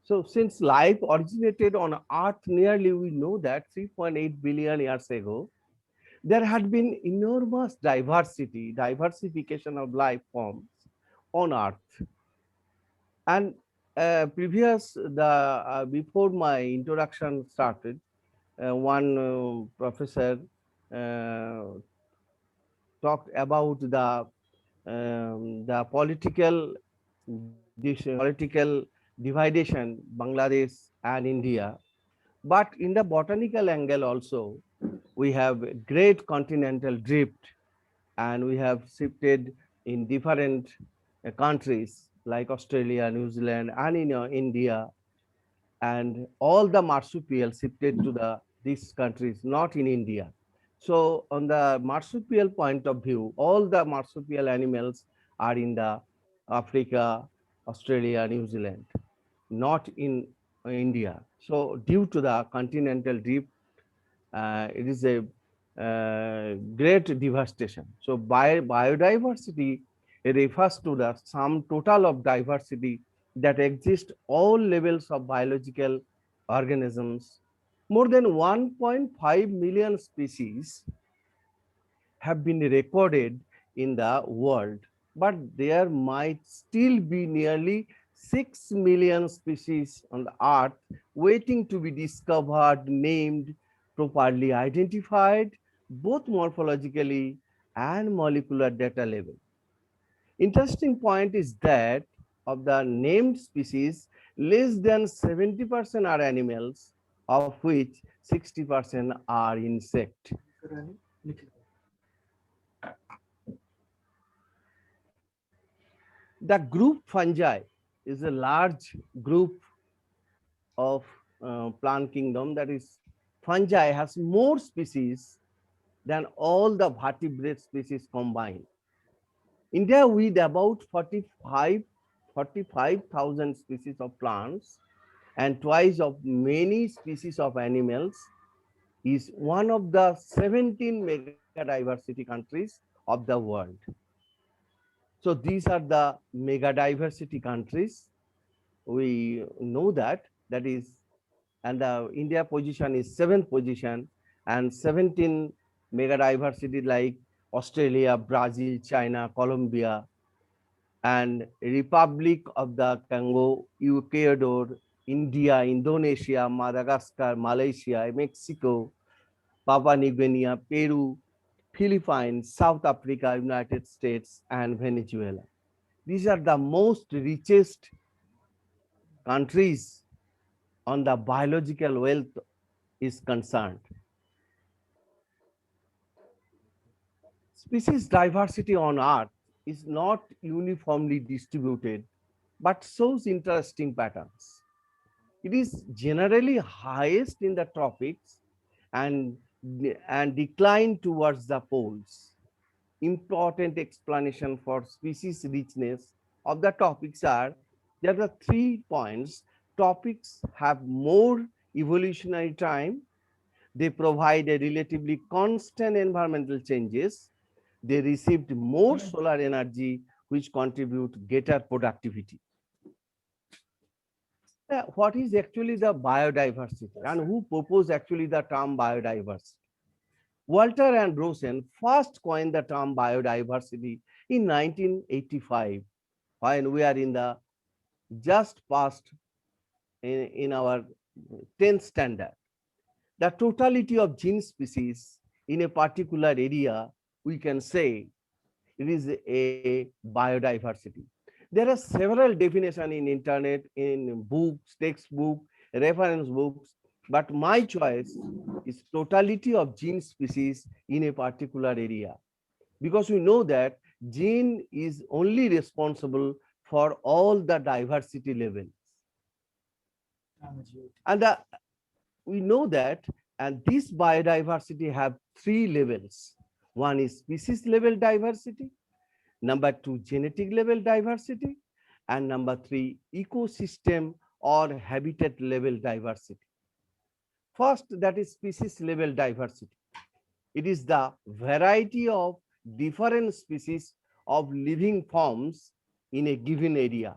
So since life originated on Earth nearly, we know that 3.8 billion years ago, there had been enormous diversification of life forms on Earth. And previous, before my introduction started, one professor uh, talked about the political political dividation Bangladesh and India. But in the botanical angle also, we have great continental drift, and we have shifted in different countries like Australia, New Zealand, and in India, and all the marsupial shifted to these countries, not in India. So on the marsupial point of view, all the marsupial animals are in the Africa, Australia, New Zealand, not in India. So due to the continental drift, it is a great devastation. So biodiversity refers to the sum total of diversity that exists all levels of biological organisms. More than 1.5 million species have been recorded in the world, but there might still be nearly 6 million species on the earth waiting to be discovered, named, properly identified, both morphologically and molecular data level. Interesting point is that of the named species, less than 70% are animals, of which 60% are insect. The group fungi is a large group of plant kingdom, that is fungi has more species than all the vertebrate species combined. India with about 45,000 species of plants and twice of many species of animals is one of the 17 mega diversity countries of the world. So these are the mega diversity countries. We know that, that is, and the India position is 7th position, and 17 mega diversity like Australia, Brazil, China, Colombia, and Republic of the Congo, Ecuador, India, Indonesia, Madagascar, Malaysia, Mexico, Papua New Guinea, Peru, Philippines, South Africa, United States, and Venezuela. These are the most richest countries on the biological wealth is concerned. Species diversity on Earth is not uniformly distributed, but shows interesting patterns. It is generally highest in the tropics and, and decline towards the poles. Important explanation for species richness of the topics are, there are 3 points. Topics have more evolutionary time. They provide a relatively constant environmental changes. They received more solar energy, which contribute greater productivity. What is actually the biodiversity and who proposed actually the term biodiversity? Walter and Rosen first coined the term biodiversity in 1985, when we are in the just past in our 10th standard. The totality of gene species in a particular area, we can say it is a biodiversity. There are several definitions in internet, in books, textbook, reference books, but my choice is totality of gene species in a particular area, because we know that gene is only responsible for all the diversity levels. And we know that, and this biodiversity have 3 levels. One is species level diversity, number 2 genetic level diversity, and number 3 ecosystem or habitat level diversity. First, that is species level diversity. It is the variety of different species of living forms in a given area.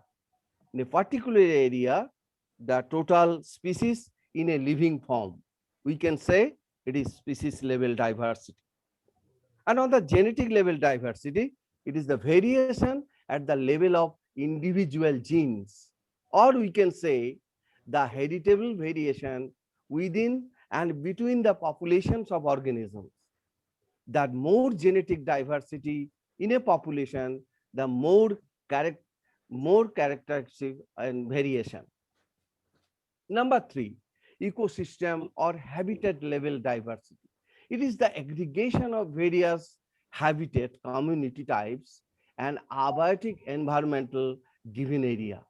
In a particular area, the total species in a living form, we can say it is species level diversity. And on the genetic level diversity, it is the variation at the level of individual genes, or we can say the heritable variation within and between the populations of organisms. That more genetic diversity in a population, the more characteristic and variation. Number 3, ecosystem or habitat level diversity. It is the aggregation of various habitat community types and abiotic environmental given area.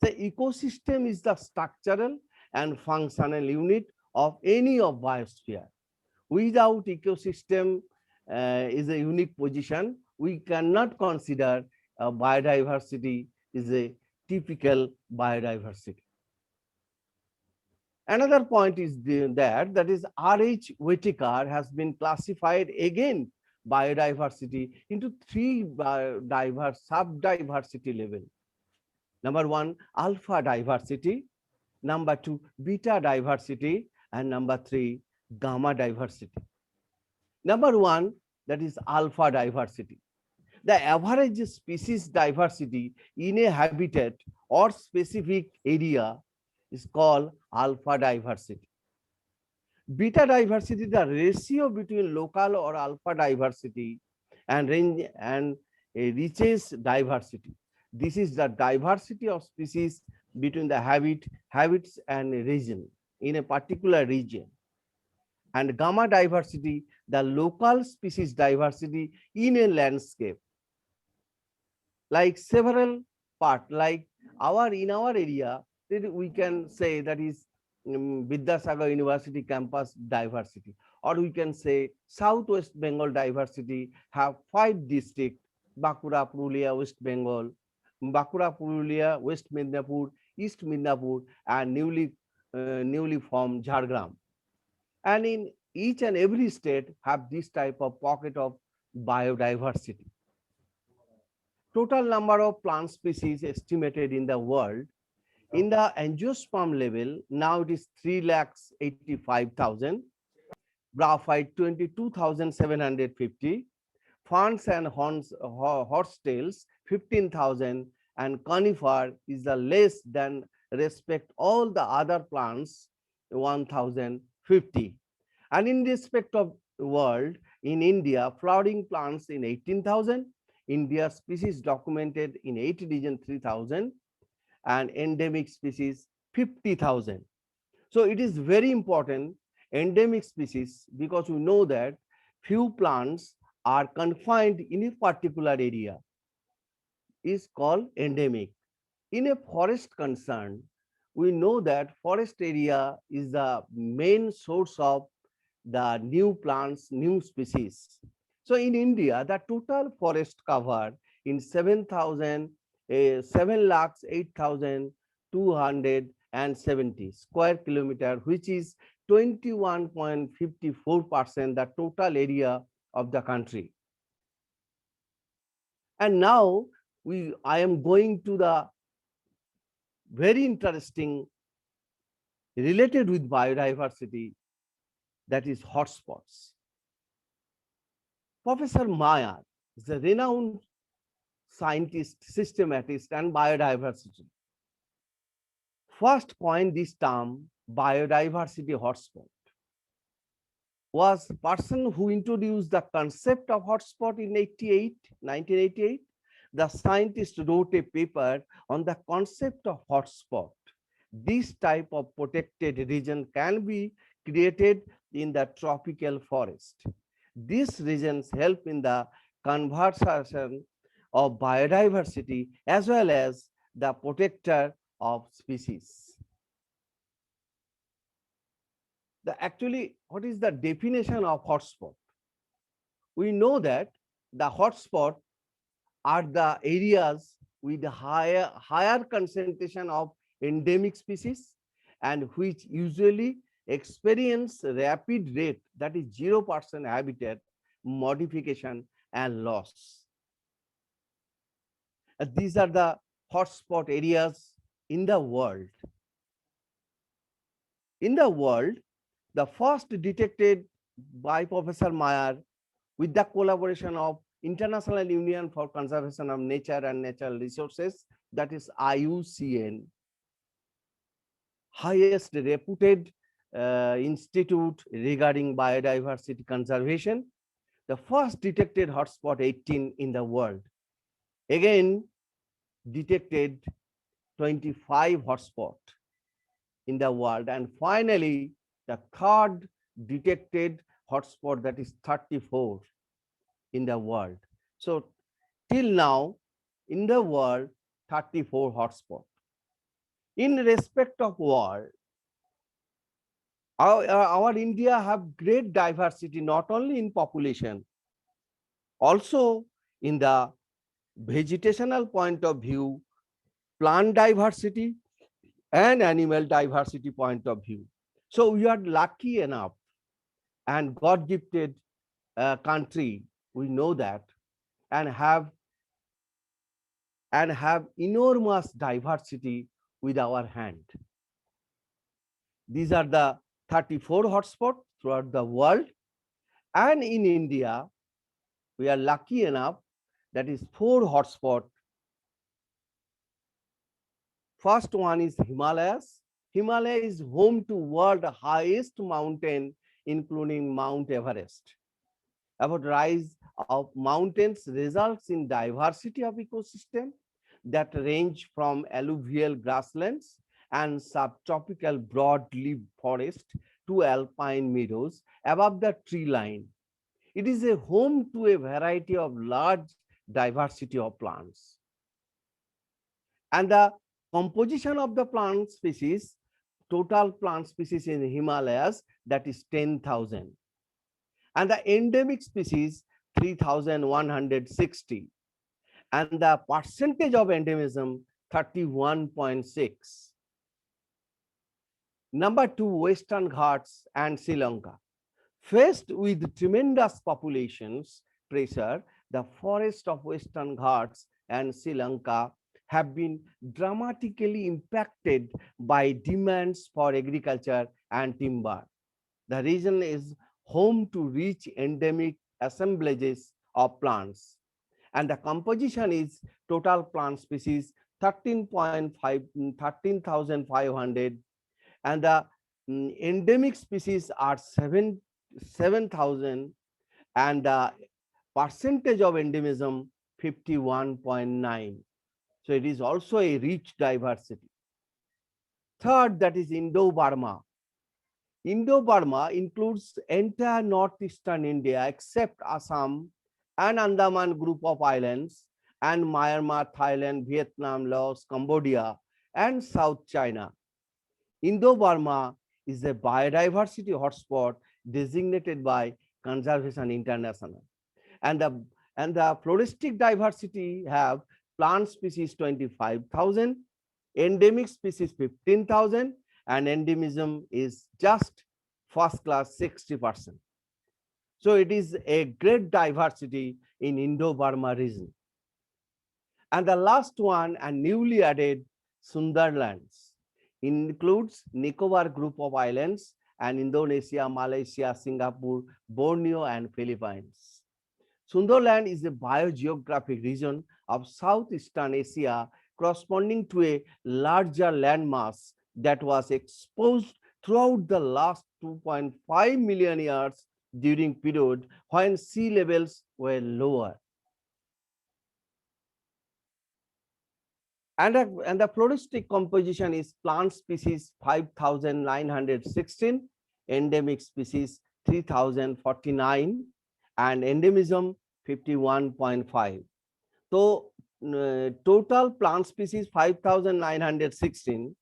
The ecosystem is the structural and functional unit of any of biosphere. Without ecosystem is a unique position, we cannot consider biodiversity is a typical biodiversity. Another point is that is R.H. Whitaker has been classified again biodiversity into 3 diverse sub-diversity level. Number 1, alpha diversity. Number 2, beta diversity. And number 3, gamma diversity. Number 1, that is alpha diversity. The average species diversity in a habitat or specific area is called alpha diversity. Beta diversity is the ratio between local or alpha diversity and range and a reaches diversity. This is the diversity of species between the habits and region in a particular region. And gamma diversity, the local species diversity in a landscape. Like several parts, like in our area, we can say that is Vidyasagar University campus diversity, or we can say Southwest Bengal diversity have 5 districts: Bankura, Purulia, West Bengal, Bankura, Purulia, West Midnapur, East Midnapur, and newly formed Jhargram. And in each and every state have this type of pocket of biodiversity. Total number of plant species estimated in the world in the angiosperm level, now it is 3,85,000, graphite 22,750, ferns and horsetails 15,000, and conifer is the less than respect all the other plants 1,050. And in respect of world, in India, flowering plants in 18,000, India species documented in 8 region 3,000, and endemic species 50,000. So it is very important endemic species, because we know that few plants are confined in a particular area, is called endemic. In a forest concern, we know that forest area is the main source of the new plants, new species. So in India, the total forest cover in 7,8,270 square kilometer, which is 21.54% the total area of the country. And now I am going to the very interesting related with biodiversity, that is hotspots. Professor Mayar is a renowned scientist, systematist, and biodiversity. First coined this term biodiversity hotspot. Was the person who introduced the concept of hotspot in 1988. The scientist wrote a paper on the concept of hotspot. This type of protected region can be created in the tropical forest. These regions help in the conservation of biodiversity as well as the protector of species. Actually, what is the definition of hotspot? We know that the hotspot are the areas with higher concentration of endemic species and which usually experience rapid rate, that is 0% habitat modification and loss. These are the hotspot areas in the world. In the world, the first detected by Professor Meyer with the collaboration of International Union for Conservation of Nature and Natural Resources, that is IUCN, highest reputed institute regarding biodiversity conservation, the first detected hotspot 18 in the world. Again, detected 25 hotspot in the world, and finally the third detected hotspot, that is 34 in the world. So till now in the world 34 hotspot. In respect of world, our India have great diversity, not only in population, also in the vegetational point of view, plant diversity and animal diversity point of view. So we are lucky enough and God gifted country, we know that, and have enormous diversity with our hand. These are the 34 hotspots throughout the world, and in India we are lucky enough, that is 4 hotspots. First one is Himalayas. Himalaya is home to world highest mountain, including Mount Everest. About rise of mountains results in diversity of ecosystem that range from alluvial grasslands and subtropical broadleaf forest to alpine meadows above the tree line. It is a home to a variety of large diversity of plants. And the composition of the plant species, total plant species in Himalayas, that is 10,000. And the endemic species 3,160. And the percentage of endemism 31.6. Number 2, Western Ghats and Sri Lanka. Faced with tremendous populations pressure, the forests of Western Ghats and Sri Lanka have been dramatically impacted by demands for agriculture and timber. The region is home to rich endemic assemblages of plants, and the composition is total plant species 13,500, and the endemic species are 7,000, and the percentage of endemism 51.9. So it is also a rich diversity. Third, that is Indo-Burma. Indo-Burma includes entire northeastern India except Assam and Andaman group of islands, and Myanmar, Thailand, Vietnam, Laos, Cambodia, and South China. Indo-Burma is a biodiversity hotspot designated by Conservation International. And the floristic diversity have plant species 25,000, endemic species 15,000, and endemism is just first class 60%. So it is a great diversity in Indo-Burma region. And the last one, and newly added, Sundarlands, includes Nicobar group of islands and Indonesia, Malaysia, Singapore, Borneo, and Philippines. Sundarland is a biogeographic region of Southeastern Asia corresponding to a larger landmass that was exposed throughout the last 2.5 million years during period when sea levels were lower. And the floristic composition is plant species 5,916, endemic species 3,049, and endemism 51.5. So total plant species 5,916,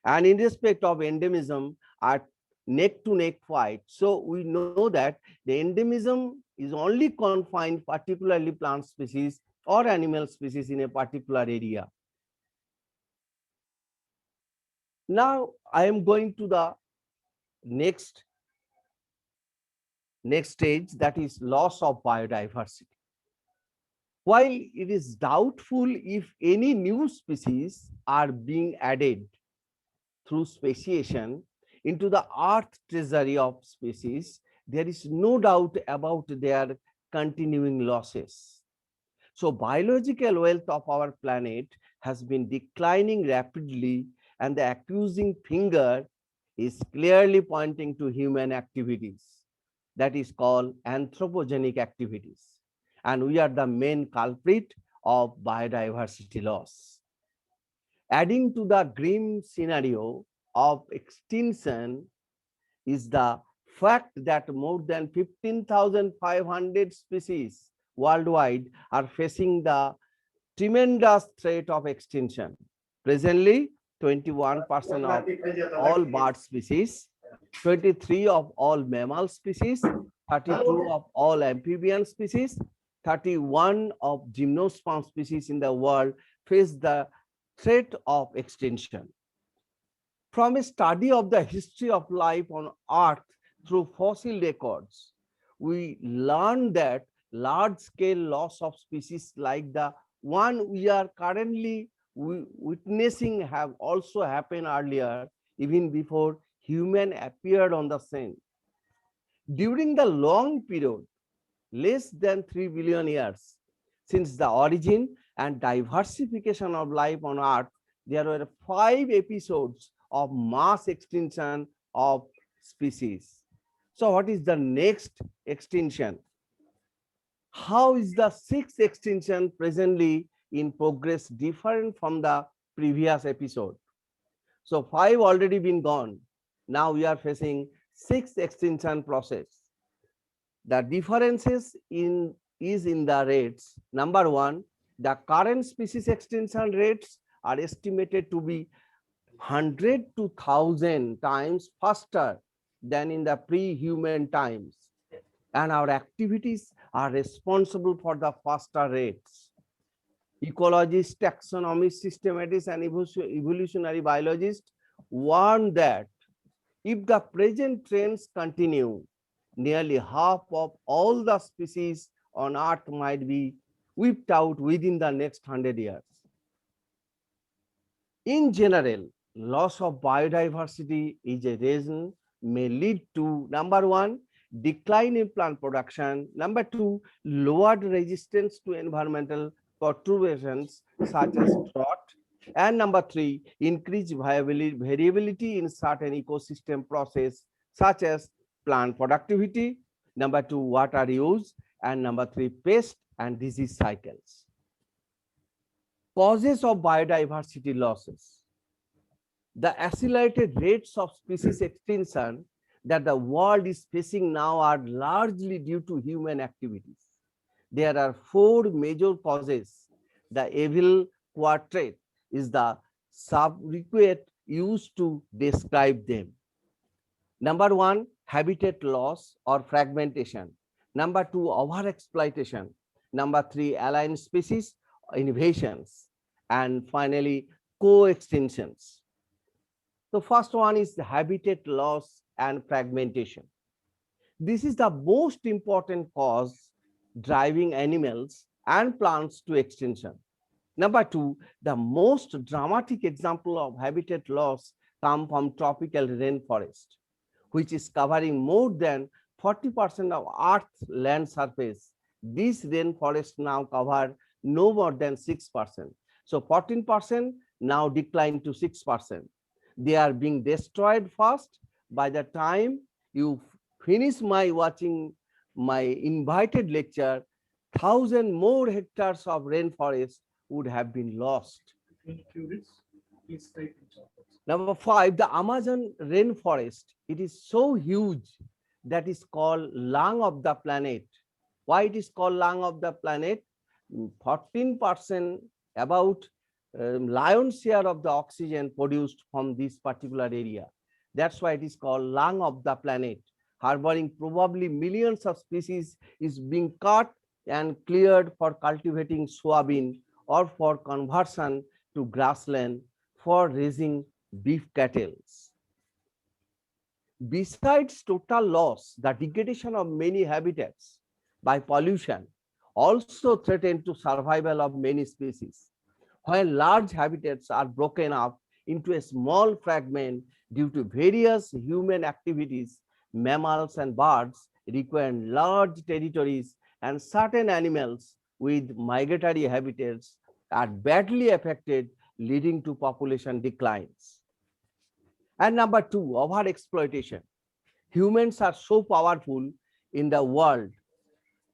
and in respect of endemism are neck to neck fight. So we know that the endemism is only confined particularly plant species or animal species in a particular area. Now I am going to the next stage, that is loss of biodiversity. While it is doubtful if any new species are being added through speciation into the earth treasury of species, there is no doubt about their continuing losses. So biological wealth of our planet has been declining rapidly, and the accusing finger is clearly pointing to human activities, that is called anthropogenic activities. And we are the main culprit of biodiversity loss. Adding to the grim scenario of extinction is the fact that more than 15,500 species worldwide are facing the tremendous threat of extinction. Presently, 21% of all bird species, 23 of all mammal species, 32 of all amphibian species, 31 of gymnosperm species in the world face the threat of extinction. From a study of the history of life on Earth through fossil records, we learned that large-scale loss of species like the one we are currently witnessing have also happened earlier, even before human appeared on the scene. During the long period, less than 3 billion years, since the origin and diversification of life on Earth, there were 5 episodes of mass extinction of species. So what is the next extinction? How is the 6th extinction presently in progress different from the previous episode? So 5 already been gone. Now we are facing 6th extinction process. The differences is in the rates. Number 1, the current species extinction rates are estimated to be 100 to 1,000 times faster than in the pre-human times, and our activities are responsible for the faster rates. Ecologists, taxonomists, systematists, and evolutionary biologists warn that if the present trends continue, nearly half of all the species on Earth might be wiped out within the next 100 years. In general, loss of biodiversity is a reason may lead to, number 1, decline in plant production, number 2, lowered resistance to environmental perturbations such as drought, and number 3, increased variability in certain ecosystem process such as plant productivity, number 2, water use, and number 3, pest and disease cycles. Causes of biodiversity losses. The accelerated rates of species extinction that the world is facing now are largely due to human activities. There are 4 major causes. The evil quadrant is the sobriquet used to describe them. Number 1, habitat loss or fragmentation. Number 2, overexploitation. Number 3, alien species invasions. And finally, co-extinctions. The first one is the habitat loss and fragmentation. This is the most important cause driving animals and plants to extinction. Number 2, the most dramatic example of habitat loss come from tropical rainforest, which is covering more than 40% of Earth's land surface. These rainforests now cover no more than 6%. So 14% now declined to 6%. They are being destroyed fast. By the time you finish watching my invited lecture, 1,000 more hectares of rainforest would have been lost. Number 5, the Amazon rainforest. It is so huge that is called lung of the planet. Why it is called lung of the planet? 14% about lion's share of the oxygen produced from this particular area. That's why it is called lung of the planet. Harboring probably millions of species is being cut and cleared for cultivating soybean or for conversion to grassland for raising beef cattle. Besides total loss, the degradation of many habitats by pollution also threaten to survival of many species. When large habitats are broken up into a small fragment due to various human activities, mammals and birds require large territories, and certain animals with migratory habitats are badly affected, leading to population declines. And number two, overexploitation. Humans are so powerful in the world.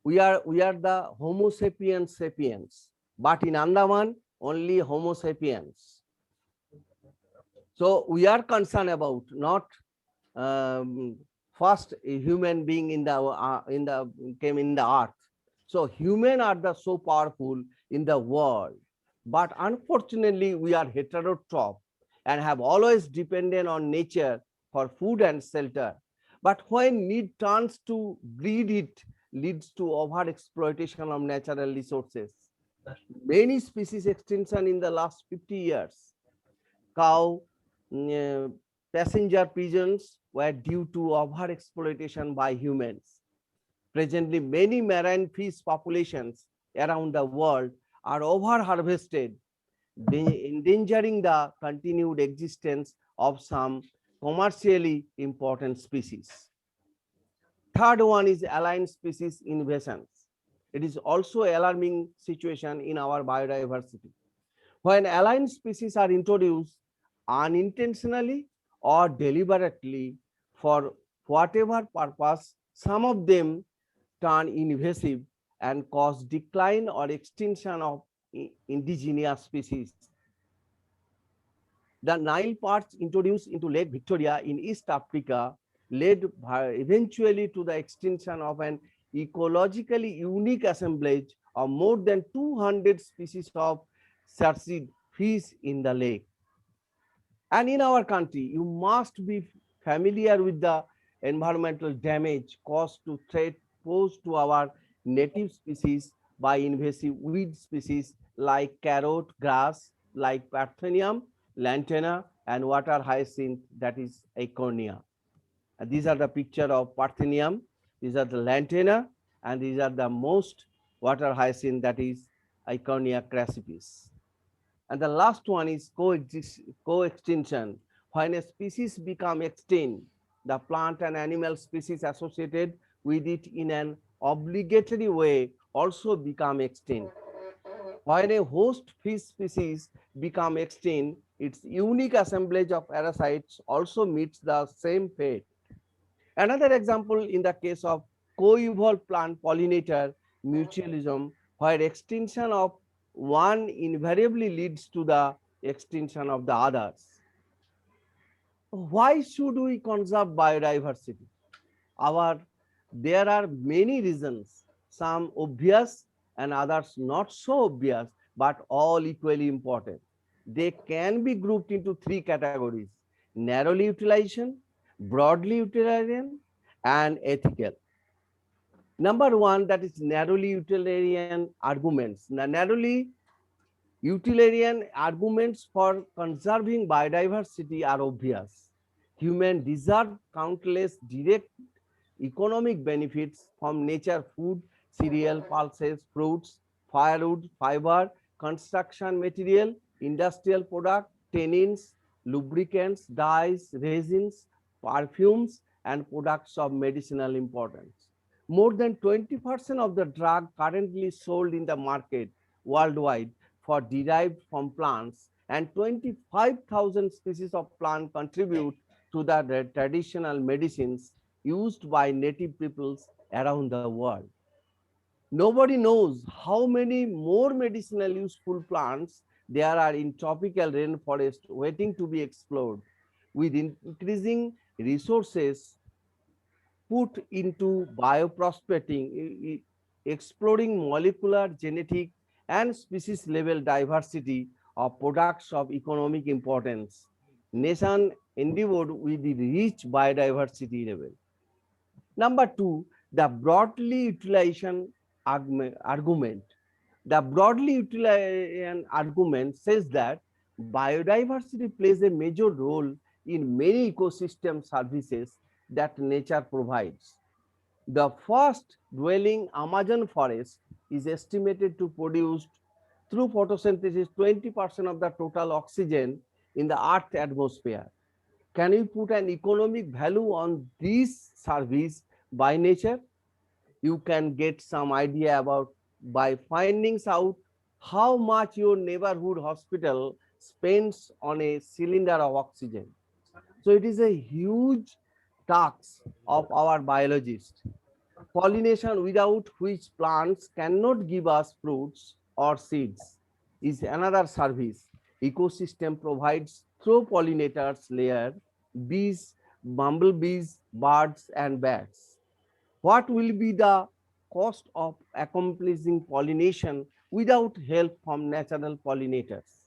We are the Homo sapiens sapiens, but in Andaman only Homo sapiens. So we are concerned about not first a human being came in the earth. So human are the so powerful in the world, but unfortunately we are heterotroph and have always depended on nature for food and shelter. But when need turns to greed, it leads to over exploitation of natural resources. Many species extinction in the last 50 years. Cow, passenger pigeons were due to over exploitation by humans. Presently, many marine fish populations around the world are over harvested, endangering the continued existence of some commercially important species. Third one is alien species invasions. It is also alarming situation in our biodiversity. When alien species are introduced unintentionally or deliberately for whatever purpose, some of them turn invasive and cause decline or extinction of indigenous species. The Nile perch introduced into Lake Victoria in East Africa led eventually to the extinction of an ecologically unique assemblage of more than 200 species of cetacid fish in the lake. And in our country, you must be familiar with the environmental damage caused to threat posed to our native species by invasive weed species like carrot grass, like Parthenium, lantana, and water hyacinth, that is Eichhornia. And these are the picture of Parthenium, these are the lantana, and these are the most water hyacinth, that is Eichhornia crassipes. And the last one is co-extinction. When a species become extinct, the plant and animal species associated with it in an obligatory way also become extinct. When a host fish species become extinct, its unique assemblage of parasites also meets the same fate. Another example in the case of co-evolved plant pollinator mutualism, where extinction of one invariably leads to the extinction of the others. Why should we conserve biodiversity? There are many reasons, some obvious and others not so obvious, but all equally important. They can be grouped into three categories: narrowly utilization, broadly utilitarian, and ethical. Number one, that is narrowly utilitarian arguments. Now, narrowly utilitarian arguments for conserving biodiversity are obvious. Humans deserve countless direct economic benefits from nature: food, cereal, pulses, fruits, firewood, fiber, construction material, industrial product, tannins, lubricants, dyes, resins, perfumes, and products of medicinal importance. More than 20% of the drug currently sold in the market worldwide for derived from plants, and 25,000 species of plant contribute to the traditional medicines used by native peoples around the world. Nobody knows how many more medicinal useful plants there are in tropical rainforest waiting to be explored. With increasing resources put into bioprospecting, exploring molecular, genetic, and species level diversity of products of economic importance, nation endeavored with the rich biodiversity level. Number two, the broadly utilization argument. The broadly utilization argument says that biodiversity plays a major role in many ecosystem services that nature provides. The fast dwelling Amazon forest is estimated to produce through photosynthesis 20% of the total oxygen in the Earth's atmosphere. Can we put an economic value on this service by nature? You can get some idea about by finding out how much your neighborhood hospital spends on a cylinder of oxygen. So it is a huge task of our biologists. Pollination, without which plants cannot give us fruits or seeds, is another service ecosystem provides through pollinators layer, bees, bumblebees, birds and bats. What will be the cost of accomplishing pollination without help from natural pollinators?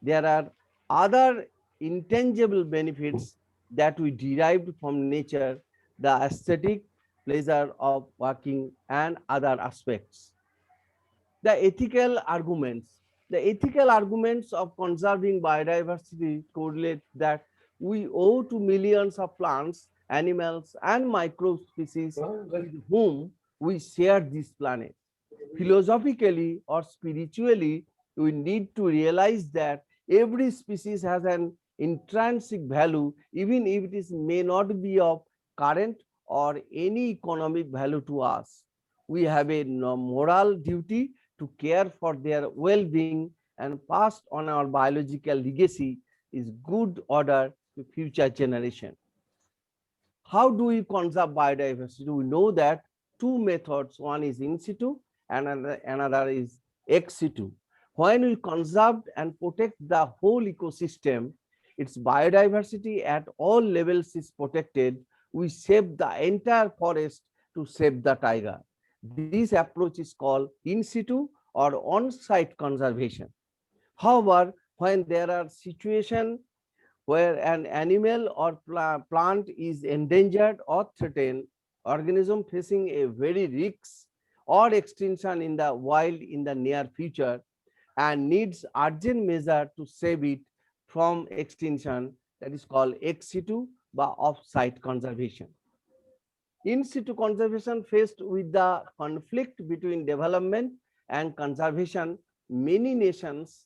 There are other intangible benefits that we derived from nature, the aesthetic pleasure of working and other aspects. The ethical arguments of conserving biodiversity correlate that we owe to millions of plants, animals, and micro species with whom we share this planet. Philosophically or spiritually, we need to realize that every species has an intrinsic value, even if it may not be of current or any economic value to us. We have a moral duty to care for their well-being and pass on our biological legacy is good order to future generation. How do we conserve biodiversity? We know that two methods, one is in situ and another is ex situ. When we conserve and protect the whole ecosystem, its biodiversity at all levels is protected. We save the entire forest to save the tiger. This approach is called in situ or on-site conservation. However, when there are situations where an animal or plant is endangered or threatened, organism facing a very risk or extinction in the wild in the near future and needs urgent measure to save it from extinction, that is called ex situ by off-site conservation. In situ conservation faced with the conflict between development and conservation, many nations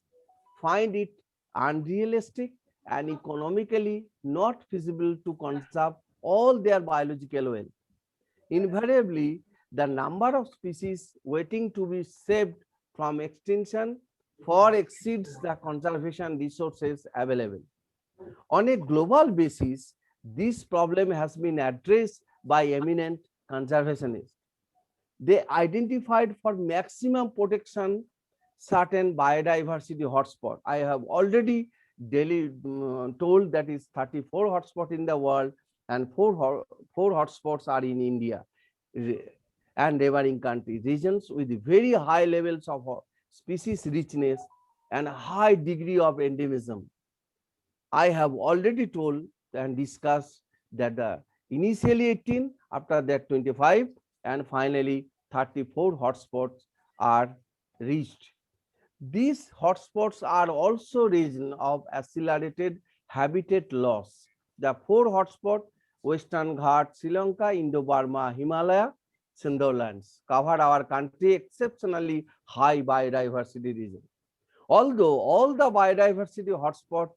find it unrealistic and economically not feasible to conserve all their biological wealth. Invariably, the number of species waiting to be saved from extinction far exceeds the conservation resources available. On a global basis, this problem has been addressed by eminent conservationists. They identified for maximum protection certain biodiversity hotspot. I have already told that is 34 hotspots in the world and four hotspots are in India and neighboring countries, regions with very high levels of species richness and a high degree of endemism. I have already told and discussed that the initially 18, after that 25, and finally 34 hotspots are reached. These hotspots are also regions of accelerated habitat loss. The four hotspots, Western Ghats, Sri Lanka, Indo-Burma, Himalaya, Sundarlands, cover our country exceptionally high biodiversity region. Although all the biodiversity hotspots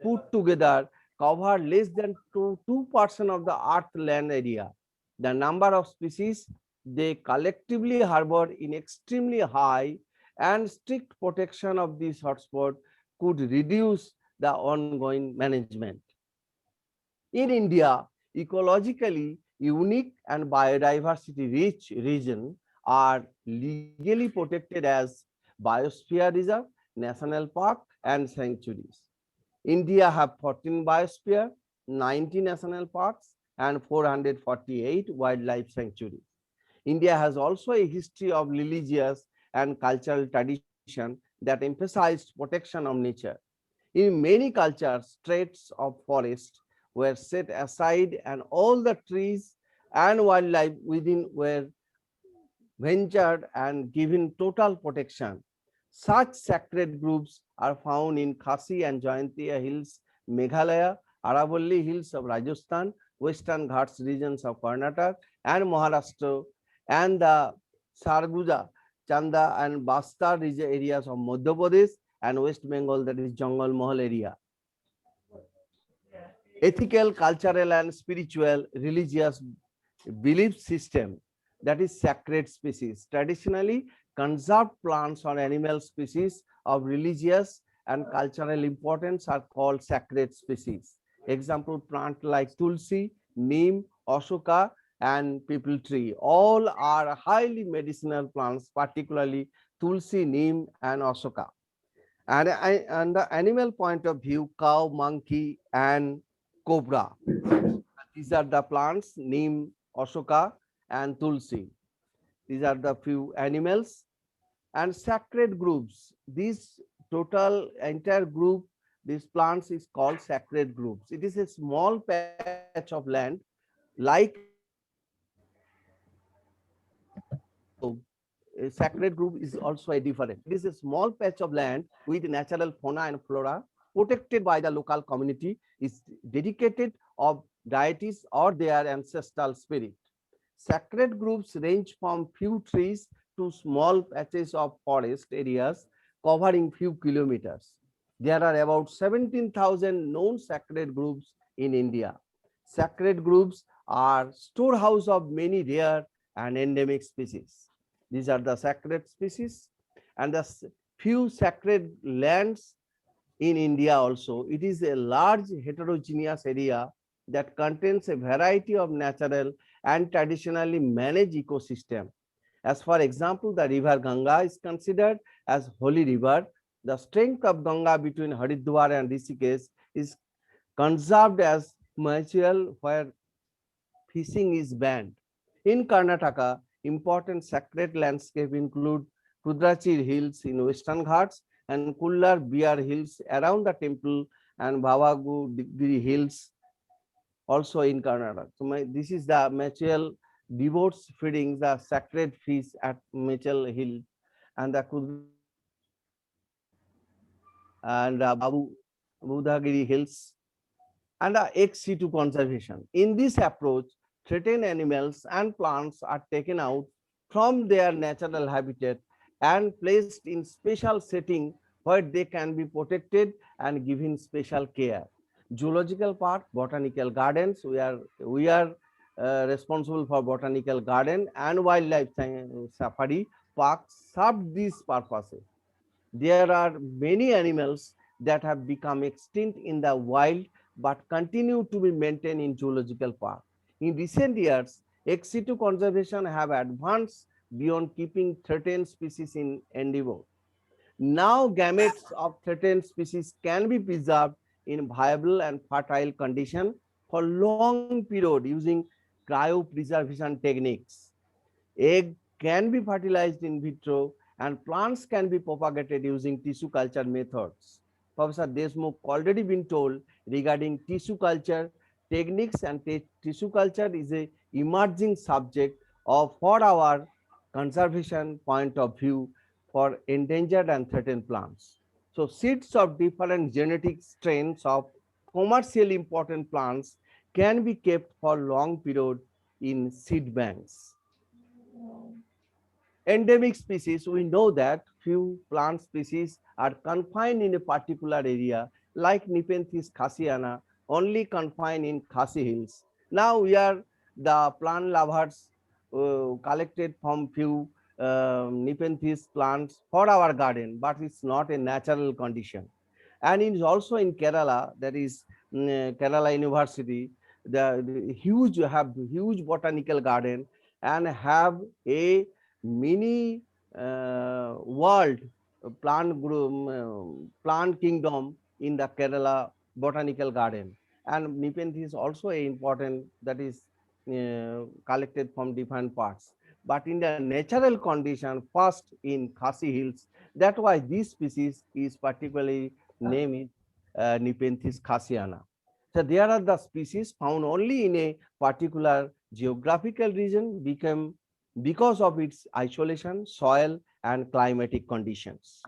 put together cover less than 2% of the Earth land area, the number of species they collectively harbor in extremely high and strict protection of this hotspot could reduce the ongoing management. In India, ecologically unique and biodiversity rich regions are legally protected as biosphere reserve, national park and sanctuaries. India have 14 biosphere, 90 national parks and 448 wildlife sanctuaries. India has also a history of religious and cultural tradition that emphasized protection of nature. In many cultures, traits of forest were set aside and all the trees and wildlife within were ventured and given total protection. Such sacred groups are found in Khasi and Jayantia Hills, Meghalaya, Aravalli Hills of Rajasthan, Western Ghats regions of Karnataka and Maharashtra, and the Sarguja, Chanda and Bastar areas of Madhya Pradesh and West Bengal, that is Jungle Mahal area. Ethical, cultural and spiritual religious belief system, that is sacred species. Traditionally, conserved plants or animal species of religious and cultural importance are called sacred species. Example, plant like tulsi, neem, ashoka and people tree. All are highly medicinal plants, particularly tulsi, neem and ashoka. And on the animal point of view, cow, monkey and cobra. These are the plants, neem, ashoka and tulsi. These are the few animals. And sacred groups. These total entire group, these plants is called sacred groups. It is a small patch of land like a sacred group is also a different. It is a small patch of land with natural fauna and flora protected by the local community, is dedicated of deities or their ancestral spirit. Sacred groups range from few trees to small patches of forest areas covering few kilometers. There are about 17,000 known sacred groups in India. Sacred groups are storehouse of many rare and endemic species. These are the sacred species, and the few sacred lands in India also. It is a large heterogeneous area that contains a variety of natural and traditionally managed ecosystem. As for example, the river Ganga is considered as holy river. The strength of Ganga between Haridwar and Rishikesh is conserved as mutual where fishing is banned. In Karnataka, important sacred landscape include Kudrachir Hills in Western Ghats and Kullar Bear Hills around the temple and Bhavagudi Hills also in Karnataka. So this is the Machel devotes feeding the sacred fish at Machel Hill and the and Budhagiri Hills and the ex situ conservation. In this approach, threatened animals and plants are taken out from their natural habitat and placed in special setting where they can be protected and given special care. Zoological park, botanical gardens, we are responsible for botanical garden and wildlife safari parks serve these purposes. There are many animals that have become extinct in the wild but continue to be maintained in zoological park. In recent years, ex situ conservation have advanced beyond keeping threatened species in endeavor. Now gametes of threatened species can be preserved in viable and fertile condition for long period using cryopreservation techniques. Egg can be fertilized in vitro and plants can be propagated using tissue culture methods. Professor Deshmukh already been told regarding tissue culture techniques, and tissue culture is a emerging subject for our conservation point of view for endangered and threatened plants. So seeds of different genetic strains of commercially important plants can be kept for long period in seed banks. Endemic species, we know that few plant species are confined in a particular area, like Nepenthes khasiana, only confined in Khasi Hills. Now we are the plant lovers collected from few Nepenthes plants for our garden, but it's not a natural condition. And it is also in Kerala, that is Kerala University, the huge botanical garden and have a mini world plant kingdom in the Kerala botanical garden, and Nepenthes is also a important, that is collected from different parts, but in the natural condition first in Khasi Hills. That's why this species is particularly named Nepenthes khasiana. So there are the species found only in a particular geographical region because of its isolation, soil and climatic conditions.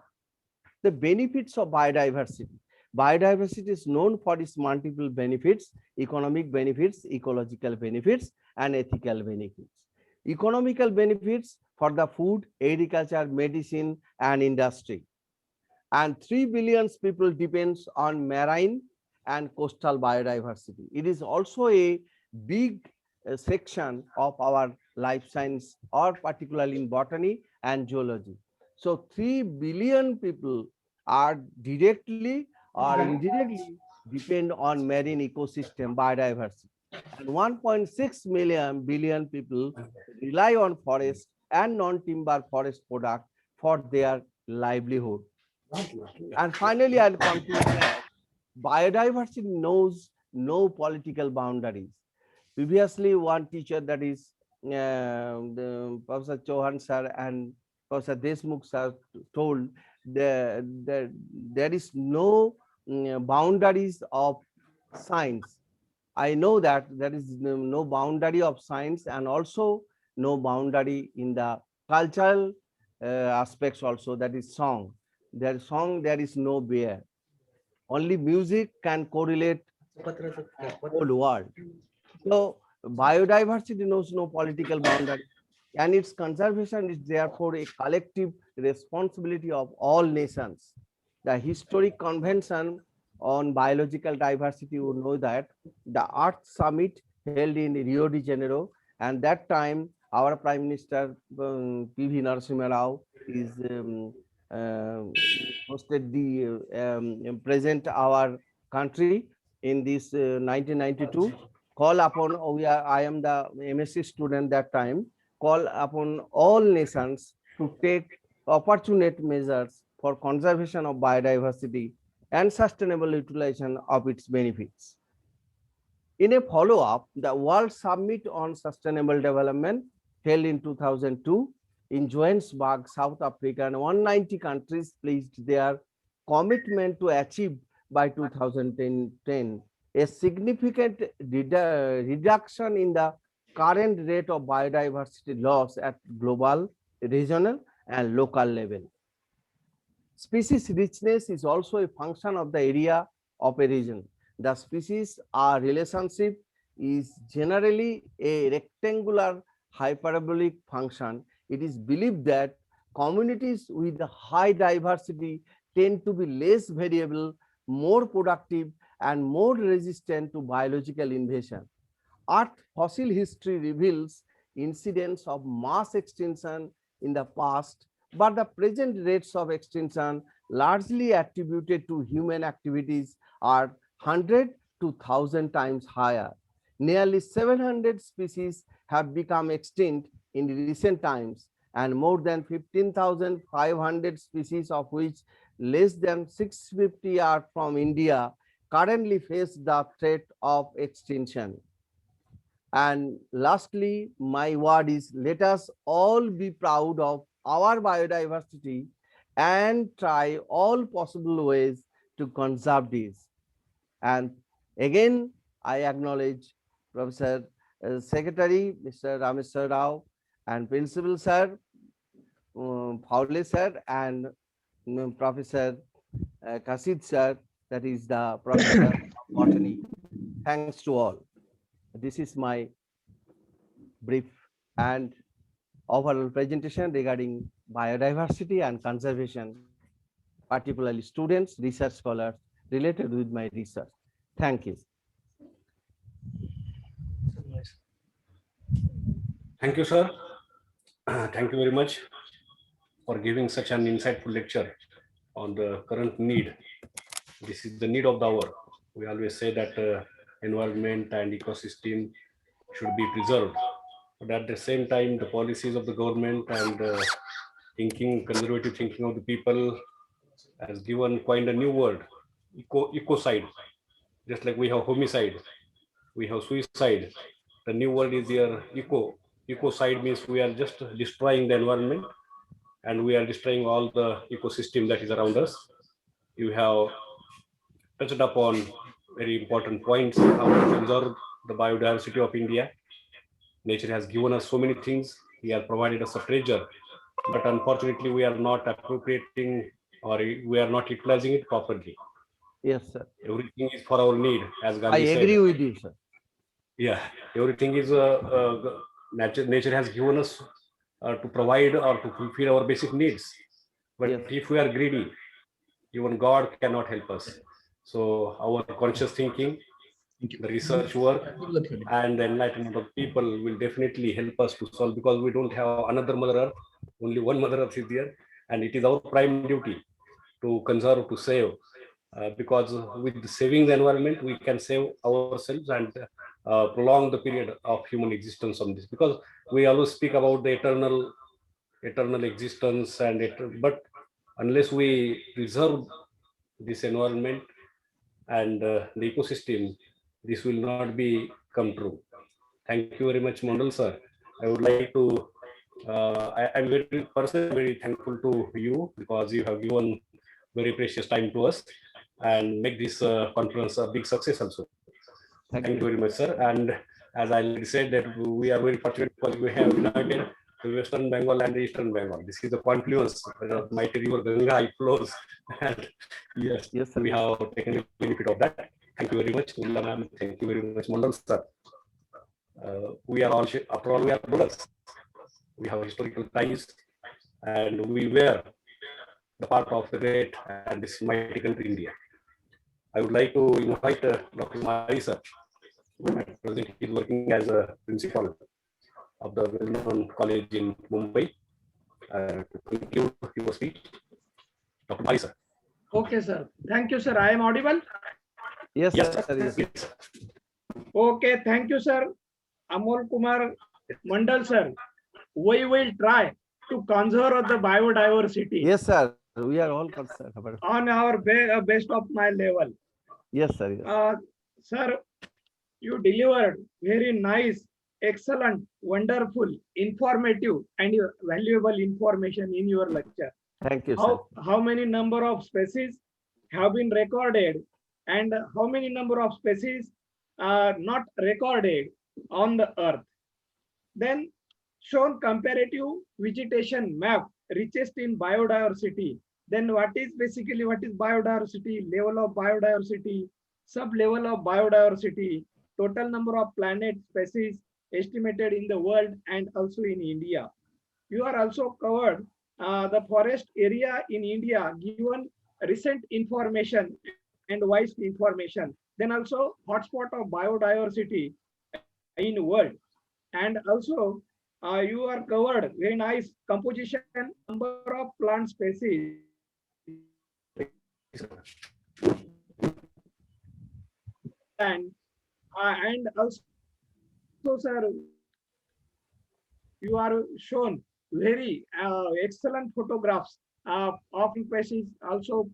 the benefits of biodiversity. Biodiversity is known for its multiple benefits: economic benefits, ecological benefits, and ethical benefits. Economical benefits for the food, agriculture, medicine, and industry. And 3 billion people depends on marine and coastal biodiversity. It is also a big section of our life science, or particularly in botany and zoology. So 3 billion people are directly or indirectly depend on marine ecosystem biodiversity. And 1.6 billion people rely on forest and non-timber forest product for their livelihood. And finally, I'll conclude that biodiversity knows no political boundaries. Previously, one teacher, that is Professor Chauhan sir and Professor Desmukh sir, told that there is no boundaries of science. I know that there is no boundary of science, and also no boundary in the cultural aspects also, that is song. There is no bear. Only music can correlate whole world. So biodiversity knows no political boundary, and its conservation is therefore a collective responsibility of all nations. The historic convention on biological diversity, you know that the Earth Summit held in Rio de Janeiro, and that time our Prime Minister P.V. Narasimha Rao is hosted the present our country in this 1992. Call upon, I am the MSc student that time, call upon all nations to take opportunate measures for conservation of biodiversity and sustainable utilization of its benefits. In a follow-up, the World Summit on Sustainable Development held in 2002 in Johannesburg, South Africa, and 190 countries pledged their commitment to achieve by 2010 a significant reduction in the current rate of biodiversity loss at global, regional, and local level. Species richness is also a function of the area of a region. The species relationship is generally a rectangular hyperbolic function. It is believed that communities with high diversity tend to be less variable, more productive, and more resistant to biological invasion. Earth fossil history reveals incidents of mass extinction in the past, but the present rates of extinction, largely attributed to human activities, are 100 to 1,000 times higher. Nearly 700 species have become extinct in recent times, and more than 15,500 species, of which less than 650 are from India, currently face the threat of extinction. And lastly, my word is, let us all be proud of our biodiversity and try all possible ways to conserve this. And again, I acknowledge Professor Secretary, Mr. Rameshwar Rao, and Principal Sir, Faule Sir, and Professor Kasid Sir, that is the Professor of Botany. Thanks to all. This is my brief and overall presentation regarding biodiversity and conservation, particularly students, research scholars related with my research. Thank you. Thank you, sir. Thank you very much for giving such an insightful lecture on the current need. This is the need of the hour. We always say that environment and ecosystem should be preserved, but at the same time, the policies of the government and conservative thinking of the people has coined a new word, ecocide. Just like we have homicide, we have suicide. The new word is here, ecocide means we are just destroying the environment, and we are destroying all the ecosystem that is around us. You have touched upon very important points, how to conserve the biodiversity of India. Nature has given us so many things. He has provided us a treasure, but unfortunately we are not appropriating or we are not utilizing it properly. Yes, sir. Everything is for our need, as I Gandhi agree said. with you, sir. Yeah, everything is nature has given us to provide or to fulfill our basic needs. But Yes. if we are greedy, even God cannot help us. So our conscious thinking, the research work, and the enlightenment of people will definitely help us to solve, because we don't have another Mother Earth, only one Mother Earth is there, and it is our prime duty to conserve, to save, because with saving the environment, we can save ourselves and prolong the period of human existence on this. Because we always speak about the eternal existence, but unless we preserve this environment and the ecosystem, this will not be come true. Thank you very much, Mondal sir. I would like to, I'm very personally very thankful to you, because you have given very precious time to us and make this conference a big success also. Thank you very much, sir. And as I said, that we are very fortunate because we have united the Western Bengal and the Eastern Bengal. This is the confluence where the mighty river Ganga flows. And yes, Yes, sir. we have taken the benefit of that. Thank you very much, Nila ma'am. Thank you very much, Mondal sir. We are all, after all, we are brothers. We have historical ties, and we were the part of the great and this mighty country, India. I would like to invite Dr. Mari sir. At present, he is working as a principal of the well-known college in Mumbai. To conclude your speech, Dr. Mari sir. Okay, sir. Thank you, sir. I am audible. Yes, Yes, sir. Yes, sir. yes. Okay, thank you, sir. Amal Kumar Mondal, sir. We will try to conserve the biodiversity Yes, sir. We are all concerned about it. on our best of my level. Yes, sir. Yes. Sir, you delivered very nice, excellent, wonderful, informative, and valuable information in your lecture. Thank you, sir. How many number of species have been recorded, and how many number of species are not recorded on the earth. Then shown comparative vegetation map richest in biodiversity. Then what is biodiversity, level of biodiversity, sub level of biodiversity, total number of planet species estimated in the world and also in India. You are also covered the forest area in India, given recent information and wise information. Then also hotspot of biodiversity in world. And also you are covered very nice composition, number of plant species. And also, sir, you are shown very excellent photographs of species, also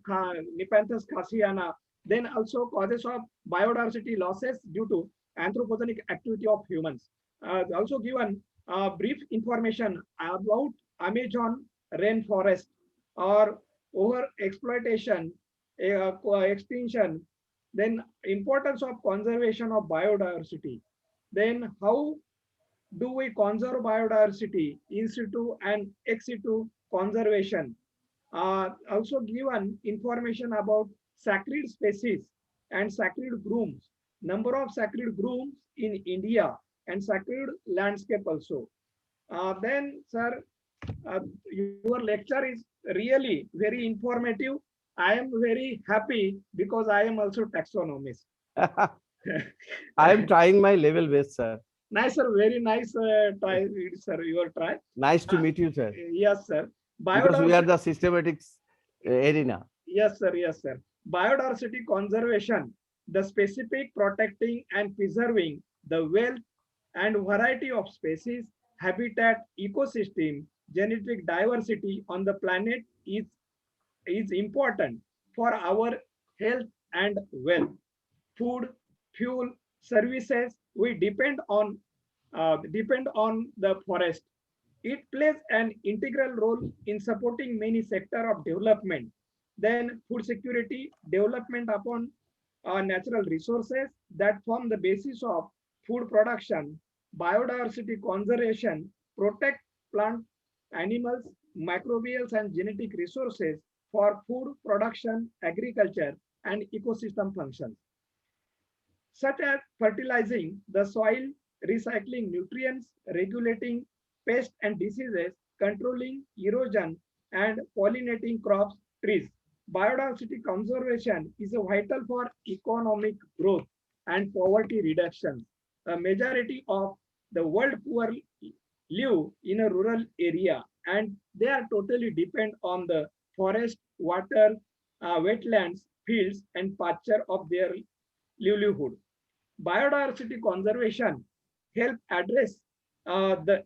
Nepenthes khasiana. Then also causes of biodiversity losses due to anthropogenic activity of humans. Also given brief information about Amazon rainforest or over exploitation, extinction, then importance of conservation of biodiversity. Then how do we conserve biodiversity in situ and ex situ conservation? Also given information about sacred species and sacred grooms, number of sacred grooms in India and sacred landscape also. Then, sir, your lecture is really very informative. I am very happy because I am also taxonomist. I am trying my level best, sir. Nice, sir. Very nice try, sir. Your try. Nice to meet you, sir. Yes, sir. Because we are the systematics arena. Yes, sir. Yes, sir. Biodiversity conservation, the specific protecting and preserving the wealth and variety of species, habitat, ecosystem, genetic diversity on the planet is important for our health and wealth. Food, fuel, services, we depend on the forest. It plays an integral role in supporting many sectors of development. Then food security, development upon natural resources that form the basis of food production, biodiversity conservation, protect plant, animals, microbials and genetic resources for food production, agriculture, and ecosystem functions, such as fertilizing the soil, recycling nutrients, regulating pests and diseases, controlling erosion, and pollinating crops, trees. Biodiversity conservation is vital for economic growth and poverty reduction. A majority of the world poor live in a rural area and they are totally depend on the forest, water, wetlands, fields, and pasture of their livelihood. Biodiversity conservation help address the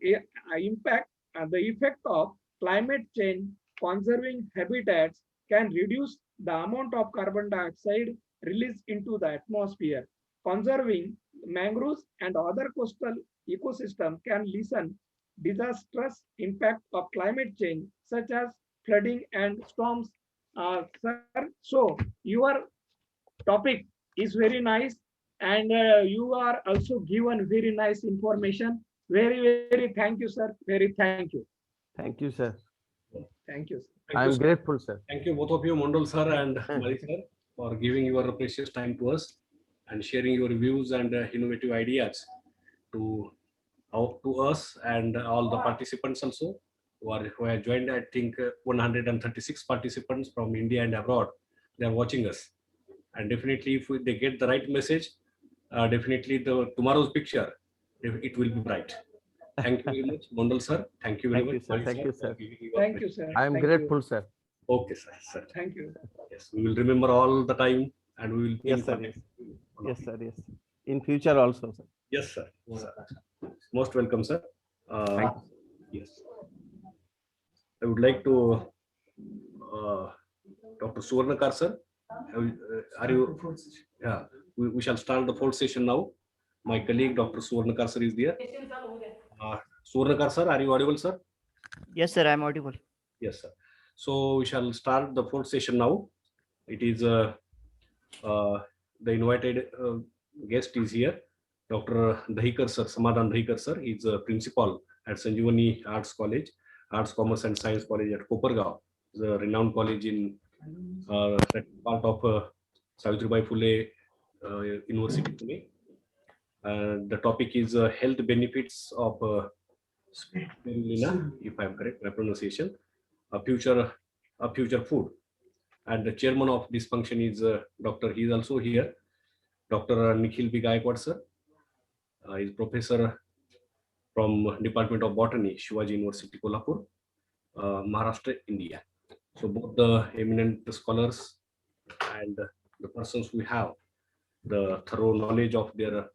effect of climate change. Conserving habitats can reduce the amount of carbon dioxide released into the atmosphere. Conserving mangroves and other coastal ecosystem can lessen disastrous impact of climate change, such as flooding and storms. Sir, so your topic is very nice and you are also given very nice information. Very thank you, sir. Very thank you. Thank you, sir. Thank you. Thank you, I'm sir. grateful, sir. Thank you, both of you, Mondal sir and Mari sir, for giving your precious time to us and sharing your views and innovative ideas to us and all the participants also who have joined. I think 136 participants from India and abroad. They are watching us, and definitely if they get the right message, definitely the tomorrow's picture it will be bright. Thank you very much, Mondal sir. Thank you very Thank you, much. sir. Mari Thank you, for sir. giving your Thank you, sir. I'm Thank grateful, you. sir. Okay, sir. Thank you. Yes, we will remember all the time and we will Yes, think sir. on Yes. it. Yes, sir. Yes. In future also, sir. Yes, sir. Most welcome, sir. Thank you. Yes. I would like to Dr. Suvarnakar, sir. Are you? Yeah. We shall start the fourth session now. My colleague, Dr. Suvarnakar, sir, is there. Suvarnakar, sir, are you audible, sir? Yes, sir, I'm audible. Yes, sir. So we shall start the fourth session now. It is the invited guest is here, Dr. Dahikar, sir, Samadhan Dahikar, sir. He's a principal at Sanjeevani Arts College, Arts, Commerce and Science College at Kopargaon. It's a renowned college in part of Savitribai Phule University, Pune. The topic is health benefits of spirulina, if I'm correct, my pronunciation, a future food. And the chairman of this function is Dr. He is also here, Dr. Nikhil B. Gaikwad, sir. He is professor from Department of Botany, Shivaji University, Kolhapur, Maharashtra, India. So both the eminent scholars and the persons we have the thorough knowledge of their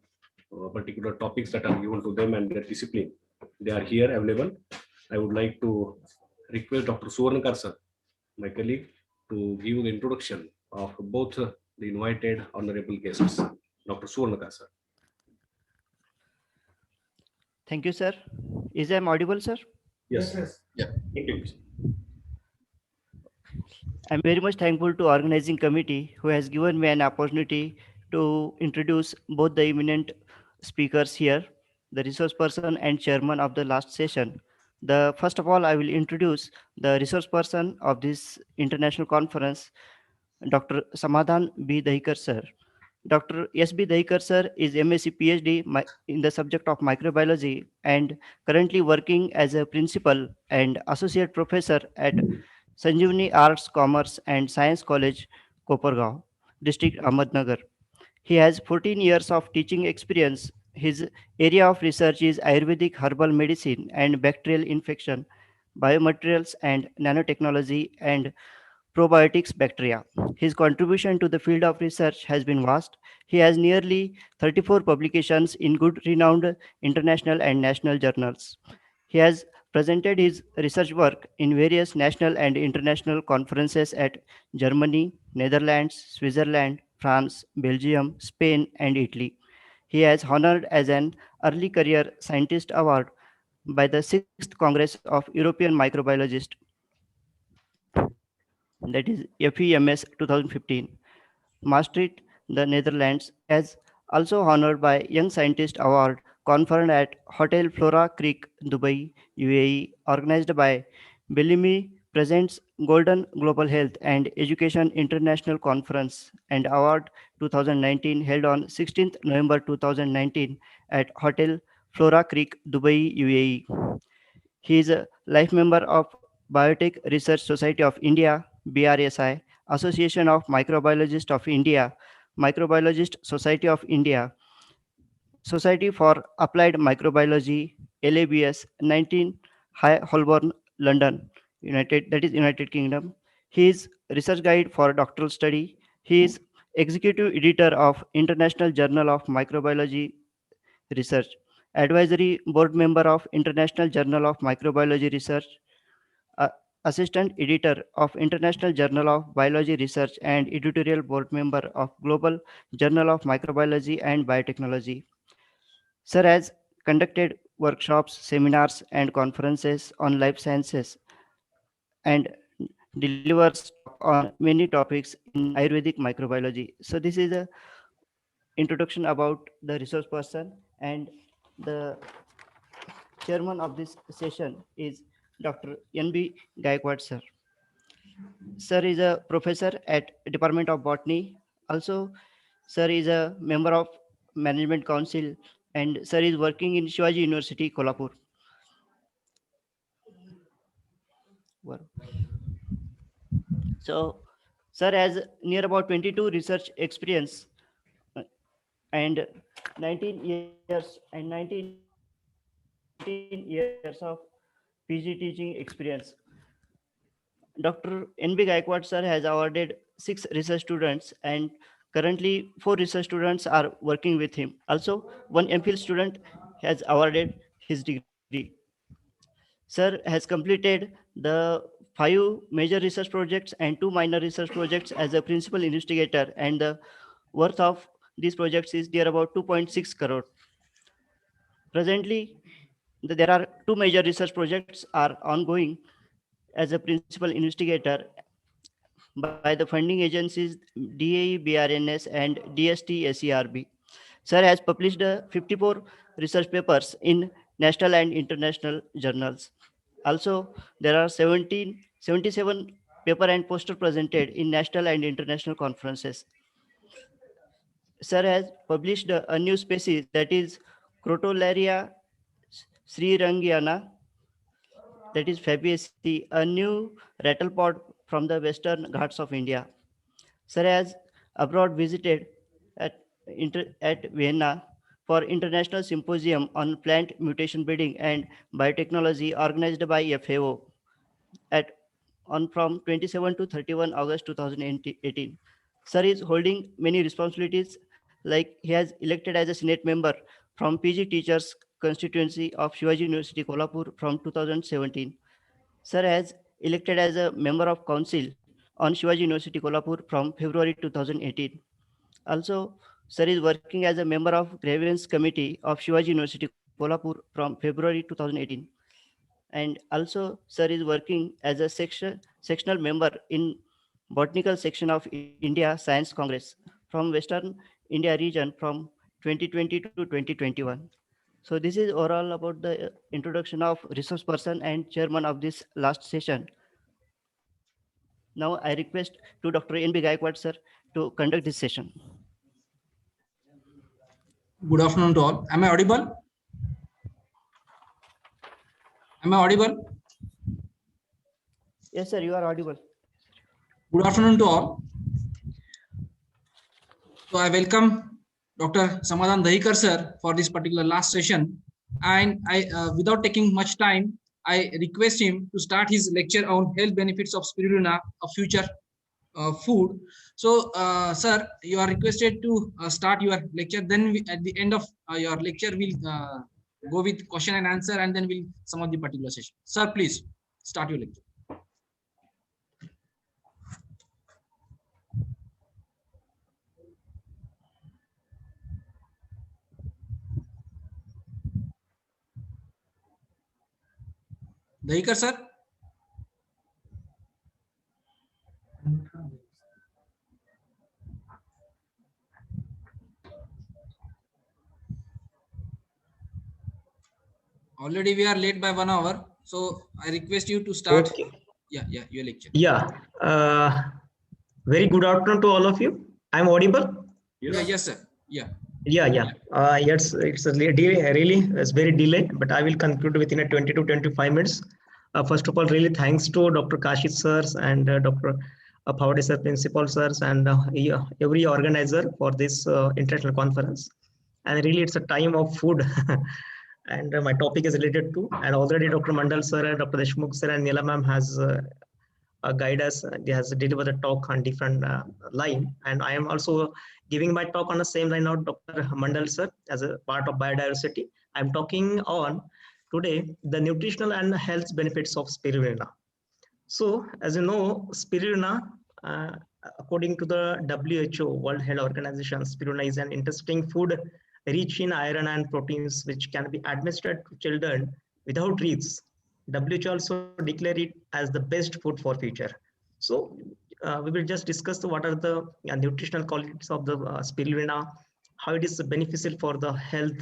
particular topics that are given to them and their discipline, they are here available. I would like to request Dr. Suvarnakar, sir, my colleague, to give the introduction of both the invited honorable guests. Dr. Suvarnakar, sir. Thank you, sir. Is I audible, sir? Yes. Yeah. Thank you. I'm very much thankful to organizing committee who has given me an opportunity to introduce both the eminent speakers here, the resource person and chairman of the last session. First of all, I will introduce the resource person of this international conference, Dr. Samadhan B. Dahikar, sir. Dr. S.B. Dahikar, sir, is MSc PhD in the subject of microbiology and currently working as a principal and associate professor at Sanjeevani Arts, Commerce and Science College, Kopargaon, District Ahmednagar. He has 14 years of teaching experience. His area of research is Ayurvedic herbal medicine and bacterial infection, biomaterials and nanotechnology and probiotics bacteria. His contribution to the field of research has been vast. He has nearly 34 publications in good renowned international and national journals. He has presented his research work in various national and international conferences at Germany, Netherlands, Switzerland, France, Belgium, Spain, and Italy. He has honored as an early career scientist award by the 6th Congress of European Microbiologists, that is FEMS 2015. Maastricht, the Netherlands, has also honored by Young Scientist Award conferred at Hotel Flora Creek, Dubai, UAE, organized by Bellamy presents Golden Global Health and Education International Conference and Award 2019 held on 16th November 2019 at Hotel Flora Creek, Dubai, UAE. He is a life member of Biotech Research Society of India, BRSI, Association of Microbiologists of India, Microbiologist Society of India, Society for Applied Microbiology, LABS, 19 High Holborn, London, United Kingdom. He is research guide for doctoral study. He is executive editor of International Journal of Microbiology Research, advisory board member of International Journal of Microbiology Research, uh, assistant editor of International Journal of Biology Research, and editorial board member of Global Journal of Microbiology and Biotechnology. Sir has conducted workshops, seminars, and conferences on life sciences and delivers talk on many topics in Ayurvedic microbiology. So this is a introduction about the resource person, and the chairman of this session is Dr. N.B. Gaikwad, sir. Sir is a professor at Department of Botany. Also, sir is a member of Management Council, and sir is working in Shivaji University, Kolhapur. Wow. So, sir has near about 22 research experience and 19 years of PG teaching experience. Dr. N.B. Gaikwad sir has awarded 6 research students, and currently 4 research students are working with him. Also, one MPhil student has awarded his degree. Sir has completed the 5 major research projects and 2 minor research projects as a principal investigator, and the worth of these projects is near about 2.6 crore. Presently, there are 2 major research projects are ongoing as a principal investigator by the funding agencies DAE, BRNS, and DST SERB. Sir has published 54 research papers in national and international journals. Also, there are 77 paper and poster presented in national and international conferences. Sir has published a new species, that is Crotolaria srirangiana, that is Fabaceae, a new rattlepod from the western Ghats of India. Sir has abroad visited at Vienna for International Symposium on Plant Mutation Breeding and Biotechnology organized by FAO from 27 to 31 August 2018. Sir is holding many responsibilities, like he has elected as a Senate member from PG Teachers constituency of Shivaji University, Kolhapur from 2017. Sir has elected as a member of council on Shivaji University, Kolhapur from February 2018. Also, sir is working as a member of Grievance Committee of Shivaji University, Kolhapur from February 2018. And also, sir is working as a sectional member in Botanical Section of India Science Congress from Western India region from 2020 to 2021. So this is overall about the introduction of resource person and chairman of this last session. Now I request to Dr. N.B. Gaikwad sir to conduct this session. Good afternoon to all. Am I audible? Am I audible? Yes, sir, you are audible. Good afternoon to all. So I welcome Dr. Samadhan Dahikar sir for this particular last session. And without taking much time, I request him to start his lecture on health benefits of spirulina, a future food. So, sir, you are requested to start your lecture. Then at the end of your lecture, we'll go with question and answer, and then we'll sum up the particular session. Sir, please start your lecture. Dahikar sir. Already we are late by 1 hour, so I request you to start. Okay. your lecture. Yeah. Very good afternoon to all of you. I'm audible? Yes, sir. Yeah. Yes, it's a delay, really, it's very delay, but I will conclude within a 20 to 25 minutes. First of all, really thanks to Dr. Kashit sirs and Dr. Phawade sir, principal sirs, and every organizer for this international conference. And really, it's a time of food. And my topic is related to, and already Dr. Mondal sir and Dr. Deshmukh sir and Neela ma'am has guide us. They has delivered a talk on different line, and I am also giving my talk on the same line of Dr. Mondal sir as a part of biodiversity. I'm talking on today the nutritional and health benefits of spirulina. So, as you know, spirulina, according to the WHO, World Health Organization, spirulina is an interesting food rich in iron and proteins, which can be administered to children without risks. WHO also declare it as the best food for future. So, we will just discuss what are the nutritional qualities of the spirulina, how it is beneficial for the health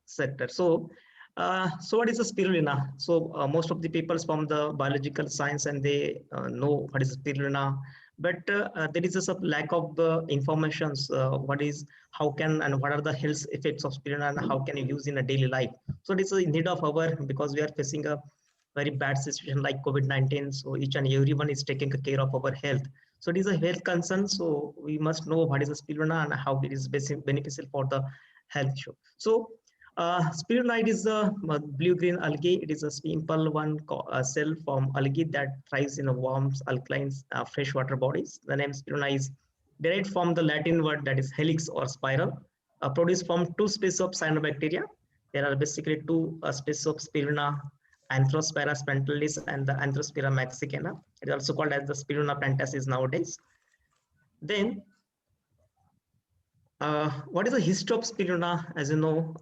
sector. So what is a spirulina? So most of the people from the biological science and they know what is spirulina, but there is a lack of information. What is, how can, and what are the health effects of spirulina and how can you use in a daily life? So it is in need of our, because we are facing a very bad situation like COVID-19. So each and everyone is taking care of our health. So it is a health concern. So we must know what is a spirulina and how it is beneficial for the health issue. So spirulina is a blue-green algae. It is a simple one cell from algae that thrives in a warm, alkaline, freshwater bodies. The name spirulina is derived from the Latin word that is helix or spiral, produced from two species of cyanobacteria. There are basically two species of spirulina, Anthrospira spentalis and the Anthrospira mexicana. It is also called as the Spirulina plantasis nowadays. Then what is the history of spirulina? As you know,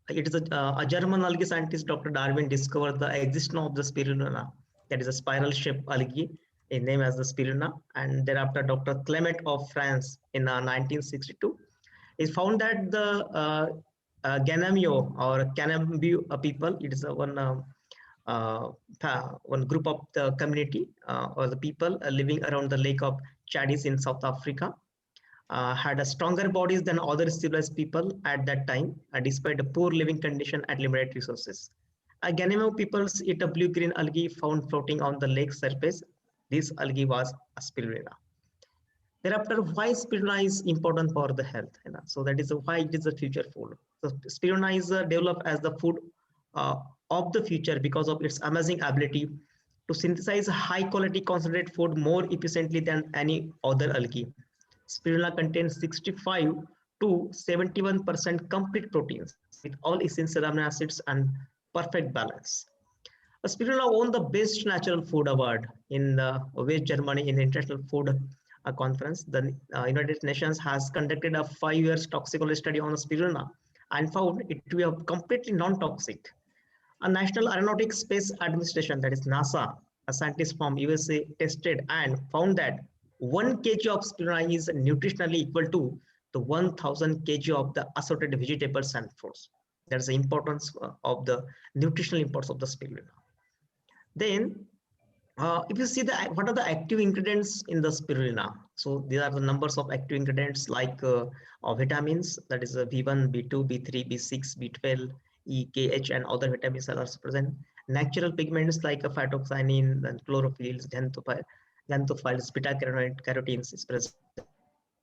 it is a German algae scientist, Dr. Darwin, discovered the existence of the spirulina, that is a spiral-shaped algae, named as the spirulina. And thereafter, Dr. Clement of France in 1962, he found that the Ganamio or Canambio people, it is one group of the community or the people living around the lake of Chadis in South Africa. Had a stronger bodies than other civilized people at that time, despite a poor living condition and limited resources. Ganemo peoples eat a blue-green algae found floating on the lake surface. This algae was a spirulina. Thereafter, why spirulina is important for the health? So that is why it is a future food. So spirulina is developed as the food of the future because of its amazing ability to synthesize high-quality concentrated food more efficiently than any other algae. Spirulina contains 65 to 71% complete proteins with all essential amino acids and perfect balance. Spirulina won the Best Natural Food Award in West Germany in the International Food Conference. The United Nations has conducted a 5-year toxicology study on spirulina and found it to be completely non-toxic. A National Aeronautics Space Administration, that is NASA, a scientist from USA tested and found that 1 kg of spirulina is nutritionally equal to the 1000 kg of the assorted vegetables and fruits. That's the importance of the nutritional importance of the spirulina. Then, if you see what are the active ingredients in the spirulina, so these are the numbers of active ingredients like vitamins, that is B1, B2, B3, B6, B12, E, KH, and other vitamins are also present. Natural pigments like phytoxanthine, and chlorophylls, xanthophyls, beta-carotenes is present.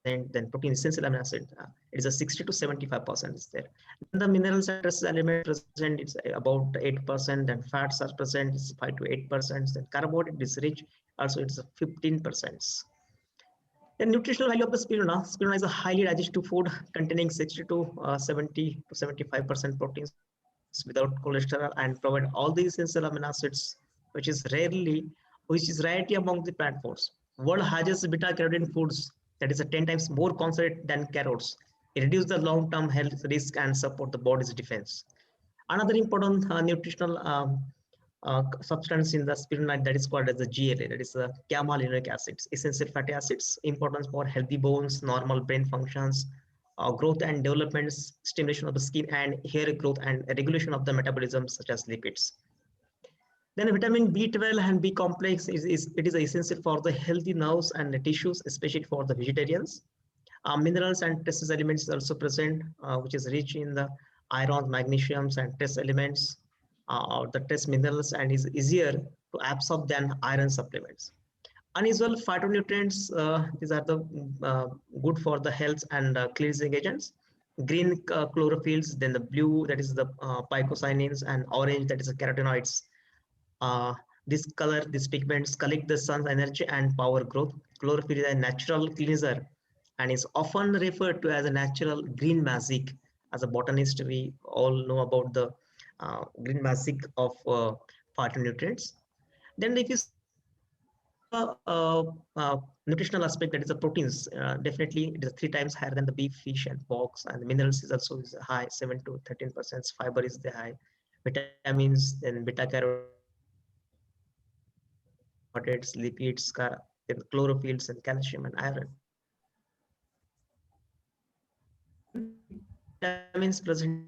Then protein, essential amino acid, it is a 60 to 75% is there. Then the minerals and trace element present, it's about 8%. Then fats are present, it's 5 to 8%. Then carbohydrate is rich, also it's 15%. The nutritional value of the spirulina. Spirulina is a highly digestive food containing 60 to 70 to 75% proteins without cholesterol and provide all the essential amino acids, which is rarity among the plant foods. World highest beta-carotene foods, that is 10 times more concentrated than carrots. It reduces the long-term health risk and support the body's defense. Another important nutritional substance in the spirulina, that is called as the GLA, that is gamma-linolenic acids, essential fatty acids, important for healthy bones, normal brain functions, growth and development, stimulation of the skin and hair growth, and regulation of the metabolism such as lipids. Then vitamin B12 and B complex it is essential for the healthy nerves and the tissues, especially for the vegetarians. Minerals and trace elements is also present, which is rich in the iron, magnesiums, and trace elements, or the trace minerals, and is easier to absorb than iron supplements. Unusual phytonutrients, these are the good for the health and cleansing agents. Green chlorophylls, then the blue, that is the phycocyanins, and orange, that is the carotenoids. This color, these pigments collect the sun's energy and power growth. Chlorophyll is a natural cleanser and is often referred to as a natural green magic. As a botanist, we all know about the green magic of phytonutrients. Then if you nutritional aspect, that is the proteins, definitely it is 3 times higher than the beef, fish, and porks, and the minerals is also is high, 7 to 13%. Fiber is the high, vitamins, then beta carotenoids, lipids, then chlorophylls, and calcium and iron. Vitamins present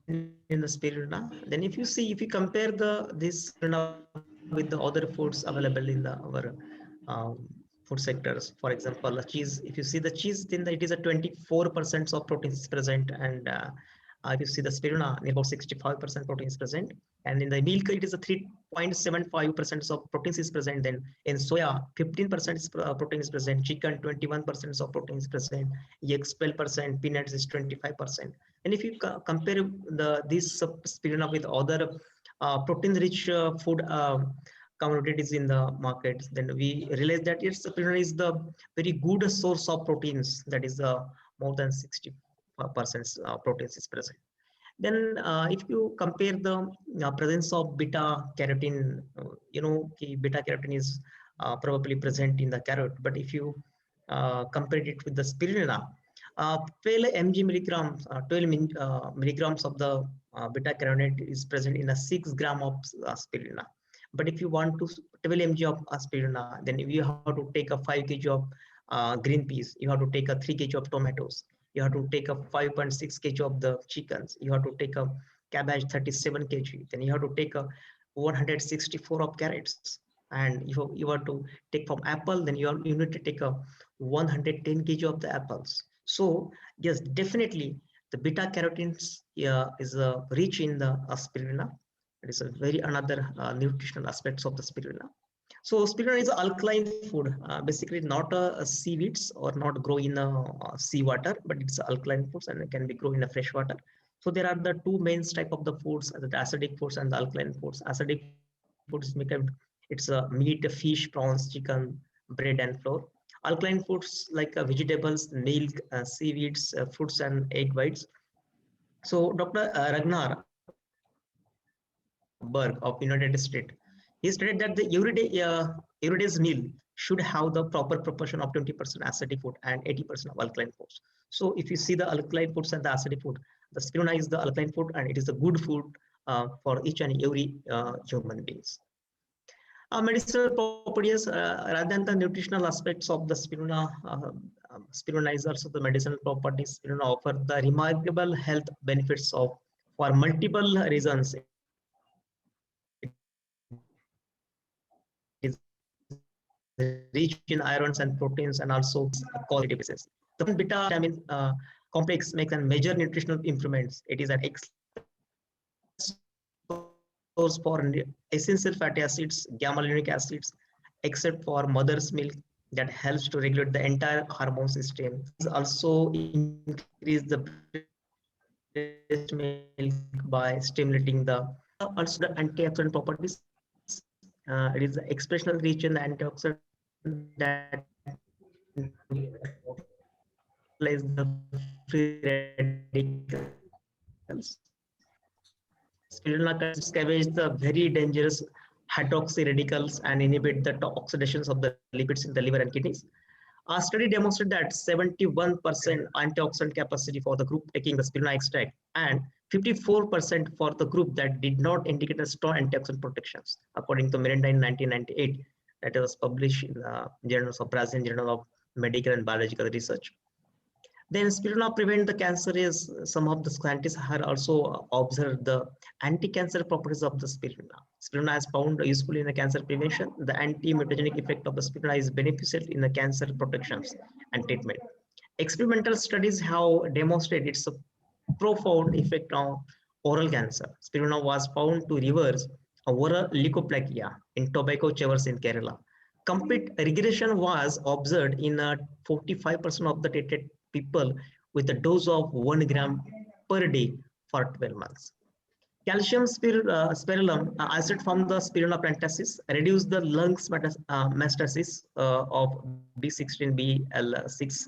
in the spirulina. Then if you compare this spirulina with the other foods available in our food sectors, for example, cheese. If you see the cheese, then it is a 24% of proteins is present, and if you see the spirulina, about 65% protein is present, and in the milk it is a 3.75% of proteins is present. Then in soya, 15% protein is present, chicken 21% of protein is present, eggs 12%, peanuts is 25%. And if you compare this spirulina with other protein-rich food commodities in the market, then we realize that spirulina is the very good source of proteins. That is more than 60% proteins is present. Then if you compare the presence of beta carotene, beta carotene is probably present in the carrot, but if you compare it with the spirulina, 12 milligrams of the beta carotene is present in a 6 gram of spirulina. But if you want to 12 mg of spirulina, then you have to take a 5 kg of green peas, you have to take a 3 kg of tomatoes, you have to take a 5.6 kg of the chickens, you have to take a cabbage 37 kg, then you have to take a 164 of carrots, and you have to take from apple, then you need to take a 110 kg of the apples. So yes, definitely the beta carotenes is rich in the spirulina. It is a very another nutritional aspects of the spirulina. So spirulina is an alkaline food, basically not a seaweeds or not grow in seawater, but it's alkaline foods and it can be grown in a fresh water. So there are the two main type of the foods, the acidic foods and the alkaline foods. Acidic foods it's meat, fish, prawns, chicken, bread, and flour. Alkaline foods like vegetables, milk, seaweeds, fruits, and egg whites. So Dr. Ragnar Berg of United States, he stated that the everyday's meal should have the proper proportion of 20% acidic food and 80% of alkaline foods. So if you see the alkaline foods and the acidic food, the spirulina is the alkaline food and it is a good food for each and every human beings. Medicinal properties, rather than the nutritional aspects of the spirulina, spirulina is also the medicinal properties. Spirulina offer the remarkable health benefits for multiple reasons. It is rich in irons and proteins and also cause diseases. The beta vitamin complex makes a major nutritional improvements. It is an excellent source for essential fatty acids, gamma-aminoic acids, except for mother's milk that helps to regulate the entire hormone system. It also increase the breast milk by stimulating the also the antioxidant properties. It is expressionally rich in the antioxidant that neutralize the free radicals. Spirulina can scavenge the very dangerous hydroxy radicals and inhibit the oxidations of the lipids in the liver and kidneys. A study demonstrated that 71% antioxidant capacity for the group taking the spirulina extract and 54% for the group that did not indicate a strong antioxidant protections, according to Miranda in 1998, that was published in the Journals of Brazilian Journal of Medical and Biological Research. Then spirulina prevent the cancer is some of the scientists have also observed the anti-cancer properties of the spirulina. Spirulina is found useful in the cancer prevention. The anti-mutagenic effect of the spirulina is beneficial in the cancer protections and treatment. Experimental studies have demonstrated its profound effect on oral cancer. Spirulina was found to reverse oral leukoplakia in tobacco chewers in Kerala. Complete regression was observed in 45% of the treated people with a dose of 1 gram per day for 12 months. Calcium spirulum, isolate from the spirulina plantasis, reduce the lungs metastasis of B16BL6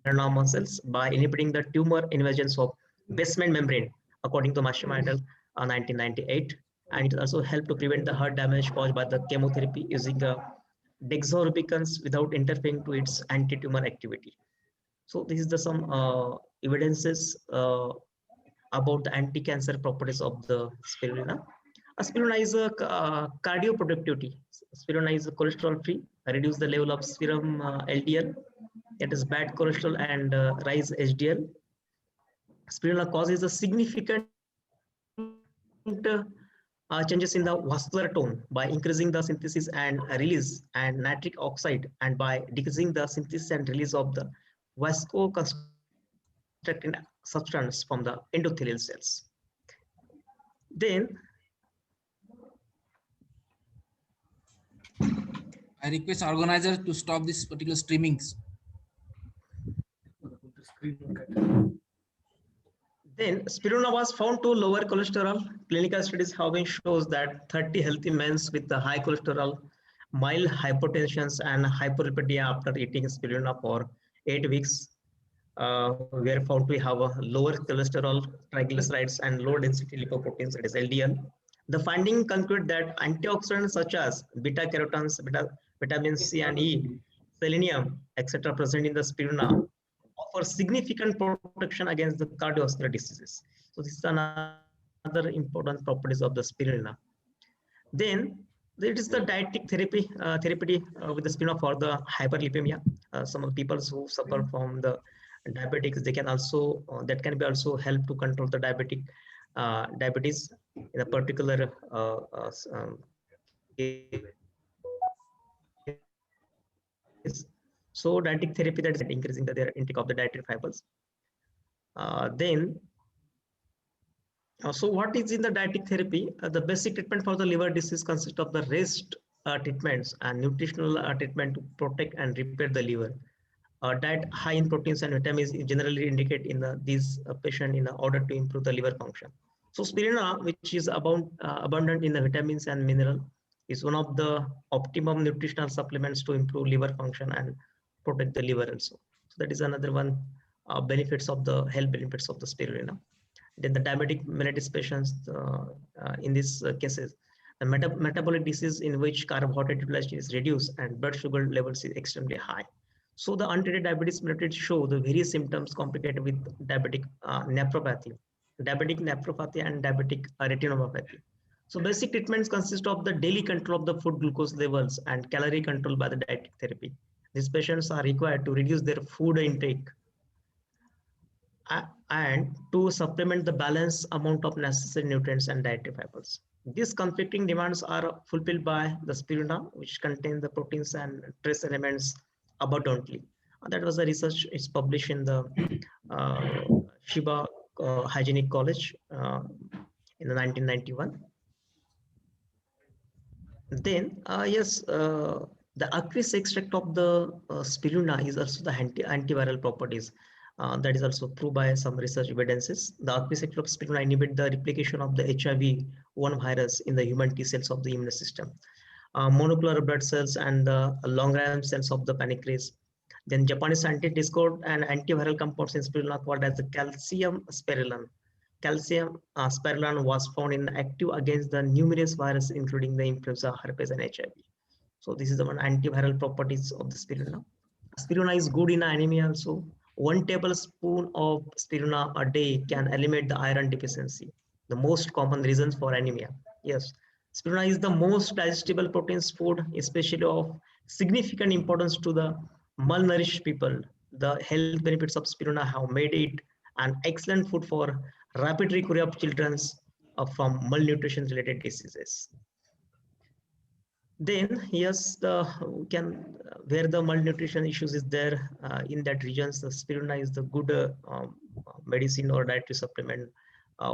melanoma cells by inhibiting the tumor invasions of basement membrane, according to Mashima et al. 1998. And it also helped to prevent the heart damage caused by the chemotherapy using dexorubicins without interfering to its anti-tumor activity. So this is the some evidences about the anti-cancer properties of the spirulina. Spirulina is a cardioproductivity. Spirulina is cholesterol-free, reduce the level of serum LDL. It is bad cholesterol and rise HDL. Spirulina causes a significant changes in the vascular tone by increasing the synthesis and release and nitric oxide, and by decreasing the synthesis and release of the vasoconstricting substance from the endothelial cells. Then I request organizer to stop this particular streamings. Then spirulina was found to lower cholesterol. Clinical studies having shows that 30 healthy men with the high cholesterol, mild hypertension and hyperlipidemia after eating spirulina for 8 weeks were found to have a lower cholesterol, triglycerides and low density lipoproteins, that is LDL. The finding conclude that antioxidants such as beta carotenes, vitamin C and E, selenium, etc. present in the spirulina offer significant protection against the cardiovascular diseases. So this is another important properties of the spirulina. Then it is the dietetic therapy with the spirulina for the hyperlipemia. Some of the people who suffer from the diabetics, they can also that can be also help to control the diabetes in a particular so dietetic therapy, that is increasing their intake of the dietary fibers. So what is in the dietetic therapy? The basic treatment for the liver disease consists of the rest treatments and nutritional treatment to protect and repair the liver. Diet high in proteins and vitamins is generally indicated in these patient in order to improve the liver function. So spirulina, which is abundant in the vitamins and mineral, is one of the optimum nutritional supplements to improve liver function and protect the liver also. So that is another one benefits of the health benefits of the spirulina. Then the diabetic mellitus patients, in these cases, the metabolic disease in which carbohydrate utilization is reduced and blood sugar levels is extremely high. So the untreated diabetes mellitus show the various symptoms complicated with diabetic nephropathy and diabetic retinopathy. So basic treatments consist of the daily control of the food glucose levels and calorie control by the dietetic therapy. These patients are required to reduce their food intake and to supplement the balanced amount of necessary nutrients and dietary fibers. These conflicting demands are fulfilled by the spirulina, which contains the proteins and trace elements abundantly. That was a research is published in the Shiba Hygienic College in the 1991. Then the aqueous extract of the spirulina is also the antiviral properties. That is also proved by some research evidences. The aqueous extract of spirulina inhibit the replication of the HIV-1 virus in the human T cells of the immune system. Monocular blood cells and the long-ram cells of the pancreas. Then Japanese scientists discovered an antiviral compound in spirulina called as the calcium spirulin. Calcium spirulin was found in active against the numerous viruses, including the influenza, herpes, and HIV. So this is the one antiviral properties of the spirulina. Spirulina is good in anemia also. 1 tablespoon of spirulina a day can eliminate the iron deficiency, the most common reasons for anemia. Yes, spirulina is the most digestible proteins food, especially of significant importance to the malnourished people. the health benefits of spirulina have made it an excellent food for rapid recovery of children from malnutrition related diseases. Then yes, we can where the malnutrition issues is there in that regions, the spirulina is the good medicine or dietary supplement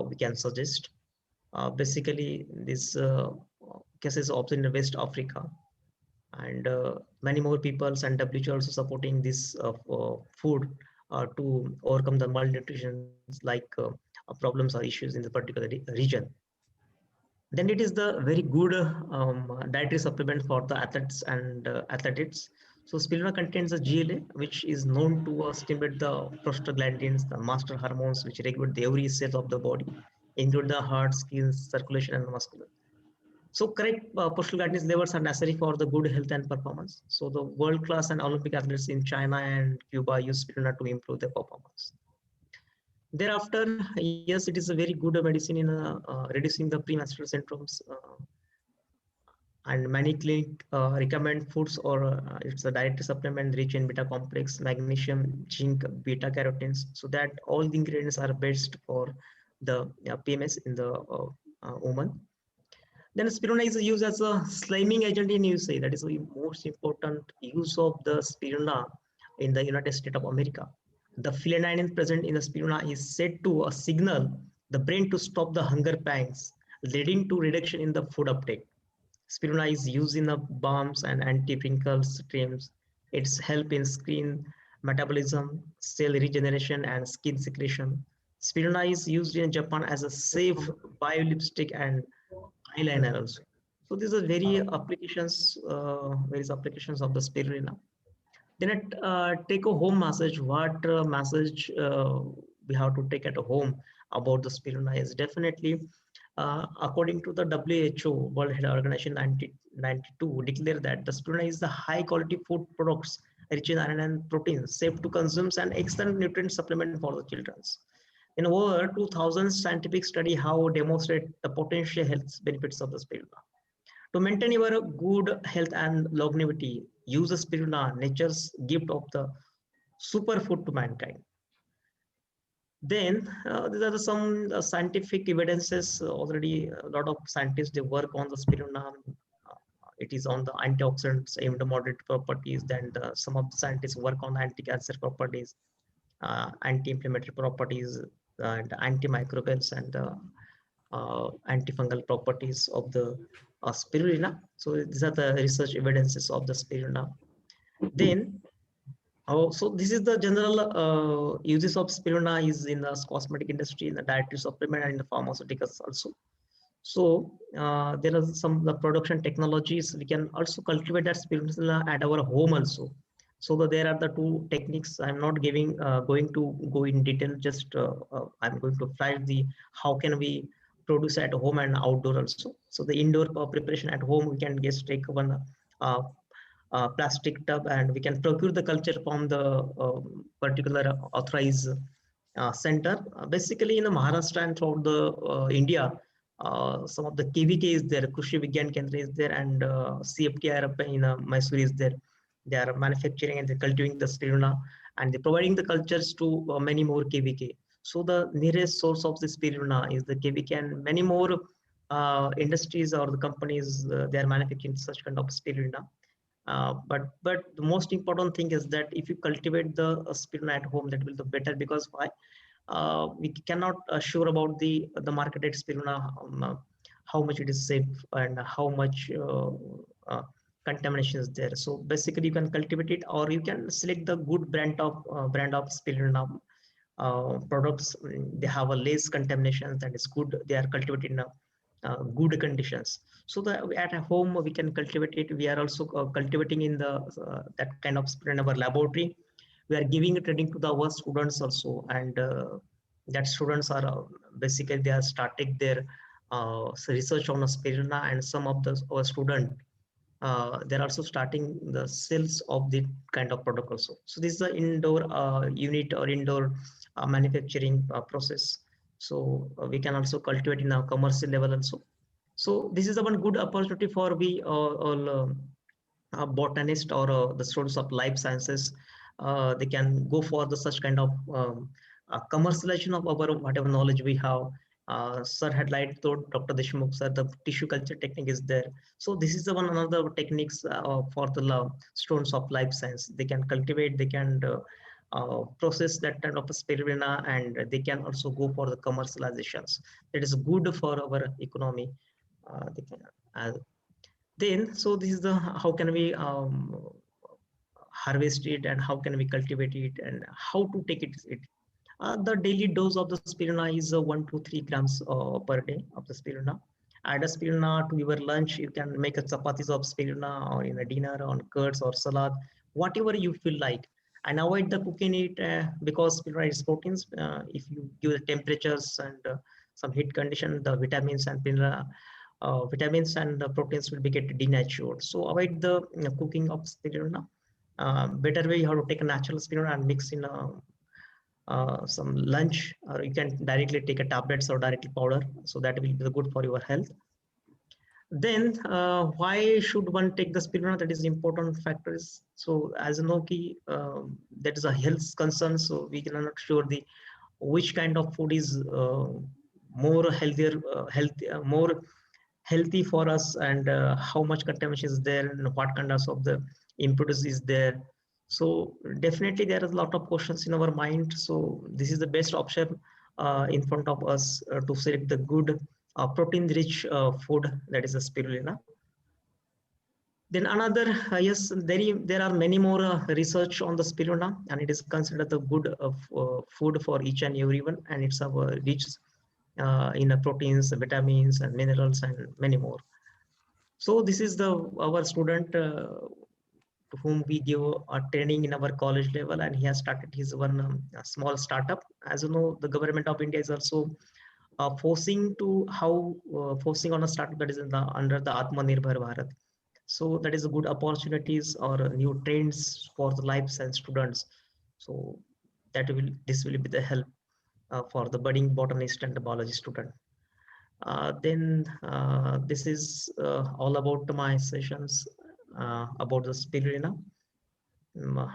we can suggest. Basically, this cases observed in West Africa, and many more peoples and WHO also supporting this food to overcome the malnutrition like problems or issues in the particular region. Then it is the very good dietary supplement for the athletes and athletes. So spirulina contains a GLA, which is known to stimulate the prostaglandins, the master hormones, which regulate the every cell of the body, include the heart, skin, circulation, and muscular. So correct prostaglandins levels are necessary for the good health and performance. So the world-class and Olympic athletes in China and Cuba use spirulina to improve their performance. Thereafter, yes, it is a very good medicine in reducing the premenstrual symptoms. And many clinic recommend foods or it's a dietary supplement rich in beta complex, magnesium, zinc, beta carotenes, so that all the ingredients are best for the PMS in the woman. Then spirulina is used as a sliming agent in USA. That is the most important use of the spirulina in the United States of America. The phenylalanine present in the spirulina is said to signal the brain to stop the hunger pangs, leading to reduction in the food uptake. Spirulina is used in the balms and anti-wrinkles creams. Its help in skin metabolism, cell regeneration, and skin secretion. Spirulina is used in Japan as a safe biolipstick and eyeliner also. So these are various applications of the spirulina. Then take a home massage. What massage we have to take at home about the spirulina is definitely, according to the WHO, World Health Organization 1992, declare that the spirulina is the high quality food products rich in iron and protein, safe to consume, and excellent nutrient supplement for the children. In over 2000 scientific study how demonstrate the potential health benefits of the spirulina. To maintain your good health and longevity, use the spirulina, nature's gift of the superfood to mankind. Then these are some scientific evidences. Already a lot of scientists, they work on the spirulina. It is on the antioxidants, aimed to moderate properties. Then some of the scientists work on anti-cancer properties, anti-inflammatory properties, and antimicrobials and antifungal properties of the spirulina. So these are the research evidences of the spirulina. Then, so this is the general uses of spirulina is in the cosmetic industry, in the dietary supplement, and in the pharmaceuticals also. So there are some the production technologies. We can also cultivate that spirulina at our home also. So there are the two techniques. I'm not going to go in detail. Just I'm going to flash the how can we produce at home and outdoor also. So the indoor preparation at home, we can just take one plastic tub and we can procure the culture from the particular authorized center. Basically in the Maharashtra and throughout the India, some of the KVK is there, Krishi Vigyan Kendra is there, and CFTR in Mysore is there. They are manufacturing and they're cultivating the spirulina and they're providing the cultures to many more KVK. So the nearest source of the spirulina is the KVK, and many more industries or the companies, they are manufacturing such kind of spirulina. But the most important thing is that if you cultivate the spirulina at home, that will be better, because why? We cannot assure about the marketed spirulina, how much it is safe and how much contamination is there. So basically you can cultivate it, or you can select the good brand of spirulina products. They have a less contamination, that is good. They are cultivated in good conditions. So that at home we can cultivate it. We are also cultivating in the that kind of spirulina in our laboratory. We are giving it training to our students also, and that students are basically they are starting their research on spirulina, and some of our students they're also starting the sales of the kind of product also. So this is the indoor unit or indoor manufacturing process. So we can also cultivate in a commercial level also. So this is the one good opportunity for we all botanist or the students of life sciences. they can go for the such kind of commercialization of our whatever knowledge we have. Sir had light told Dr. Deshmukh sir, the tissue culture technique is there. So this is the one another techniques for the students of life science. They can cultivate, they can process that kind of spirulina, and they can also go for the commercializations. That is good for our economy. They can, then, so this is the how can we harvest it and how can we cultivate it and how to take it. The daily dose of the spirulina is 1 to 3 grams per day of the spirulina. Add a spirulina to your lunch. You can make a chapatis of spirulina, or in a dinner on curds or salad, whatever you feel like. And avoid the cooking it because spirulina is proteins. If you give the temperatures and some heat condition, the vitamins and vitamins and proteins will be get denatured. So avoid the cooking of spirulina. Better way, you have to take a natural spirulina and mix in some lunch, or you can directly take a tablets or directly powder. So that will be good for your health. Then why should one take the spirulina? That is important factors. So as you know, that is a health concern. So we cannot sure the which kind of food is more healthier, more healthy for us, and how much contamination is there, and what kind of the impurities is there. So definitely there is a lot of questions in our mind. So this is the best option in front of us to select the good protein-rich food, that is the spirulina. Then another, yes, there are many more research on the spirulina, and it is considered the good food for each and everyone, and it's rich in proteins, vitamins, and minerals, and many more. So this is our student to whom we give a training in our college level, and he has started his one small startup. As you know, the government of India is also forcing on a startup that is under the Atmanirbhar Bharat. So that is a good opportunities or new trends for the life science students. So this will be the help for the budding botanist and the biology student. Then this is all about my sessions about the spirulina.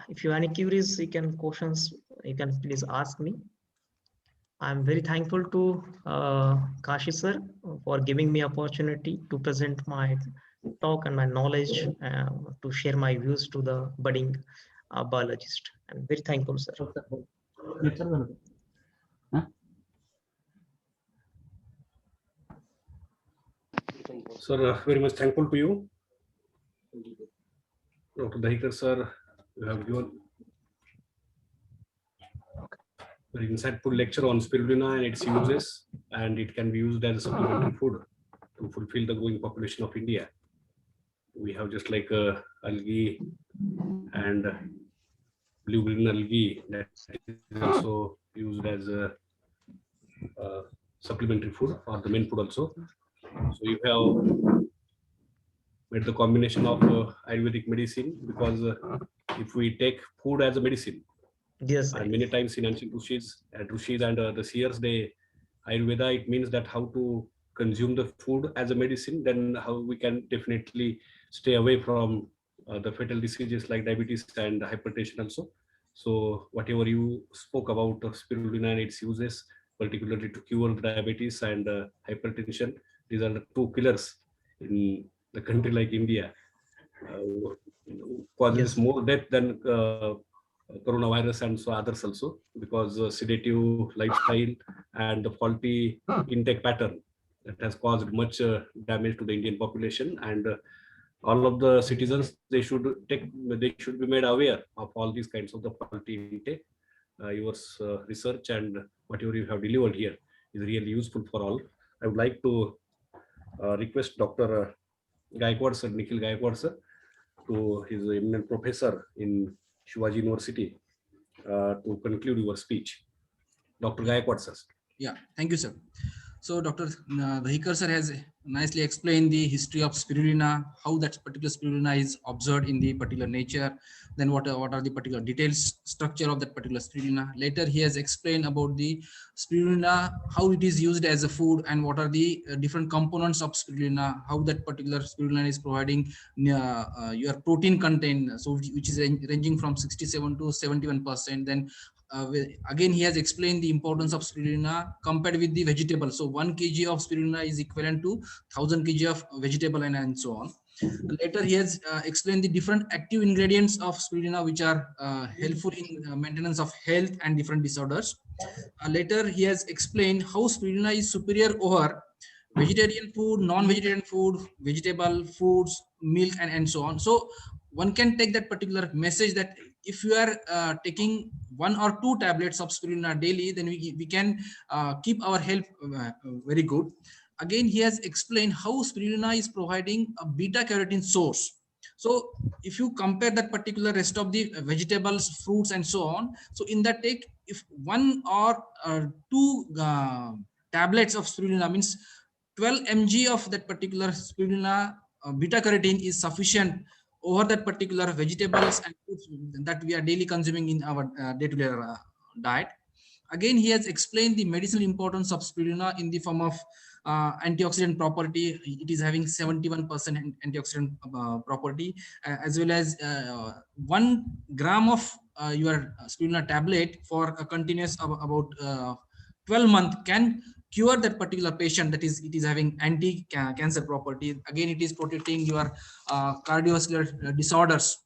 If you have any queries, questions, you can please ask me. I'm very thankful to Kashi sir for giving me opportunity to present my talk and my knowledge to share my views to the budding biologist. I'm very thankful, sir. Sir, very much thankful to you. Dr. Dahikar sir, you have given very insightful lecture on spirulina and its uses, and it can be used as a supplementary food to fulfill the growing population of India. We have just like algae and blue green algae that is also used as a supplementary food or the main food also. So you have made the combination of Ayurvedic medicine, because if we take food as a medicine, yes, and many times in ancient rishis and the seers, Ayurveda, it means that how to consume the food as a medicine, then how we can definitely stay away from the fatal diseases like diabetes and hypertension also. So whatever you spoke about spirulina and its uses, particularly to cure diabetes and hypertension, these are the two pillars in the country like India. Causes more death than coronavirus and so others also, because sedative lifestyle and the faulty intake pattern that has caused much damage to the Indian population. And all of the citizens, they should be made aware of all these kinds of the faulty intake. Your research and whatever you have delivered here is really useful for all. I would like to request Dr. Gaikwad sir, Nikhil Gaikwad sir, to his eminent professor in Shivaji University, to conclude your speech. Dr. Gaikwad sir. Yeah, thank you, sir. So Dr. Dahikar sir has nicely explained the history of spirulina, how that particular spirulina is observed in the particular nature, then what are the particular details structure of that particular spirulina. Later he has explained about the spirulina, how it is used as a food, and what are the different components of spirulina, how that particular spirulina is providing your protein content, so which is ranging from 67 to 71%. Then again he has explained the importance of spirulina compared with the vegetable. So 1 kg of spirulina is equivalent to 1000 kg of vegetable, and so on. Later he has explained the different active ingredients of spirulina which are helpful in maintenance of health and different disorders. Later he has explained how spirulina is superior over vegetarian food, non-vegetarian food, vegetable foods, milk, and so on. So one can take that particular message that if you are taking 1 or 2 tablets of spirulina daily, then we can keep our health very good. Again, he has explained how spirulina is providing a beta carotene source. So if you compare that particular rest of the vegetables, fruits, and so on, so in that take, if 1 or 2 tablets of spirulina, means 12 mg of that particular spirulina beta carotene is sufficient over that particular vegetables and foods that we are daily consuming in our day-to-day diet. Again, he has explained the medicinal importance of spirulina in the form of antioxidant property. It is having 71% antioxidant property, as well as 1 gram of your spirulina tablet for a continuous about 12 months can cure that particular patient, that is it is having anti-cancer property. Again, it is protecting your cardiovascular disorders,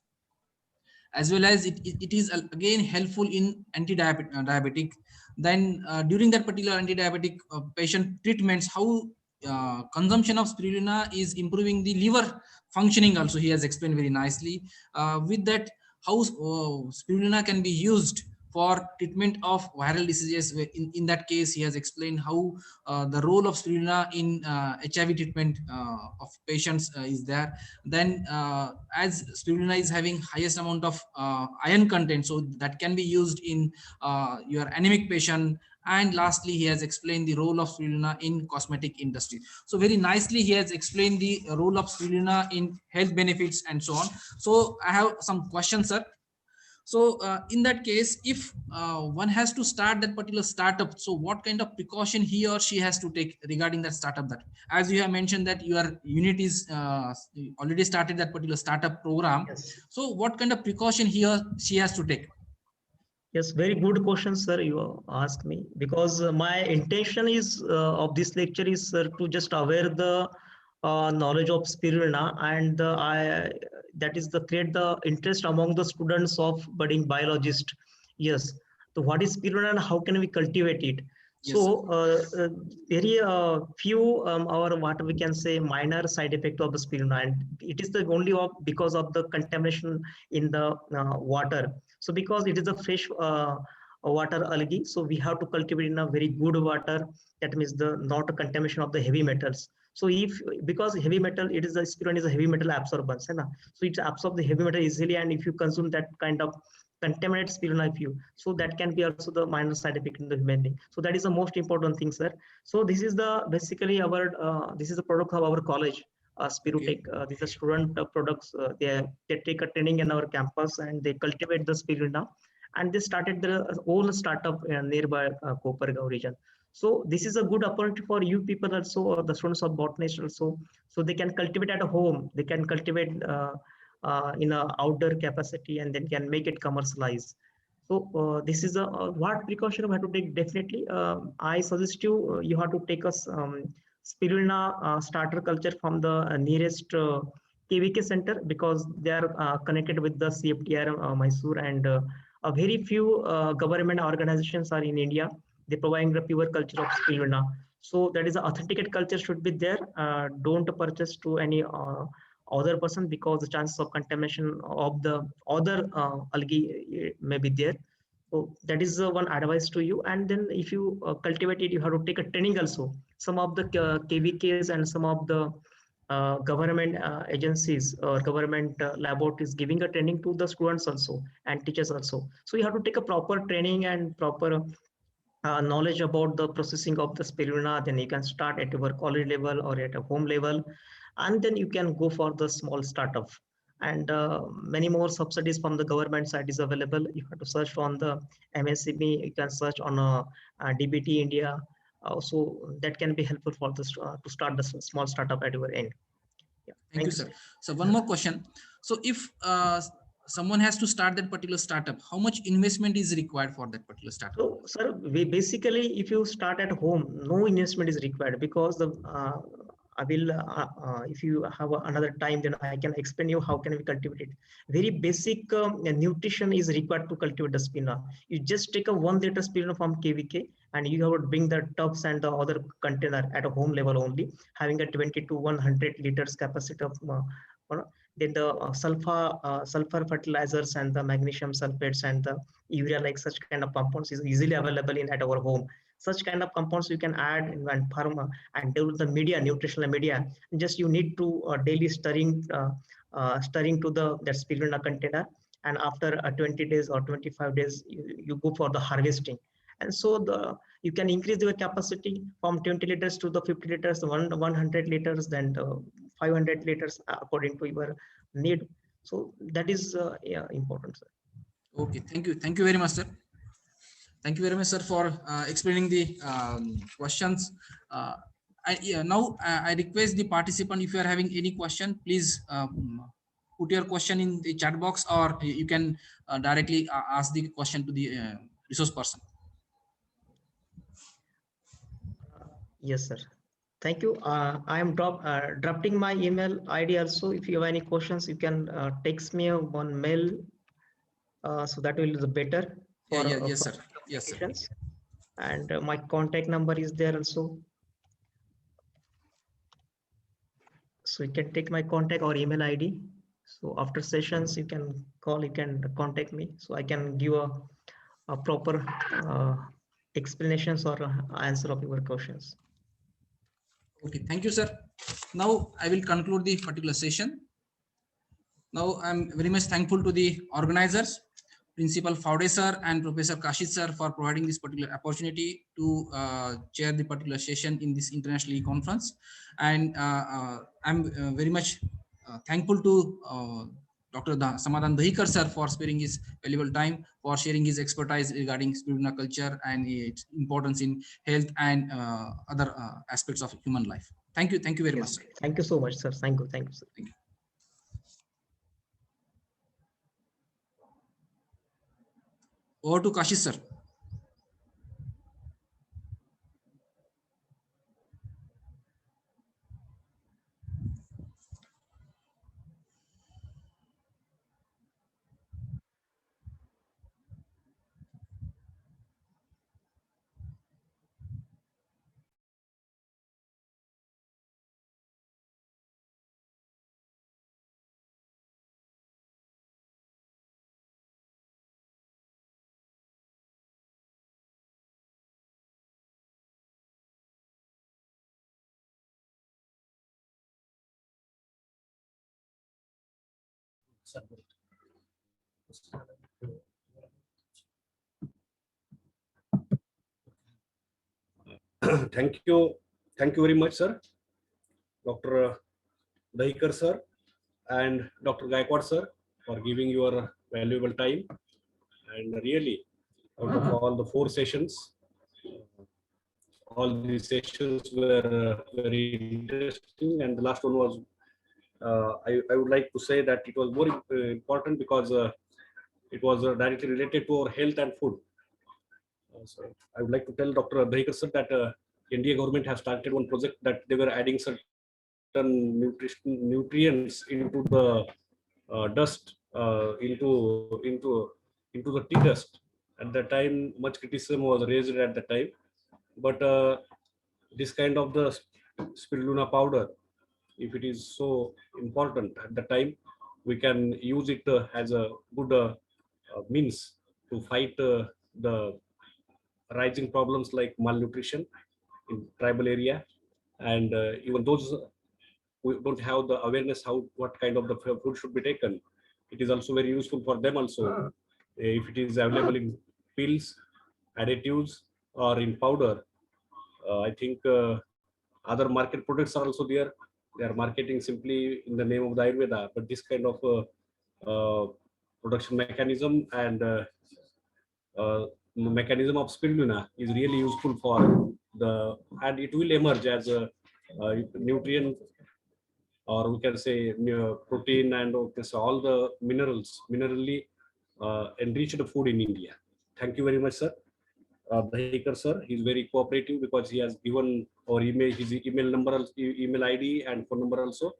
as well as it is again helpful in anti-diabetic. Then during that particular anti-diabetic patient treatments, how consumption of spirulina is improving the liver functioning also, he has explained very nicely. With that, how spirulina can be used for treatment of viral diseases. In that case, he has explained how the role of spirulina in HIV treatment of patients is there. Then as spirulina is having highest amount of iron content, so that can be used in your anemic patient. And lastly, he has explained the role of spirulina in cosmetic industry. So very nicely he has explained the role of spirulina in health benefits and so on. So I have some questions, sir. So in that case, if one has to start that particular startup, so what kind of precaution he or she has to take regarding that startup? That, as you have mentioned, that your unit is already started that particular startup program. Yes. So what kind of precaution he or she has to take? Yes, very good question, sir. You ask me, because my intention is of this lecture is to just aware the knowledge of spirulina, and that is the create the interest among the students of budding biologist. Yes. So what is spirulina and how can we cultivate it? Yes, So very few or what we can say minor side effect of the spirulina, and it is the only because of the contamination in the water. So because it is a fresh water algae, so we have to cultivate in a very good water. That means the not a contamination of the heavy metals. So if because heavy metal, it is the spirulina is a heavy metal absorbance, so it absorbs the heavy metal easily. And if you consume that kind of contaminated spirulina, so that can be also the minor side effect in the human being. So that is the most important thing, sir. So this is the basically our this is the product of our college. Spirutech. These are student products. They take a training in our campus and they cultivate the spirulina, and they started their own startup nearby Kopargaon region. So this is a good opportunity for you people also, or the students of botanists also. So they can cultivate at home. They can cultivate in a outdoor capacity, and then can make it commercialized. So this is a what precaution we have to take. Definitely, I suggest you you have to take us. Spirulina starter culture from the nearest KVK center, because they are connected with the CFTR Mysore, and a very few government organizations are in India. They provide the pure culture of spirulina. So that is the authenticated culture should be there. Don't purchase to any other person, because the chances of contamination of the other algae may be there. So that is one advice to you. And then if you cultivate it, you have to take a training also. Some of the KVKs and some of the government agencies or government laboratories giving a training to the students also and teachers also. So you have to take a proper training and proper knowledge about the processing of the spirulina, then you can start at your college level or at a home level, and then you can go for the small startup. And many more subsidies from the government side is available. You have to search on the MSCB, you can search on DBT India. So that can be helpful for this to start the small startup at your end. Yeah. Thank you, sir. So one more question. So if someone has to start that particular startup, how much investment is required for that particular startup? So, sir, we basically, if you start at home, no investment is required, because the I will, if you have another time, then I can explain you how can we cultivate it. Very basic nutrition is required to cultivate the spirulina. You just take a 1 liter spirulina from KVK, and you have to bring the tubs and the other container at a home level only, having a 20 to 100 liters capacity of then the sulfur fertilizers and the magnesium sulfates and the urea, like such kind of compounds is easily available in at our home. Such kind of compounds you can add in one pharma and develop the media, nutritional media. Just you need to daily stirring to the that spirulina container, and after 20 days or 25 days you go for the harvesting. And so you can increase your capacity from 20 liters to the 50 liters, 100 liters, then 500 liters according to your need. So that is yeah, important, sir. Okay, thank you very much, sir. Thank you very much, sir, for explaining the questions. Now I request the participant, if you are having any question, please put your question in the chat box, or you can directly ask the question to the resource person. Yes, sir. Thank you. I am drafting my email ID also. If you have any questions, you can text me on mail. So that will be better. For, yes, sir. Yes, sir. And my contact number is there also. So you can take my contact or email ID. So after sessions, you can call, you can contact me. So I can give a proper explanations or answer of your questions. Okay, thank you, sir. Now I will conclude the particular session. Now I'm very much thankful to the organizers, Principal Faude sir and Professor Kashid sir, for providing this particular opportunity to chair the particular session in this international conference. And I'm very much thankful to Dr. Samadhan Dahikar sir for sparing his valuable time, for sharing his expertise regarding spirulina culture and its importance in health and other aspects of human life. Thank you very much, sir. Thank you so much, sir. Thank you, sir. Thank you. Over to Kashid sir. Thank you very much, sir, Dr. Dahikar sir and Dr. Gaikwad sir, for giving your valuable time. And really, out of all the 4 sessions, all these sessions were very interesting, and the last one was, I would like to say that it was more important because it was directly related to our health and food. So I would like to tell Dr. Dahikar sir that India government has started one project that they were adding certain nutrients into the dust, into the tea dust. At that time, much criticism was raised at that time, but this kind of the spirulina powder, if it is so important at the time, we can use it as a good means to fight the rising problems like malnutrition in tribal area, and even those who don't have the awareness what kind of the food should be taken, it is also very useful for them also. If it is available in pills, additives, or in powder. I think other market products are also there. They are marketing simply in the name of the Ayurveda, but this kind of production mechanism and mechanism of spirulina is really useful for the, and it will emerge as a nutrient, or we can say protein, and we can say all the minerally enriched food in India. Thank you very much, sir. Dahikar sir, he's very cooperative because he has given our email, his email number, email ID and phone number also.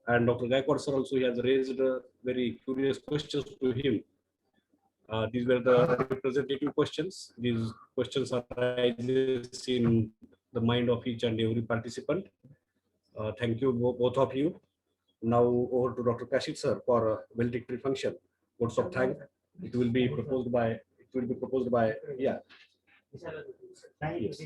And Dr. Gaikwad sir also, he has raised very curious questions to him. These were the representative questions. These questions are arises in the mind of each and every participant. Thank you, both of you. Now over to Dr. Kashif sir for valedictory function. Votes of thanks. It will be proposed by. Yeah. Yes.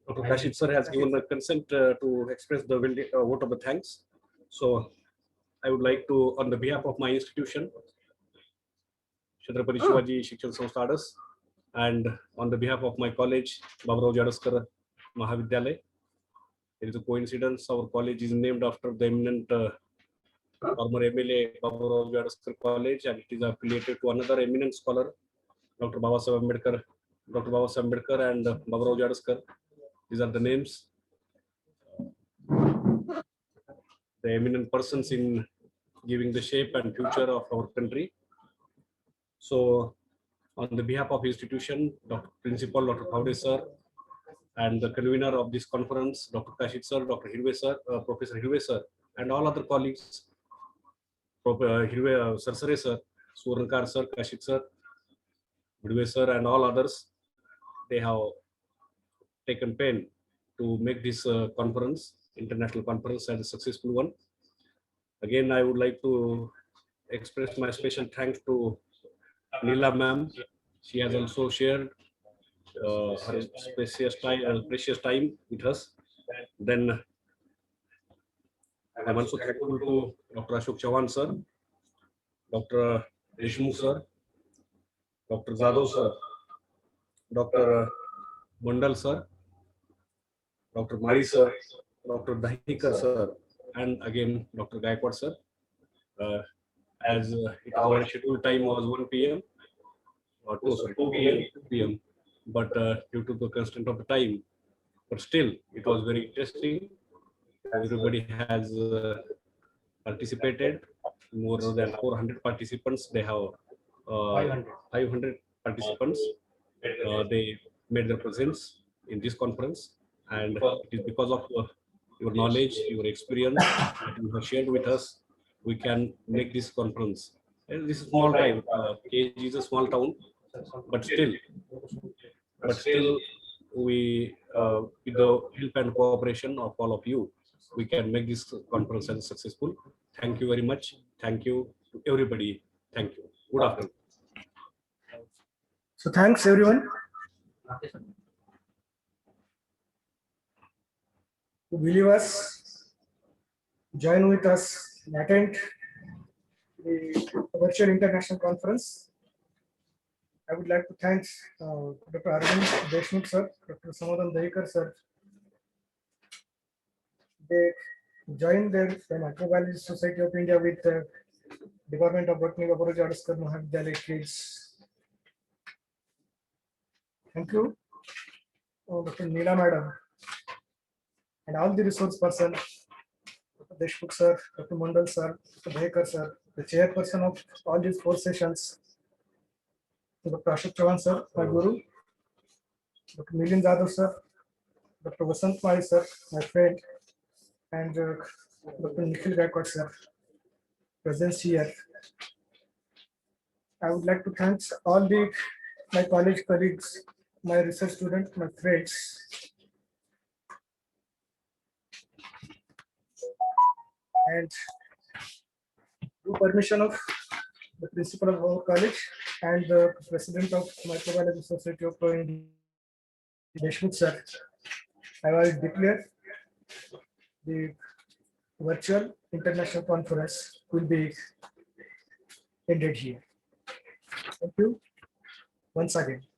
Dr. Kashif sir has given the consent to express the vote of the thanks. So I would like to, on the behalf of my institution, Chhatrapati Shivaji Shikshan Samstha, and on the behalf of my college, Baburao Jadaskar Mahavidyalay, it is a coincidence our college is named after the eminent former MLA Baburao Jadaskar College, and it is affiliated to another eminent scholar, Dr. Babasaheb Ambedkar, and Baburao Jadaskar. These are the names, the eminent persons in giving the shape and future of our country. So, on the behalf of institution, Dr. Principal, Dr. Khawde sir, and the convener of this conference, Dr. Kashif sir, Dr. Hirve sir, Professor Hirve sir, and all other colleagues, Hirve Sarsare sir, Swarnkar sir, Kashif sir, Hirve sir, and all others, they have taken pain to make this conference, international conference, as a successful one. Again, I would like to express my special thanks to Neela ma'am. She has also shared her precious time with us. Then I'm also thankful to Dr. Ashok Chavan sir, Dr. Deshmukh sir, Dr. Zadov sir, Dr. Mondal sir, Dr. Mari sir, Dr. Dahikar sir, and again Dr. Gaikwad sir. As our scheduled time was 1 p.m. or 2 p.m. But due to the constraint of the time, but still it was very interesting. Everybody has participated. More than 400 participants. They have 500 participants. They made their presence in this conference, and it is because of your knowledge, your experience that you have shared with us, we can make this conference. And this is small time. KG is a small town, but still we, with the help and cooperation of all of you, we can make this conference as successful. Thank you very much. Thank you to everybody. Thank you. Good afternoon. So thanks everyone who believe us, join with us, and attend the virtual international conference. I would like to thank Dr. Arvind Deshmukh sir, Dr. Samadhan Dahikar sir. They joined the Microbiology Society of India with the Department of Botany, Baburao Jadaskar Mahavidyalay kids. Thank you, Dr. Neela madam, and all the resource person, Dr. Deshmukh sir, Dr. Mondal sir, Dr. Dahikar sir, the chairperson of all these 4 sessions, Dr. Ashok Chavan sir, my guru, Dr. Milind Zadov sir, Dr. Vasant Mari sir, my friend, and Dr. Nikhil Gaikwad sir, presence here. I would like to thank all my college colleagues, my research students, my friends. And through permission of the principal of our college and the president of Microbiology Society of India, Deshmukh sir, I will declare the virtual international conference will be ended here. Thank you once again.